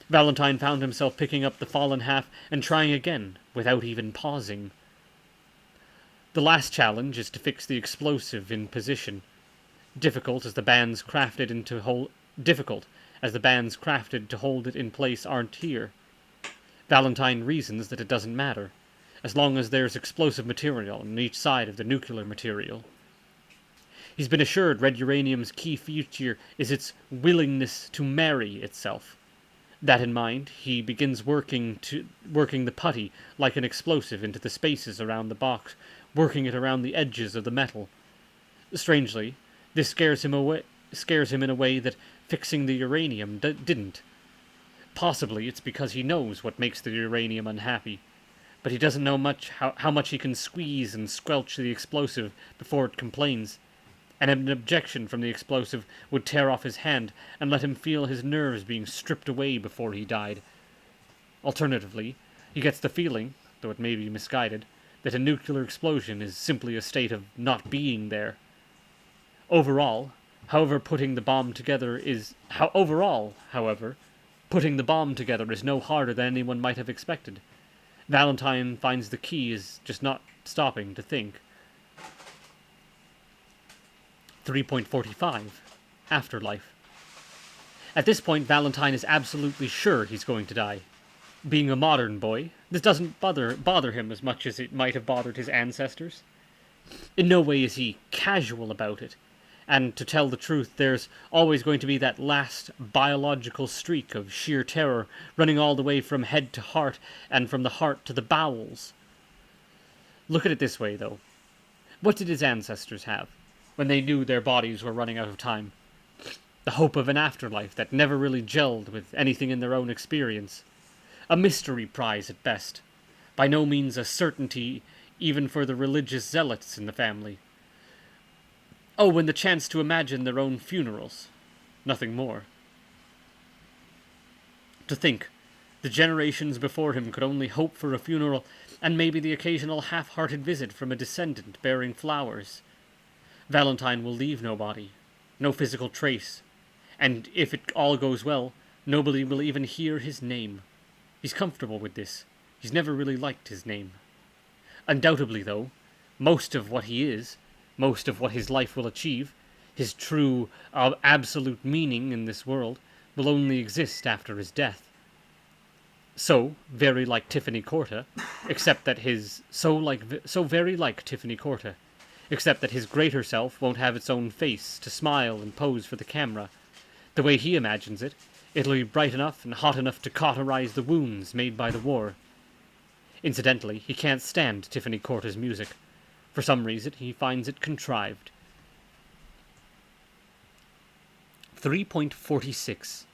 Valentine found himself picking up the fallen half and trying again, without even pausing. The last challenge is to fix the explosive in position. Difficult as the bands crafted to hold it in place aren't here. Valentine reasons that it doesn't matter. as long as there's explosive material on each side of the nuclear material. He's been assured red uranium's key feature is its willingness to marry itself. That in mind, he begins working the putty like an explosive into the spaces around the box, working it around the edges of the metal. Strangely, this scares him in a way that fixing the uranium didn't. Possibly it's because he knows what makes the uranium unhappy, but he doesn't know how much he can squeeze and squelch the explosive before it complains. And an objection from the explosive would tear off his hand and let him feel his nerves being stripped away before he died. Alternatively, he gets the feeling, though it may be misguided, that a nuclear explosion is simply a state of not being there. Overall, however, putting the bomb together is no harder than anyone might have expected. Valentine finds the key is just not stopping to think. 3.45 Afterlife. At this point, Valentine is absolutely sure he's going to die. Being a modern boy, this doesn't bother him as much as it might have bothered his ancestors. In no way is he casual about it, and to tell the truth, there's always going to be that last biological streak of sheer terror running all the way from head to heart and from the heart to the bowels. Look at it this way, though. What did his ancestors have when they knew their bodies were running out of time? The hope of an afterlife that never really gelled with anything in their own experience. A mystery prize at best. By no means a certainty even for the religious zealots in the family. Oh, and the chance to imagine their own funerals. Nothing more. To think, the generations before him could only hope for a funeral and maybe the occasional half-hearted visit from a descendant bearing flowers. Valentine will leave no body, no physical trace, and if it all goes well, nobody will even hear his name. He's comfortable with this. He's never really liked his name. Undoubtedly, though, most of what he is, most of what his life will achieve, his true, absolute meaning in this world, will only exist after his death. So, very like Tiffany Corta, except that his greater self won't have its own face to smile and pose for the camera. The way he imagines it, it'll be bright enough and hot enough to cauterize the wounds made by the war. Incidentally, he can't stand Tiffany Corta's music. For some reason, he finds it contrived. 3.46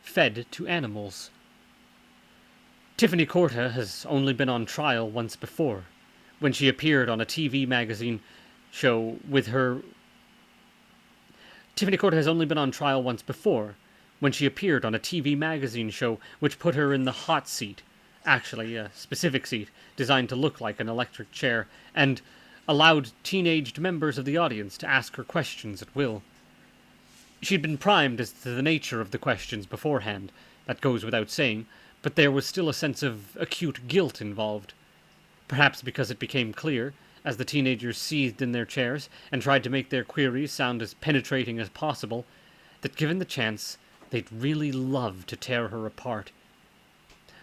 Fed to animals. Tiffany Corta has only been on trial once before, when she appeared on a TV magazine show with her... Tiffany Corta has only been on trial once before, when she appeared on a TV magazine show which put her in the hot seat, actually a specific seat designed to look like an electric chair, and allowed teenaged members of the audience to ask her questions at will. She'd been primed as to the nature of the questions beforehand, that goes without saying, but there was still a sense of acute guilt involved. Perhaps because it became clear, as the teenagers seethed in their chairs and tried to make their queries sound as penetrating as possible, that given the chance, they'd really love to tear her apart.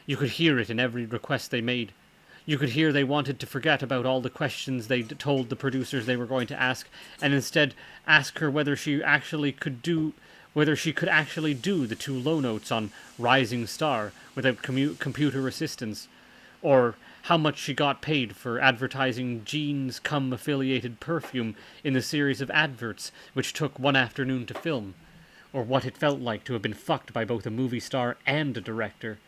You could hear it in every request they made. You could hear they wanted to forget about all the questions they'd told the producers they were going to ask, and instead ask her whether she could actually do the two low notes on Rising Star without computer assistance, or how much she got paid for advertising Jeans Cum affiliated perfume in the series of adverts which took one afternoon to film, or what it felt like to have been fucked by both a movie star and a director.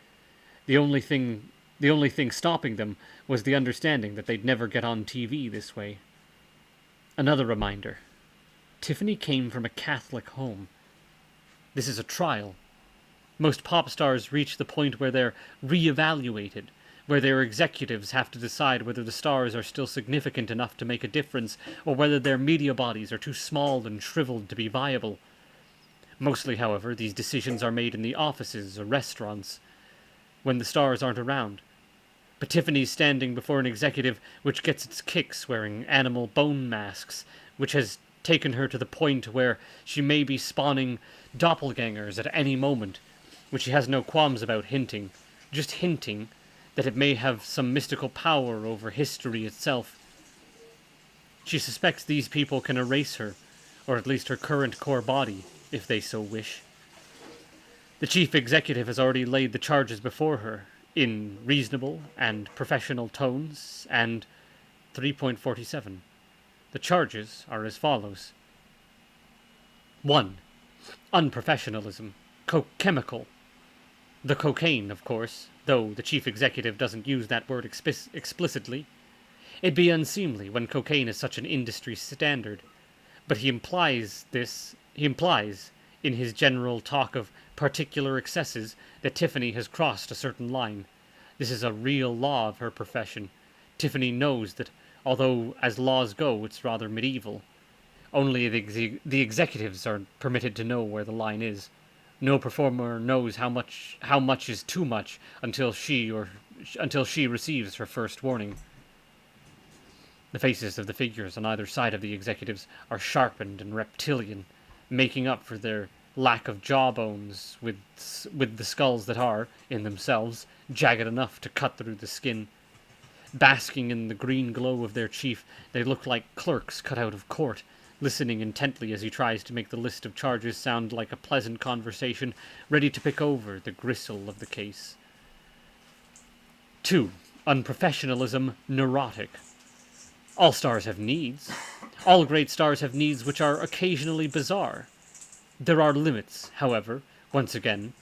The only thing stopping them was the understanding that they'd never get on TV this way. Another reminder. Tiffany came from a Catholic home. This is a trial. Most pop stars reach the point where they're re-evaluated, where their executives have to decide whether the stars are still significant enough to make a difference, or whether their media bodies are too small and shriveled to be viable. Mostly, however, these decisions are made in the offices or restaurants, when the stars aren't around. But Tiffany's standing before an executive which gets its kicks wearing animal bone masks, which has taken her to the point where she may be spawning doppelgangers at any moment, which she has no qualms about hinting, just hinting, that it may have some mystical power over history itself. She suspects these people can erase her, or at least her current core body, if they so wish. The chief executive has already laid the charges before her, in reasonable and professional tones, and 3.47. The charges are as follows. 1. Unprofessionalism. Chemical. The cocaine, of course, though the chief executive doesn't use that word explicitly. It'd be unseemly when cocaine is such an industry standard. But he implies in his general talk of particular excesses that Tiffany has crossed a certain line. This is a real law of her profession. Tiffany knows that, although as laws go it's rather medieval, only the executives are permitted to know where the line is. No performer knows how much is too much until she receives her first warning. The faces of the figures on either side of the executives are sharpened and reptilian, making up for their lack of jawbones with the skulls that are, in themselves, jagged enough to cut through the skin. Basking in the green glow of their chief, they look like clerks cut out of court, listening intently as he tries to make the list of charges sound like a pleasant conversation, ready to pick over the gristle of the case. 2. Unprofessionalism, neurotic. All stars have needs. All great stars have needs which are occasionally bizarre. There are limits, however, once again.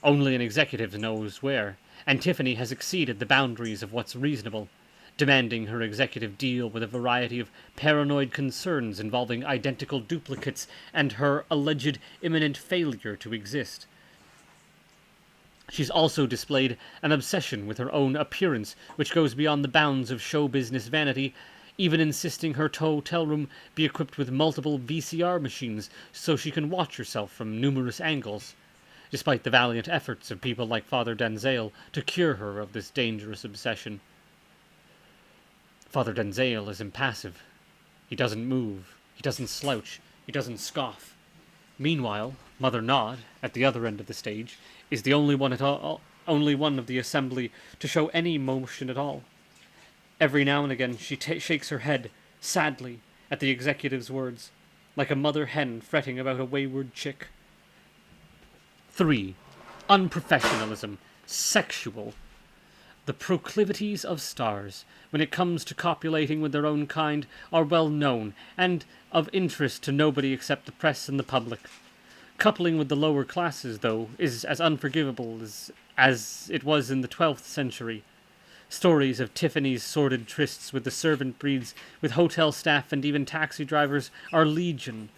Only an executive knows where, and Tiffany has exceeded the boundaries of what's reasonable, demanding her executive deal with a variety of paranoid concerns involving identical duplicates and her alleged imminent failure to exist. She's also displayed an obsession with her own appearance, which goes beyond the bounds of show business vanity, even insisting her hotel room be equipped with multiple VCR machines so she can watch herself from numerous angles, despite the valiant efforts of people like Father Denzale to cure her of this dangerous obsession. Father Denzale is impassive. He doesn't move. He doesn't slouch. He doesn't scoff. Meanwhile, Mother Nod, at the other end of the stage, is the only one of the assembly to show any motion at all. Every now and again she shakes her head, sadly, at the executive's words, like a mother hen fretting about a wayward chick. 3. Unprofessionalism. Sexual. The proclivities of stars, when it comes to copulating with their own kind, are well known, and of interest to nobody except the press and the public. Coupling with the lower classes, though, is as unforgivable as it was in the 12th century. Stories of Tiffany's sordid trysts with the servant breeds, with hotel staff and even taxi drivers, are legion.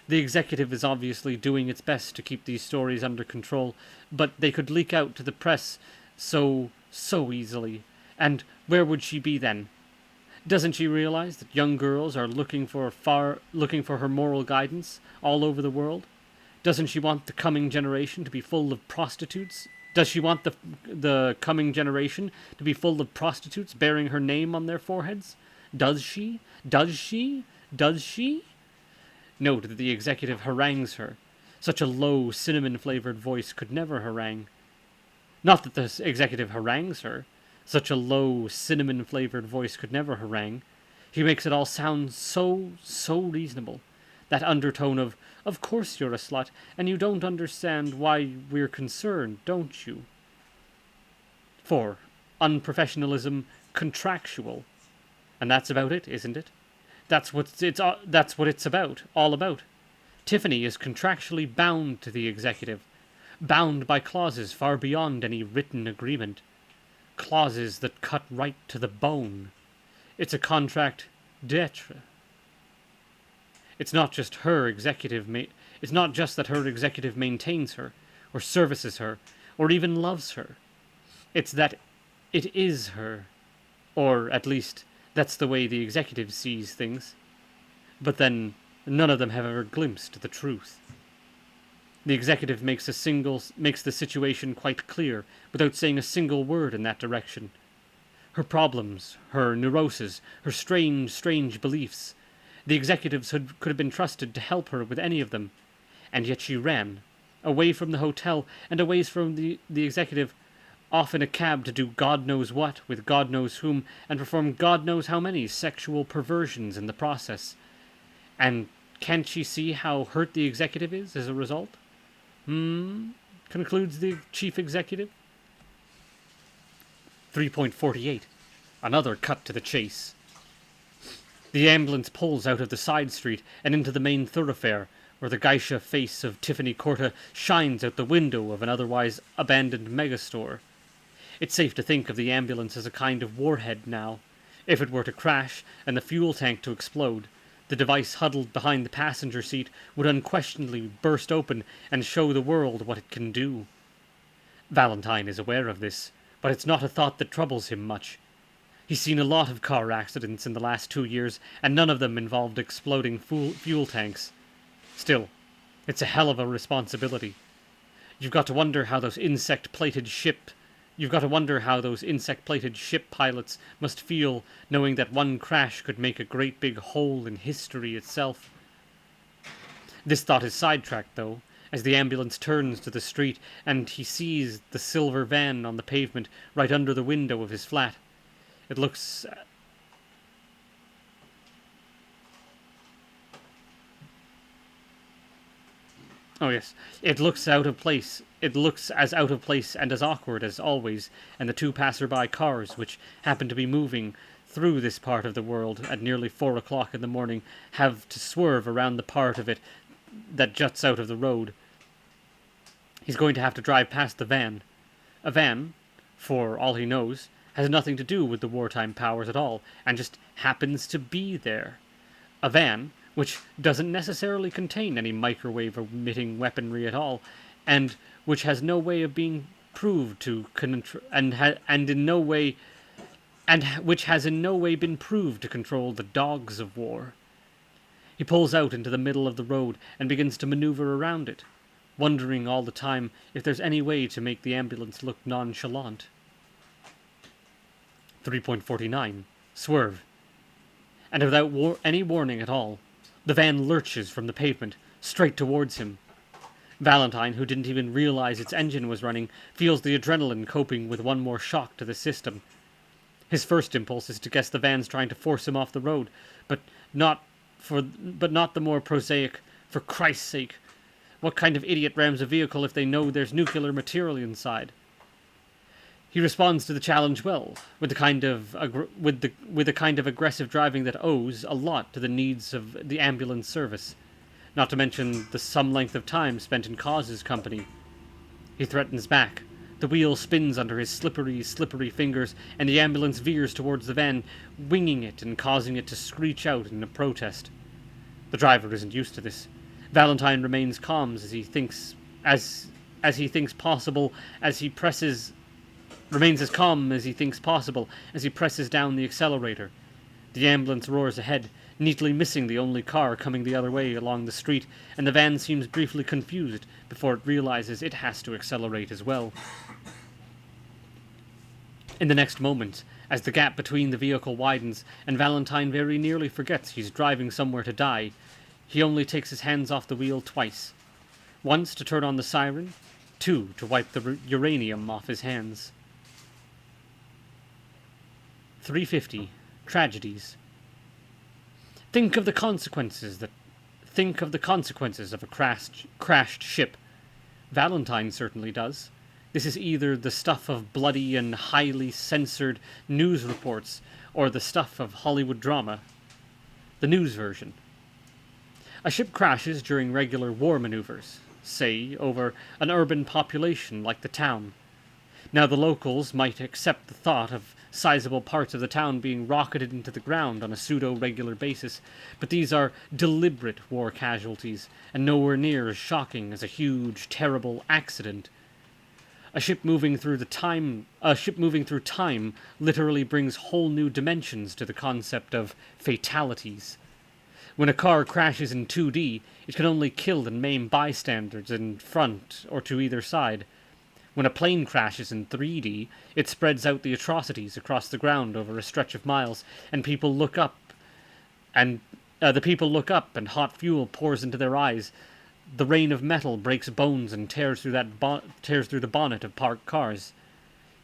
The executive is obviously doing its best to keep these stories under control, but they could leak out to the press so easily. And where would she be then? Doesn't she realize that young girls are looking for her moral guidance all over the world? Doesn't she want the coming generation to be full of prostitutes? Does she want the coming generation to be full of prostitutes bearing her name on their foreheads? Does she? Does she? Does she? Note that the executive harangues her. Such a low, cinnamon-flavored voice could never harangue. Not that the executive harangues her. Such a low, cinnamon-flavored voice could never harangue. He makes it all sound so reasonable. That undertone of course you're a slut, and you don't understand why we're concerned, don't you? 4. Unprofessionalism, contractual. And that's about it, isn't it? That's what it's about, all about. Tiffany is contractually bound to the executive, bound by clauses far beyond any written agreement. Clauses that cut right to the bone. It's a contract d'etre. It's not just that her executive maintains her, or services her, or even loves her. It's that it is her. Or, at least, that's the way the executive sees things. But then, none of them have ever glimpsed the truth. The executive makes the situation quite clear, without saying a single word in that direction. Her problems, her neuroses, her strange beliefs. The executives could have been trusted to help her with any of them, and yet she ran, away from the hotel and away from the executive, off in a cab to do God knows what with God knows whom, and perform God knows how many sexual perversions in the process. And can't she see how hurt the executive is as a result? Concludes the chief executive. 3.48. Another cut to the chase. The ambulance pulls out of the side street and into the main thoroughfare, where the geisha face of Tiffany Corta shines out the window of an otherwise abandoned megastore. It's safe to think of the ambulance as a kind of warhead now. If it were to crash and the fuel tank to explode, the device huddled behind the passenger seat would unquestionably burst open and show the world what it can do. Valentine is aware of this, but it's not a thought that troubles him much. He's seen a lot of car accidents in the last 2 years, and none of them involved exploding fuel tanks. Still, it's a hell of a responsibility. You've got to wonder how those insect-plated ship pilots must feel, knowing that one crash could make a great big hole in history itself. This thought is sidetracked, though, as the ambulance turns to the street and he sees the silver van on the pavement right under the window of his flat. It looks... Oh yes, it looks out of place. It looks as out of place and as awkward as always, and the two passerby cars, which happen to be moving through this part of the world at nearly 4 o'clock in the morning, have to swerve around the part of it that juts out of the road. He's going to have to drive past the van. A van, for all he knows, has nothing to do with the wartime powers at all, and just happens to be there. A van which doesn't necessarily contain any microwave-emitting weaponry at all, and which has no way of being proved to which has in no way been proved to control the dogs of war. He pulls out into the middle of the road and begins to maneuver around it, wondering all the time if there's any way to make the ambulance look nonchalant. 3.49. Swerve. And without any warning at all, the van lurches from the pavement, straight towards him. Valentine, who didn't even realize its engine was running, feels the adrenaline coping with one more shock to the system. His first impulse is to guess the van's trying to force him off the road, but not the more prosaic, for Christ's sake. What kind of idiot rams a vehicle if they know there's nuclear material inside? He responds to the challenge well, with a kind of aggressive driving that owes a lot to the needs of the ambulance service, not to mention the some length of time spent in Cause's company. He threatens back. The wheel spins under his slippery fingers, and the ambulance veers towards the van, winging it and causing it to screech out in a protest. The driver isn't used to this. Valentine remains calm as he thinks possible as he presses down the accelerator. The ambulance roars ahead, neatly missing the only car coming the other way along the street, and the van seems briefly confused before it realizes it has to accelerate as well. In the next moment, as the gap between the vehicle widens and Valentine very nearly forgets he's driving somewhere to die, he only takes his hands off the wheel twice. Once to turn on the siren, two to wipe the uranium off his hands. 350. Tragedies. Think of the consequences of a crashed ship. Valentine certainly does. This is either the stuff of bloody and highly censored news reports, or the stuff of Hollywood drama. The news version. A ship crashes during regular war maneuvers, say, over an urban population like the town. Now the locals might accept the thought of sizable parts of the town being rocketed into the ground on a pseudo-regular basis, but these are deliberate war casualties, and nowhere near as shocking as a huge, terrible accident. A ship moving through time literally brings whole new dimensions to the concept of fatalities. When a car crashes in 2D, it can only kill and maim bystanders in front or to either side. When a plane crashes in 3D, it spreads out the atrocities across the ground over a stretch of miles, and the people look up, and hot fuel pours into their eyes. The rain of metal breaks bones and tears through the bonnet of parked cars.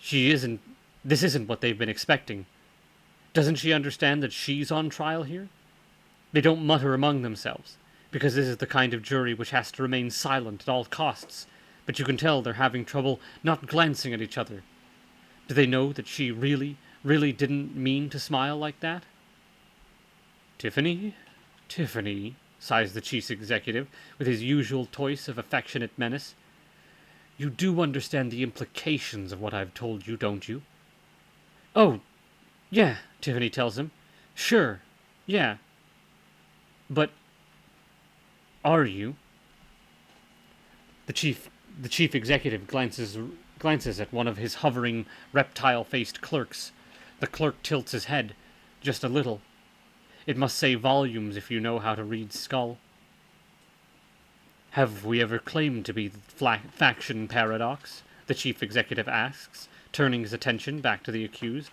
She isn't. This isn't what they've been expecting. Doesn't she understand that she's on trial here? They don't mutter among themselves, because this is the kind of jury which has to remain silent at all costs, but you can tell they're having trouble not glancing at each other. Do they know that she really, really didn't mean to smile like that? Tiffany? Tiffany, sighs the chief executive, with his usual toss of affectionate menace. You do understand the implications of what I've told you, don't you? Oh, yeah, Tiffany tells him. Sure, yeah. But are you? The chief executive glances at one of his hovering, reptile-faced clerks. The clerk tilts his head, just a little. It must say volumes if you know how to read skull. Have we ever claimed to be the faction paradox? The chief executive asks, turning his attention back to the accused.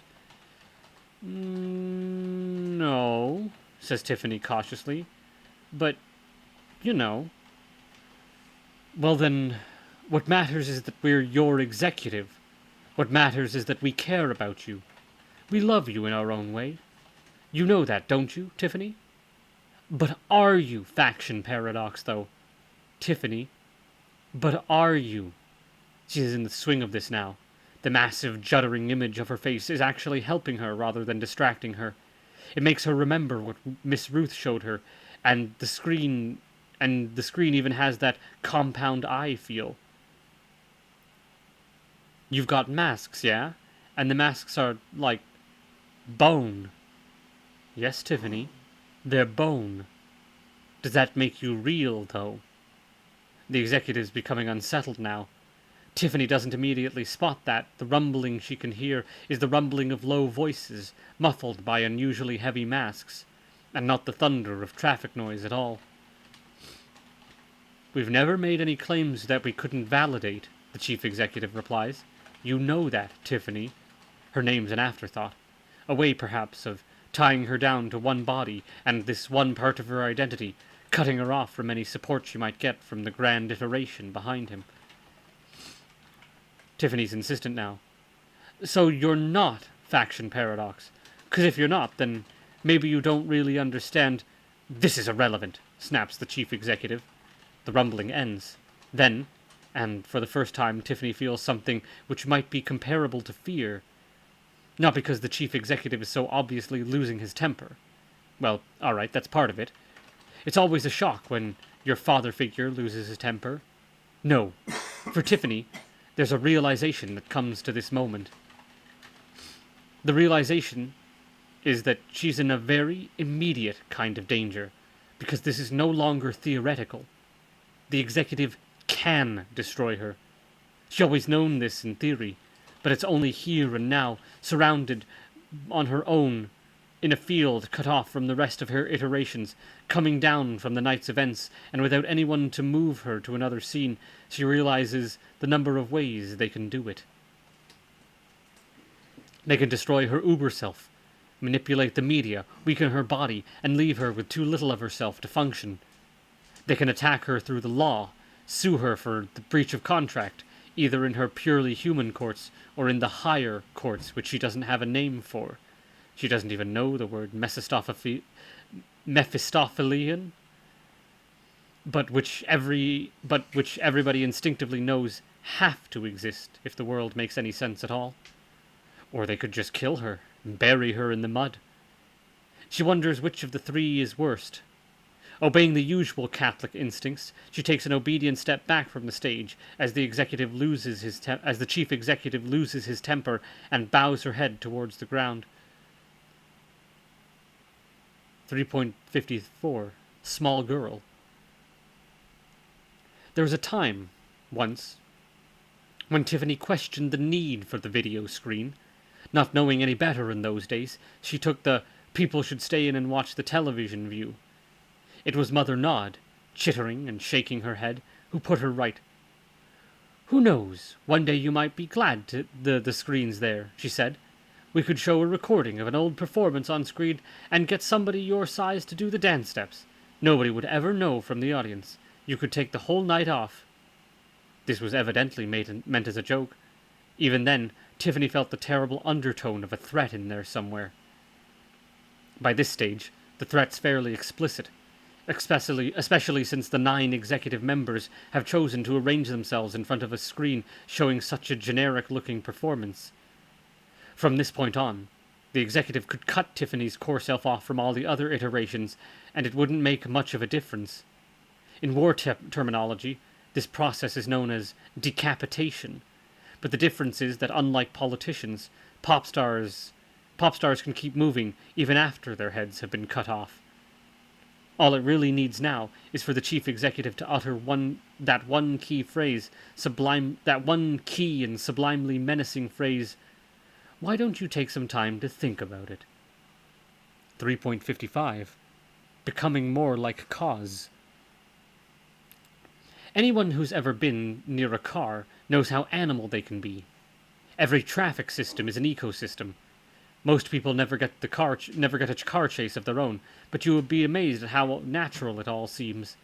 No, says Tiffany cautiously. But, you know. Well then, what matters is that we're your executive. What matters is that we care about you. We love you in our own way. You know that, don't you, Tiffany? But are you faction paradox, though? Tiffany. But are you? She is in the swing of this now. The massive, juddering image of her face is actually helping her rather than distracting her. It makes her remember what Miss Ruth showed her, and the screen even has that compound eye feel. You've got masks, yeah? And the masks are, like, bone. Yes, Tiffany. They're bone. Does that make you real, though? The executive's becoming unsettled now. Tiffany doesn't immediately spot that. The rumbling she can hear is the rumbling of low voices, muffled by unusually heavy masks, and not the thunder of traffic noise at all. We've never made any claims that we couldn't validate, the chief executive replies. You know that, Tiffany. Her name's an afterthought. A way, perhaps, of tying her down to one body and this one part of her identity, cutting her off from any support she might get from the grand iteration behind him. Tiffany's insistent now. So you're not faction paradox. 'Cause if you're not, then maybe you don't really understand. This is irrelevant, snaps the chief executive. The rumbling ends. Then, and for the first time, Tiffany feels something which might be comparable to fear. Not because the chief executive is so obviously losing his temper. Well, alright, that's part of it. It's always a shock when your father figure loses his temper. No, for Tiffany, there's a realization that comes to this moment. The realization is that she's in a very immediate kind of danger, because this is no longer theoretical. The executive can destroy her. She's always known this in theory, but it's only here and now, surrounded on her own, in a field cut off from the rest of her iterations, coming down from the night's events, and without anyone to move her to another scene, she realizes the number of ways they can do it. They can destroy her uber self, manipulate the media, weaken her body, and leave her with too little of herself to function. They can attack her through the law, sue her for the breach of contract, either in her purely human courts or in the higher courts, which she doesn't have a name for. She doesn't even know the word Mephistophelian, but which everybody instinctively knows have to exist if the world makes any sense at all. Or they could just kill her, and bury her in the mud. She wonders which of the three is worst. Obeying the usual Catholic instincts, she takes an obedient step back from the stage as the chief executive loses his temper and bows her head towards the ground. 3.54. Small girl. There was a time, once, when Tiffany questioned the need for the video screen. Not knowing any better in those days, she took the people should stay in and watch the television view. It was Mother Nod, chittering and shaking her head, who put her right. Who knows, one day you might be glad the screen's there, she said. We could show a recording of an old performance on screen and get somebody your size to do the dance steps. Nobody would ever know from the audience. You could take the whole night off. This was evidently meant as a joke. Even then, Tiffany felt the terrible undertone of a threat in there somewhere. By this stage, the threat's fairly explicit, especially since the 9 executive members have chosen to arrange themselves in front of a screen showing such a generic-looking performance. From this point on, the executive could cut Tiffany's core self off from all the other iterations, and it wouldn't make much of a difference. In war terminology, this process is known as decapitation, but the difference is that unlike politicians, pop stars can keep moving even after their heads have been cut off. All it really needs now is for the chief executive to utter that one key and sublimely menacing phrase, "Why don't you take some time to think about it?" 3.55. Becoming more like cause. Anyone who's ever been near a car knows how animal they can be. Every traffic system is an ecosystem. Most people never get a car chase of their own, but you would be amazed at how natural it all seems.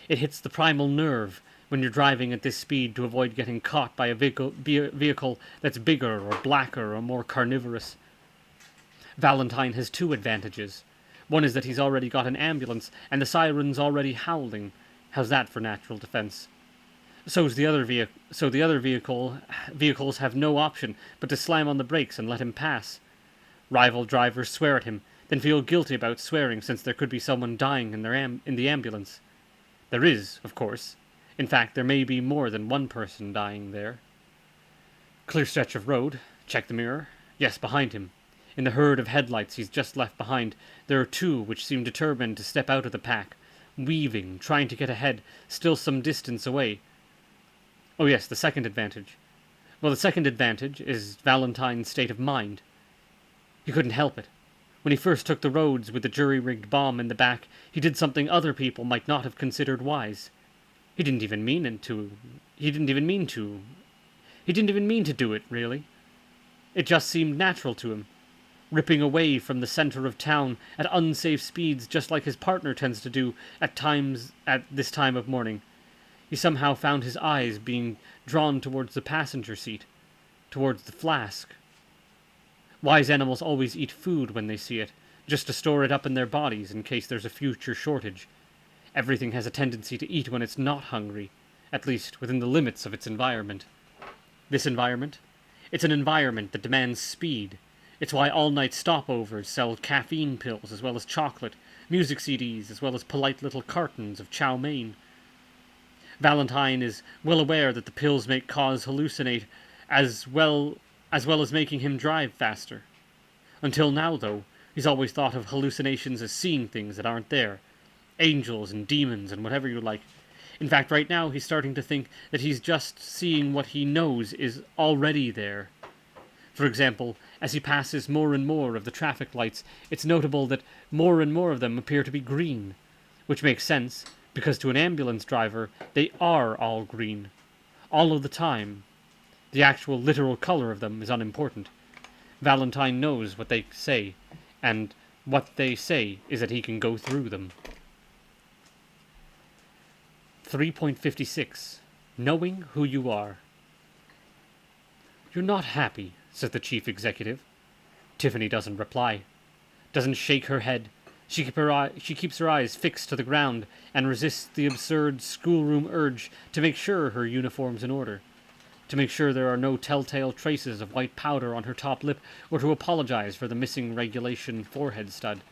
It hits the primal nerve when you're driving at this speed to avoid getting caught by a vehicle that's bigger or blacker or more carnivorous. Valentine has 2 advantages. One is that he's already got an ambulance and the siren's already howling. How's that for natural defense? So the other vehicles have no option but to slam on the brakes and let him pass. Rival drivers swear at him, then feel guilty about swearing since there could be someone dying in the ambulance. There is, of course. In fact, there may be more than one person dying there. Clear stretch of road. Check the mirror. Yes, behind him. In the herd of headlights he's just left behind, there are 2 which seem determined to step out of the pack, weaving, trying to get ahead, still some distance away. Oh yes, the second advantage. Well, the second advantage is Valentine's state of mind. He couldn't help it. When he first took the roads with the jury-rigged bomb in the back, he did something other people might not have considered wise. He didn't even mean to do it, really. It just seemed natural to him. Ripping away from the center of town at unsafe speeds just like his partner tends to do at this time of morning. He somehow found his eyes being drawn towards the passenger seat, towards the flask. Wise animals always eat food when they see it, just to store it up in their bodies in case there's a future shortage. Everything has a tendency to eat when it's not hungry, at least within the limits of its environment. This environment? It's an environment that demands speed. It's why all-night stopovers sell caffeine pills as well as chocolate, music CDs as well as polite little cartons of chow mein. Valentine is well aware that the pills make cause hallucinate as well as making him drive faster. Until now, though, he's always thought of hallucinations as seeing things that aren't there. Angels and demons and whatever you like. In fact, right now he's starting to think that he's just seeing what he knows is already there. For example, as he passes more and more of the traffic lights, it's notable that more and more of them appear to be green, which makes sense, because to an ambulance driver, they are all green. All of the time. The actual literal color of them is unimportant. Valentine knows what they say, and what they say is that he can go through them. 3.56. Knowing who you are. "You're not happy," says the chief executive. Tiffany doesn't reply. Doesn't shake her head. She keeps her eyes fixed to the ground and resists the absurd schoolroom urge to make sure her uniform's in order. To make sure there are no telltale traces of white powder on her top lip, or to apologize for the missing regulation forehead stud.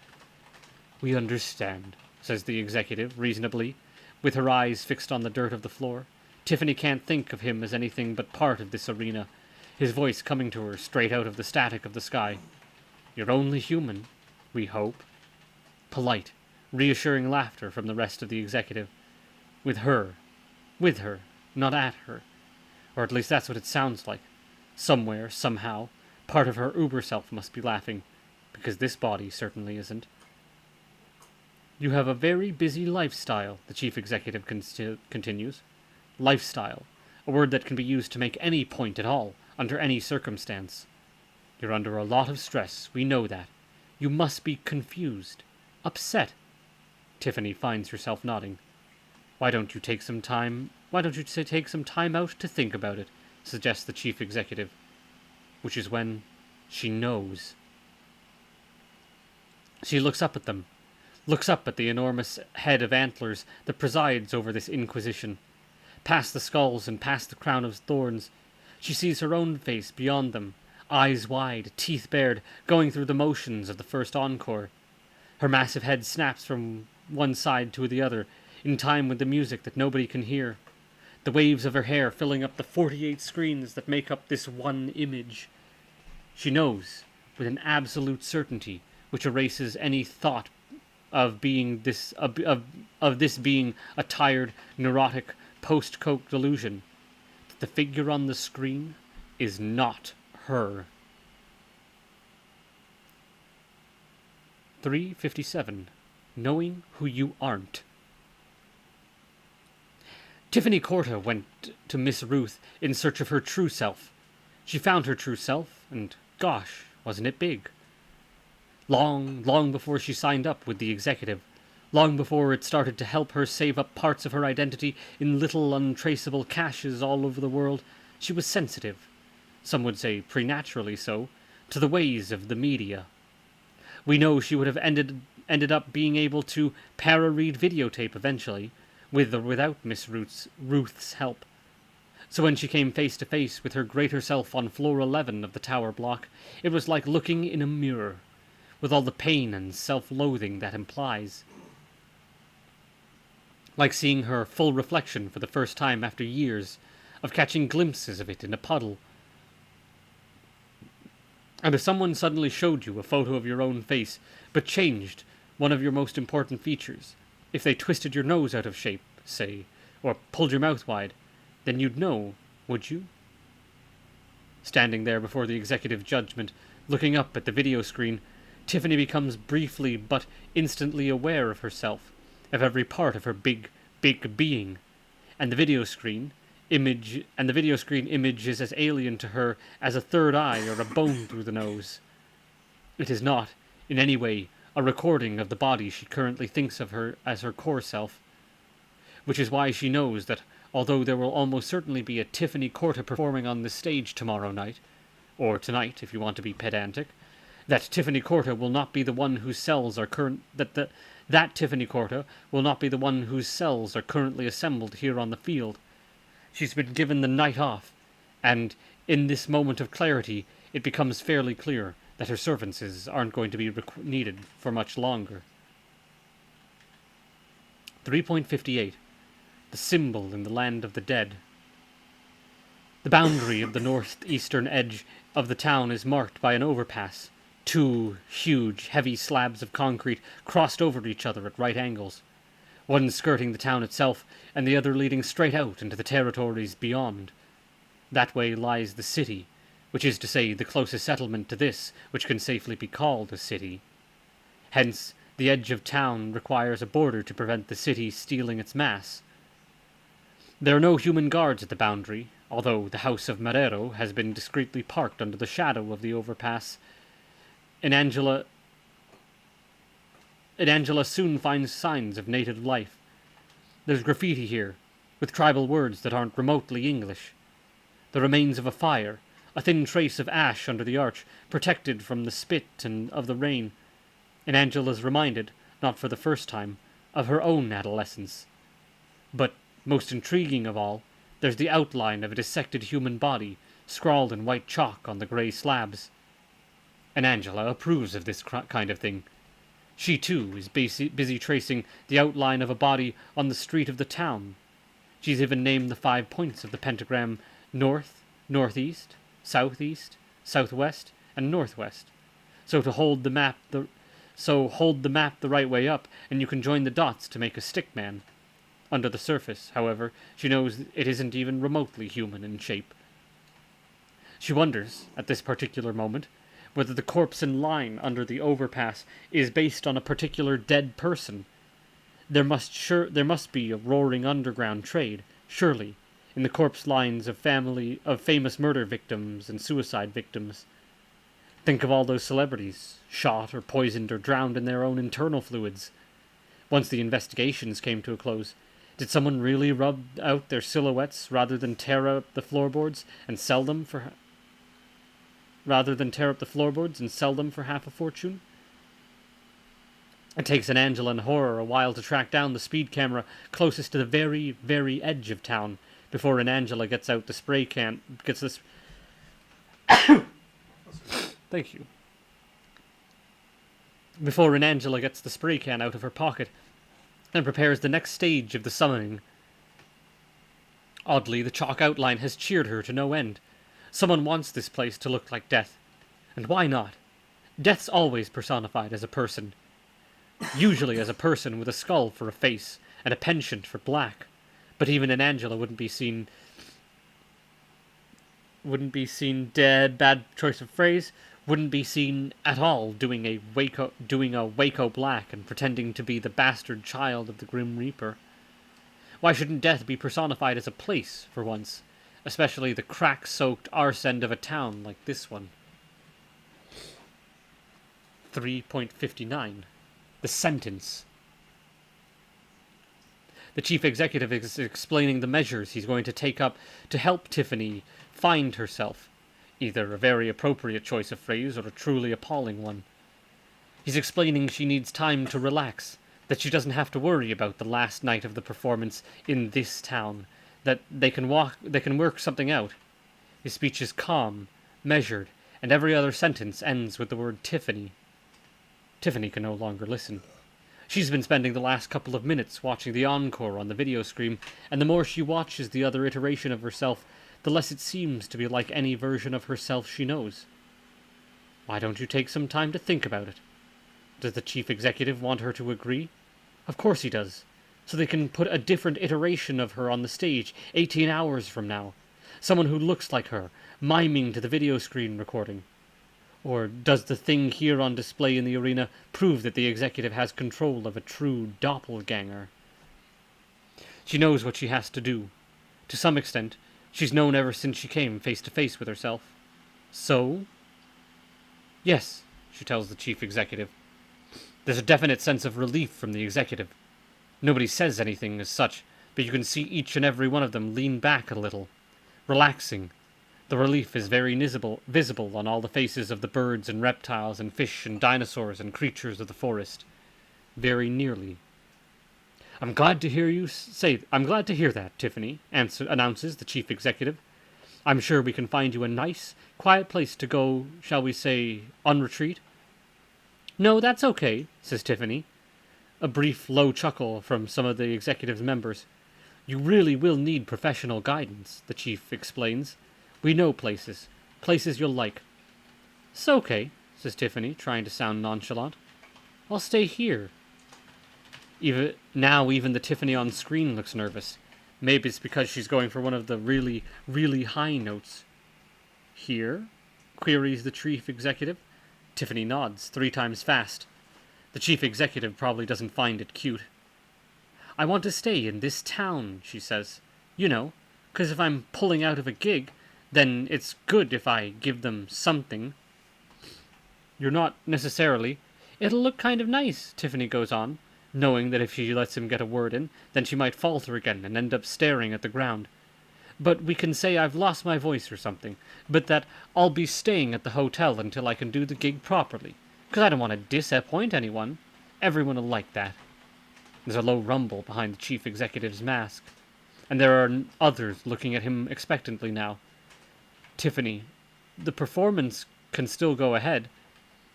"We understand," says the executive, reasonably, with her eyes fixed on the dirt of the floor. Tiffany can't think of him as anything but part of this arena, his voice coming to her straight out of the static of the sky. "You're only human, we hope." Polite, reassuring laughter from the rest of the executive. With her, not at her. Or at least that's what it sounds like. Somewhere, somehow, part of her uber self must be laughing, because this body certainly isn't. "You have a very busy lifestyle," the chief executive continues. Lifestyle, a word that can be used to make any point at all, under any circumstance. "You're under a lot of stress, we know that. You must be confused. Upset." Tiffany finds herself nodding. Why don't you take some time out to think about it?" suggests the chief executive. which is when she knows. She looks up at them, looks up at the enormous head of antlers that presides over this inquisition. Past the skulls and past the crown of thorns, she sees her own face beyond them, eyes wide, teeth bared, going through the motions of the first encore. Her massive head snaps from one side to the other, in time with the music that nobody can hear. The waves of her hair filling up the 48 screens that make up this one image. She knows, with an absolute certainty, which erases any thought of being this of this being a tired, neurotic, post-coke delusion, that the figure on the screen is not her. 357. Knowing who you aren't. Tiffany Corta went to Miss Ruth in search of her true self. She found her true self, and gosh, wasn't it big. Long before she signed up with the executive, long before it started to help her save up parts of her identity in little untraceable caches all over the world, she was sensitive, some would say preternaturally so, to the ways of the media. We know she would have ended up being able to para-read videotape eventually, with or without Miss Ruth's help. So when she came face to face with her greater self on floor 11 of the tower block, it was like looking in a mirror, with all the pain and self-loathing that implies. Like seeing her full reflection for the first time after years of catching glimpses of it in a puddle. And if someone suddenly showed you a photo of your own face, but changed one of your most important features, if they twisted your nose out of shape, say, or pulled your mouth wide, then you'd know, would you? Standing there before the executive judgment, looking up at the video screen, Tiffany becomes briefly but instantly aware of herself, of every part of her big being, and the video screen image is as alien to her as a third eye or a bone through the nose. It is not, in any way, a recording of the body she currently thinks of her as her core self, which is why she knows that although there will almost certainly be a Tiffany Corta performing on the stage tomorrow night, or tonight if you want to be pedantic, that Tiffany Corta will not be the one whose cells are that Tiffany Corta will not be the one whose cells are currently assembled here on the field. She's been given the night off, and in this moment of clarity, it becomes fairly clear that her services aren't going to be needed for much longer. 3.58. The symbol in the land of the dead. The boundary of the northeastern edge of the town is marked by an overpass. Two huge, heavy slabs of concrete crossed over each other at right angles, one skirting the town itself, and the other leading straight out into the territories beyond. That way lies the city, which is to say the closest settlement to this which can safely be called a city. Hence, the edge of town requires a border to prevent the city stealing its mass. There are no human guards at the boundary, although the house of Marrero has been discreetly parked under the shadow of the overpass. And Angela soon finds signs of native life. There's graffiti here, with tribal words that aren't remotely English. The remains of a fire, a thin trace of ash under the arch, protected from the spit and of the rain. And Angela's reminded, not for the first time, of her own adolescence. But, most intriguing of all, there's the outline of a dissected human body, scrawled in white chalk on the grey slabs. And Angela approves of this kind of thing. She, too, is busy tracing the outline of a body on the street of the town. She's even named the 5 points of the pentagram: north, northeast, southeast, southwest, and northwest. So hold the map the right way up, and you can join the dots to make a stick man. Under the surface, however, she knows it isn't even remotely human in shape. She wonders, at this particular moment, whether the corpse in line under the overpass is based on a particular dead person. There must be a roaring underground trade, surely, in the corpse lines of famous murder victims and suicide victims. Think of all those celebrities, shot or poisoned or drowned in their own internal fluids. Once the investigations came to a close, did someone really rub out their silhouettes rather than tear up the floorboards and sell them for rather than tear up the floorboards and sell them for half a fortune? It takes an Angela and Horror a while to track down the speed camera closest to the very, very edge of town before an Angela gets out the spray can. Gets this. Thank you. Before an Angela gets the spray can out of her pocket and prepares the next stage of the summoning. Oddly, the chalk outline has cheered her to no end. Someone wants this place to look like death. And why not? Death's always personified as a person. Usually as a person with a skull for a face and a penchant for black. But even an Angela wouldn't be seen dead, bad choice of phrase, wouldn't be seen at all doing a Waco Black and pretending to be the bastard child of the Grim Reaper. Why shouldn't death be personified as a place, for once? Especially the crack-soaked arse end of a town like this one. 3.59. The sentence. The chief executive is explaining the measures he's going to take up to help Tiffany find herself. Either a very appropriate choice of phrase or a truly appalling one. He's explaining she needs time to relax, that she doesn't have to worry about the last night of the performance in this town, that they can work something out. His speech is calm, measured, and every other sentence ends with the word Tiffany. Tiffany can no longer listen. She's been spending the last couple of minutes watching the encore on the video screen, and the more she watches the other iteration of herself, the less it seems to be like any version of herself she knows. Why don't you take some time to think about it? Does the chief executive want her to agree? Of course he does. So they can put a different iteration of her on the stage 18 hours from now. Someone who looks like her, miming to the video screen recording. Or does the thing here on display in the arena prove that the executive has control of a true doppelganger? She knows what she has to do. To some extent, she's known ever since she came face to face with herself. So? Yes, she tells the chief executive. There's a definite sense of relief from the executive. Nobody says anything as such, but you can see each and every one of them lean back a little, relaxing. The relief is very visible on all the faces of the birds and reptiles and fish and dinosaurs and creatures of the forest. Very nearly. I'm glad to hear that, Tiffany, announces the chief executive. I'm sure we can find you a nice, quiet place to go, shall we say, on retreat? No, that's okay, says Tiffany. A brief, low chuckle from some of the executive's members. You really will need professional guidance, the chief explains. We know places you'll like. It's okay, says Tiffany, trying to sound nonchalant. I'll stay here. Even the Tiffany on screen looks nervous. Maybe it's because she's going for one of the really, really high notes. Here? Queries the chief executive. Tiffany nods 3 times fast. The chief executive probably doesn't find it cute. I want to stay in this town, she says. You know, 'cause if I'm pulling out of a gig, then it's good if I give them something. You're not necessarily. It'll look kind of nice, Tiffany goes on, knowing that if she lets him get a word in, then she might falter again and end up staring at the ground. But we can say I've lost my voice or something, but that I'll be staying at the hotel until I can do the gig properly, 'cause I don't want to disappoint anyone. Everyone will like that. There's a low rumble behind the chief executive's mask, and there are others looking at him expectantly now. Tiffany, the performance can still go ahead,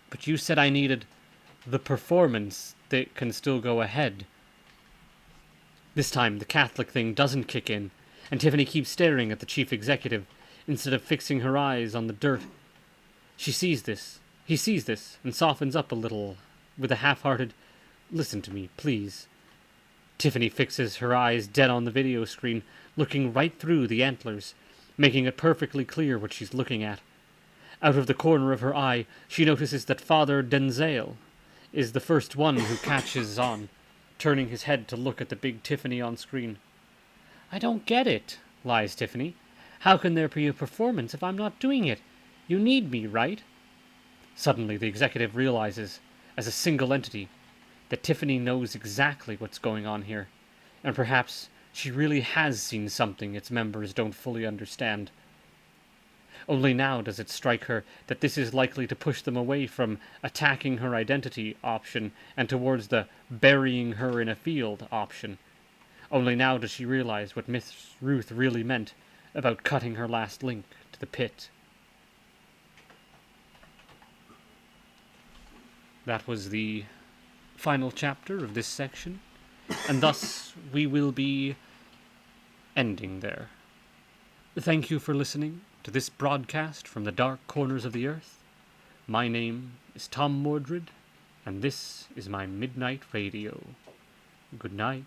but you said I needed the performance that can still go ahead. This time, the Catholic thing doesn't kick in, and Tiffany keeps staring at the chief executive, instead of fixing her eyes on the dirt. He sees this, and softens up a little, with a half-hearted, listen to me, please. Tiffany fixes her eyes dead on the video screen, looking right through the antlers, making it perfectly clear what she's looking at. Out of the corner of her eye, she notices that Father Denzel is the first one who catches on, turning his head to look at the big Tiffany on screen. I don't get it, lies Tiffany. How can there be a performance if I'm not doing it? You need me, right? Suddenly, the executive realizes, as a single entity, that Tiffany knows exactly what's going on here, and perhaps she really has seen something its members don't fully understand. Only now does it strike her that this is likely to push them away from attacking her identity option and towards the burying her in a field option. Only now does she realize what Miss Ruth really meant about cutting her last link to the pit. That was the final chapter of this section, and thus we will be ending there. Thank you for listening to this broadcast from the dark corners of the earth. My name is Tom Mordred, and this is my Midnight Radio. Good night.